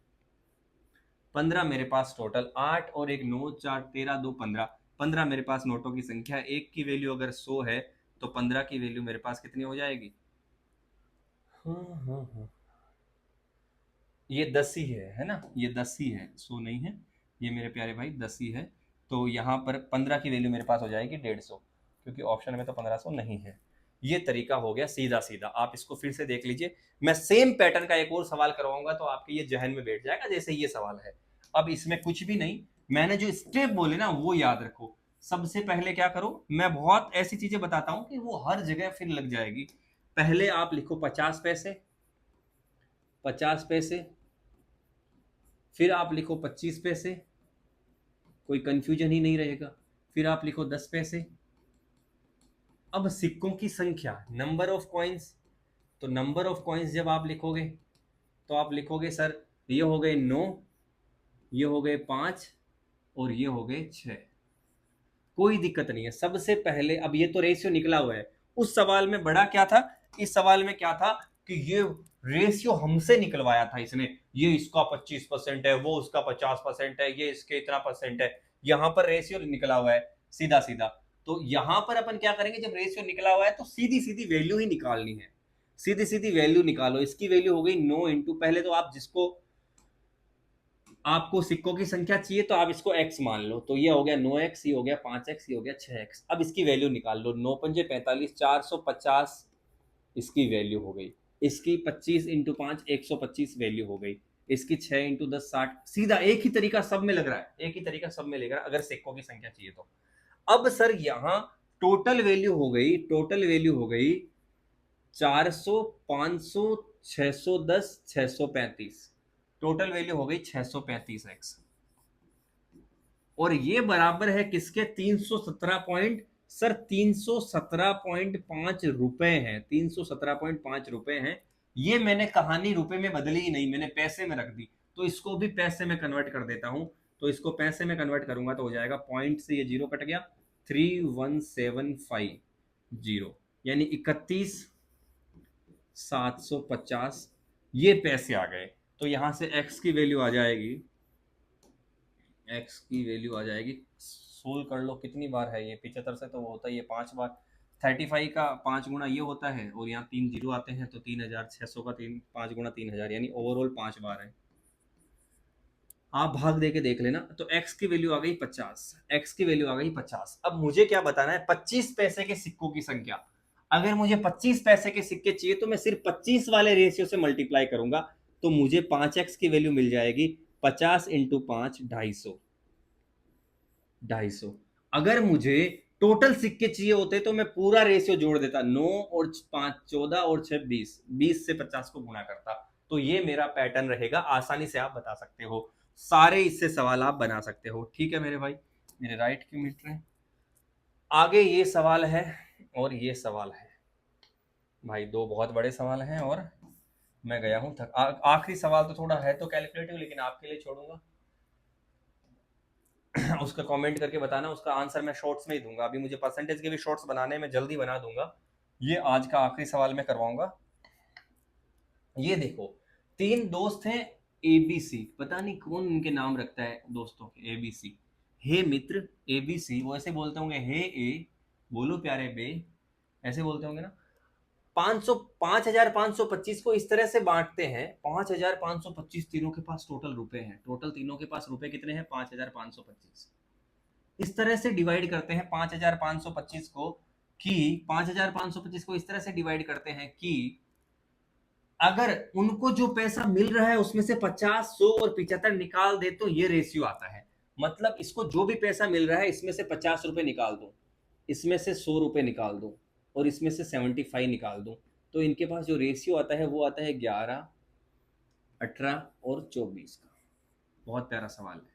15 मेरे पास टोटल। 8 और 1 9, 4 13 2 15, 15 मेरे पास नोटों की संख्या है। एक की वैल्यू अगर 100 है तो 15 की वैल्यू मेरे पास कितनी हो जाएगी? हाँ, ये 10 ही है ना? ये 10 ही है, 100 नहीं है। ये मेरे प्यारे भाई 10 ही है। तो यहाँ पर 15 की वैल्यू मेरे पास हो जाएगी 150, क्योंकि ऑप्शन में तो 1500 नहीं है। ये तरीका हो गया सीधा सीधा। आप इसको फिर से देख लीजिए। मैं सेम पैटर्न का एक और सवाल करवाऊंगा तो आपके ये जहन में बैठ जाएगा जैसे ये सवाल है। अब इसमें कुछ भी नहीं, मैंने जो स्टेप बोले ना वो याद रखो। सबसे पहले क्या करो, मैं बहुत ऐसी चीजें बताता हूं कि वो हर जगह फिर लग जाएगी। पहले आप लिखो 50 पैसे, 50 पैसे। फिर आप लिखो 25 पैसे, कोई कंफ्यूजन ही नहीं रहेगा। फिर आप लिखो 10 पैसे। अब सिक्कों की संख्या, नंबर ऑफ कॉइन्स। तो नंबर ऑफ कॉइन्स जब आप लिखोगे तो आप लिखोगे सर ये हो गए 9, ये हो गए 5 और ये हो गए 6। कोई दिक्कत नहीं है। सबसे पहले अब ये तो रेशियो निकला हुआ है। उस सवाल में बड़ा क्या था, इस सवाल में क्या था कि ये रेशियो हमसे निकलवाया था इसने। ये इसका 25% है, वो उसका 50% है, ये इसके इतना परसेंट है। यहां पर रेशियो निकला हुआ है सीधा सीधा। तो यहां पर अपन क्या करेंगे, जब रेशियो निकला हुआ है तो सीधी सीधी वैल्यू ही निकालनी है। सीधी सीधी वैल्यू निकालो। इसकी वैल्यू हो गई 9 इंटू, पहले तो आप जिसको आपको सिक्कों की संख्या चाहिए तो आप इसको x मान लो। तो ये हो गया 9x, ये हो गया 5x, ये हो गया 6x। अब इसकी वैल्यू निकाल लो। 9 पंजे 45, 450 इसकी वैल्यू हो गई। इसकी 25 इंटू 5 125 वैल्यू हो गई। इसकी 6 इंटू 10 60। सीधा एक ही तरीका सब में लग रहा है, एक ही तरीका सब में लग रहा है अगर सिक्कों की संख्या चाहिए तो। अब सर यहां टोटल वैल्यू हो गई, टोटल वैल्यू हो गई 400 500 610 635। टोटल वैल्यू हो गई 635 एक्स। और ये बराबर है किसके? 317 पॉइंट, सर 317.5 रुपए हैं, 317.5 रुपए हैं। ये मैंने कहानी रुपए में बदली ही नहीं, मैंने पैसे में रख दी। तो इसको भी पैसे में कन्वर्ट कर देता हूं। तो इसको पैसे में कन्वर्ट करूंगा तो हो जाएगा, पॉइंट से ये जीरो कट गया, 31,750, यानी 31,750 ये पैसे आ गए। तो यहां से एक्स की वैल्यू आ जाएगी, एक्स की वैल्यू आ जाएगी, सोल्व कर लो कितनी बार है ये, 75 से तो वो होता ही है 5 बार। 35 का 5 गुना ये होता है और यहाँ 3 जीरो आते हैं तो 3,600 का 5 गुना 3,000, यानी ओवरऑल 5 बार है। आप भाग दे के देख लेना। तो x की वैल्यू आ गई 50, x की वैल्यू आ गई 50। अब मुझे क्या बताना है, 25 पैसे के सिक्कों की संख्या। अगर मुझे 25 पैसे के सिक्के चाहिए तो मैं सिर्फ 25 वाले रेशियो से मल्टीप्लाई करूंगा तो मुझे 5x की वैल्यू मिल जाएगी। 50 इंटू 5 250, 250। अगर मुझे टोटल सिक्के चाहिए होते तो मैं पूरा रेशियो जोड़ देता, 9 और 5 14 और 6 20, 20 से 50 को गुणा करता। तो ये मेरा पैटर्न रहेगा, आसानी से आप बता सकते हो। सारे इससे सवाल आप बना सकते हो। ठीक है मेरे भाई, मेरे राइट क्यों मिट रहे हैं? आगे ये सवाल है और ये सवाल है भाई, दो बहुत बड़े सवाल हैं और मैं गया हूं थक। आखिरी सवाल तो थोड़ा है तो कैलकुलेटिव, लेकिन आपके लिए छोड़ूंगा। उसका कमेंट करके बताना, उसका आंसर मैं शॉर्ट्स में ही दूंगा। अभी मुझे परसेंटेज के भी शॉर्ट्स बनाने में जल्दी बना दूंगा। ये आज का आखिरी सवाल मैं करवाऊंगा। ये देखो, तीन दोस्त हैं एबीसी, पता नहीं कौन इनके नाम रखता है दोस्तों के एबीसी। हे मित्र एबीसी, वो ऐसे बोलते होंगे, हे ए बोलो प्यारे बे, ऐसे बोलते होंगे ना। 500 5,525 को इस तरह से बांटते हैं। 5,525 तीनों के पास टोटल रुपए हैं। टोटल तीनों के पास रुपए कितने हैं? 5,525। इस तरह से डिवाइड करते हैं 5,525 को, कि 5,525 को इस तरह से डिवाइड करते हैं कि अगर उनको जो पैसा मिल रहा है उसमें से 50 100 और 75 निकाल दे तो ये रेशियो आता है। मतलब इसको जो भी पैसा मिल रहा है इसमें से 50 रुपए निकाल दो, इसमें से 100 रुपए निकाल दो और इसमें से 75 निकाल दो, तो इनके पास जो रेशियो आता है वो आता है 11 18 और 24 का। बहुत प्यारा सवाल है।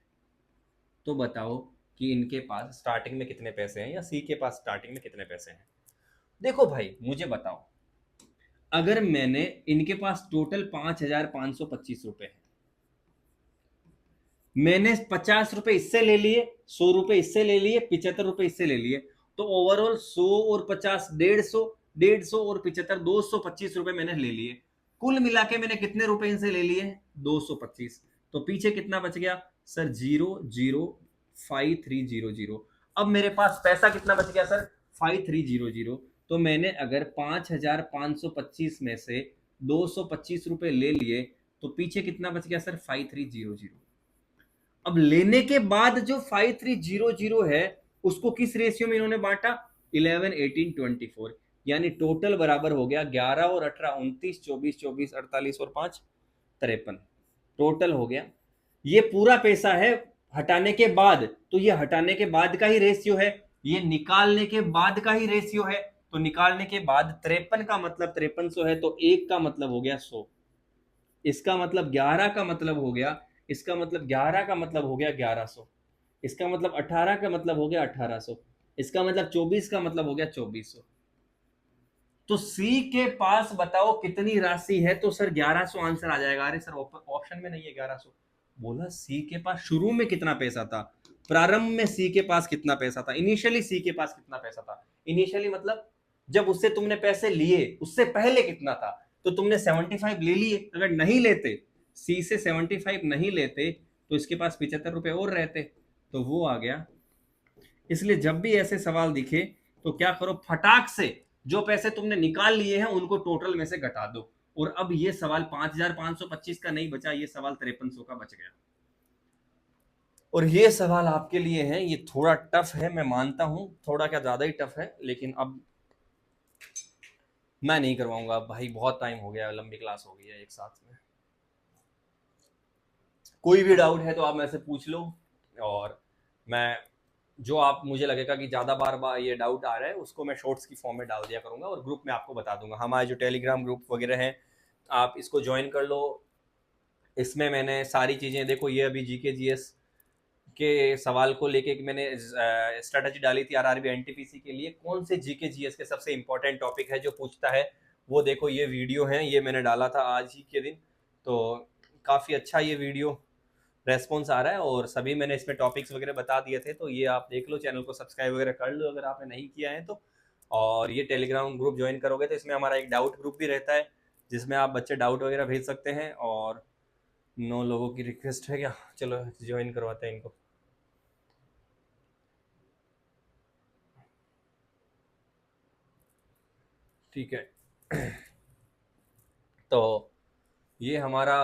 तो बताओ कि इनके पास स्टार्टिंग में कितने पैसे हैं, या सी के पास स्टार्टिंग में कितने पैसे हैं। देखो भाई मुझे बताओ, अगर मैंने इनके पास टोटल 5,525 रुपए है, मैंने 50 रुपए इससे ले लिए, 100 रुपए इससे ले लिए, 75 रुपए इससे ले लिए, तो ओवरऑल 100 और 50, 150, 150 और 75, 225 रुपए मैंने ले लिए। कुल मिला के मैंने कितने रुपए इनसे ले लिए? 225। तो पीछे कितना बच गया सर? 0,05300। अब मेरे पास पैसा कितना बच गया सर? 5300। तो मैंने अगर 5,525 में से 225 रुपए ले लिए, तो पीछे कितना बच गया सर? 5300। अब लेने के बाद जो 5300 है, उसको किस रेशियो में इन्होंने बांटा? 11, 18, 24। यानी टोटल बराबर हो गया 11 और 18, 29, 24, 24, 48 और 5, 53। टोटल हो गया। ये पूरा पैसा है हटाने के बाद, तो ये हटाने के बाद का ही रेशियो है, ये निकालने के बाद का ही रेशियो है। तो निकालने के बाद 53 का मतलब 5300 है, तो एक का मतलब हो गया 100, इसका मतलब 11 का मतलब हो गया, इसका मतलब 11 का मतलब हो गया 1100, इसका मतलब 18 का मतलब हो गया 1800, इसका मतलब 24 का मतलब हो गया 2400। तो सी के पास बताओ कितनी राशि है? तो सर 1100 आंसर आ जाएगा। अरे सर ऑप्शन में नहीं है 1100। बोला सी के पास शुरू में कितना पैसा था, प्रारंभ में सी के पास कितना पैसा था, इनिशियली सी के पास कितना पैसा था। इनिशियली मतलब जब उससे तुमने पैसे लिए उससे पहले कितना था। तो तुमने 75 ले लिए, अगर नहीं लेते, सी से 75 नहीं लेते, तो इसके पास 75 रुपए और रहते, तो वो आ गया। इसलिए जब भी ऐसे सवाल दिखे तो क्या करो, फटाक से जो पैसे तुमने निकाल लिए हैं उनको टोटल में से घटा दो। और अब ये सवाल 5,525 का नहीं बचा, ये सवाल 5300 का बच गया। और ये सवाल आपके लिए है, ये थोड़ा टफ है, मैं मानता हूं, थोड़ा क्या ज्यादा ही टफ है, लेकिन अब मैं नहीं करवाऊंगा भाई, बहुत टाइम हो गया, लंबी क्लास हो गई है एक साथ में। कोई भी डाउट है तो आप मेरे से पूछ लो, और मैं जो आप मुझे लगेगा कि ज़्यादा बार बार ये डाउट आ रहा है उसको मैं शॉर्ट्स की फॉर्म में डाल दिया करूँगा, और ग्रुप में आपको बता दूंगा। हमारे जो टेलीग्राम ग्रुप वगैरह हैं, आप इसको ज्वाइन कर लो। इसमें मैंने सारी चीज़ें, देखो ये अभी जीके जीएस के सवाल को लेके मैंने स्ट्रेटजी डाली थी आरआरबी एनटीपीसी के लिए, कौन से जीके जीएस के सबसे इंपॉर्टेंट टॉपिक है जो पूछता है, वो देखो ये वीडियो है, ये मैंने डाला था आज ही के दिन। तो काफ़ी अच्छा ये वीडियो रेस्पॉन्स आ रहा है, और सभी मैंने इसमें टॉपिक्स वगैरह बता दिए थे, तो ये आप देख लो, चैनल को सब्सक्राइब वगैरह कर लो अगर आपने नहीं किया है तो। और ये टेलीग्राम ग्रुप ज्वाइन करोगे तो इसमें हमारा एक डाउट ग्रुप भी रहता है, जिसमें आप बच्चे डाउट वगैरह भेज सकते हैं। और 9 लोगों की रिक्वेस्ट है क्या, चलो ज्वाइन करवाते हैं इनको। ठीक है। तो ये हमारा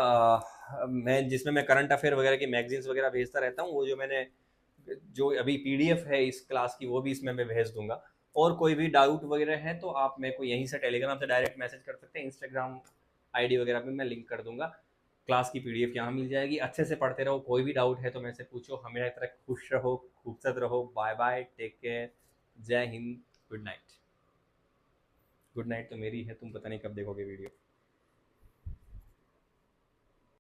मैं जिसमें मैं करंट अफेयर वगैरह की मैगजीन्स वगैरह भेजता रहता हूँ, वो जो मैंने जो अभी पीडीएफ है इस क्लास की वो भी इसमें मैं भेज दूंगा। और कोई भी डाउट वगैरह है तो आप मेरे को यहीं से टेलीग्राम से डायरेक्ट मैसेज कर सकते हैं, इंस्टाग्राम आईडी वगैरह पे मैं लिंक कर दूंगा। क्लास की पीडीएफ यहाँ मिल जाएगी, अच्छे से पढ़ते रहो, कोई भी डाउट है तो मेरे से पूछो। हमेशा तरह खुश रहो, खूबसूरत रहो, बाय बाय, टेक केयर, जय Hind, good night. Good night तो मेरी है, तुम पता नहीं कब देखोगे वीडियो।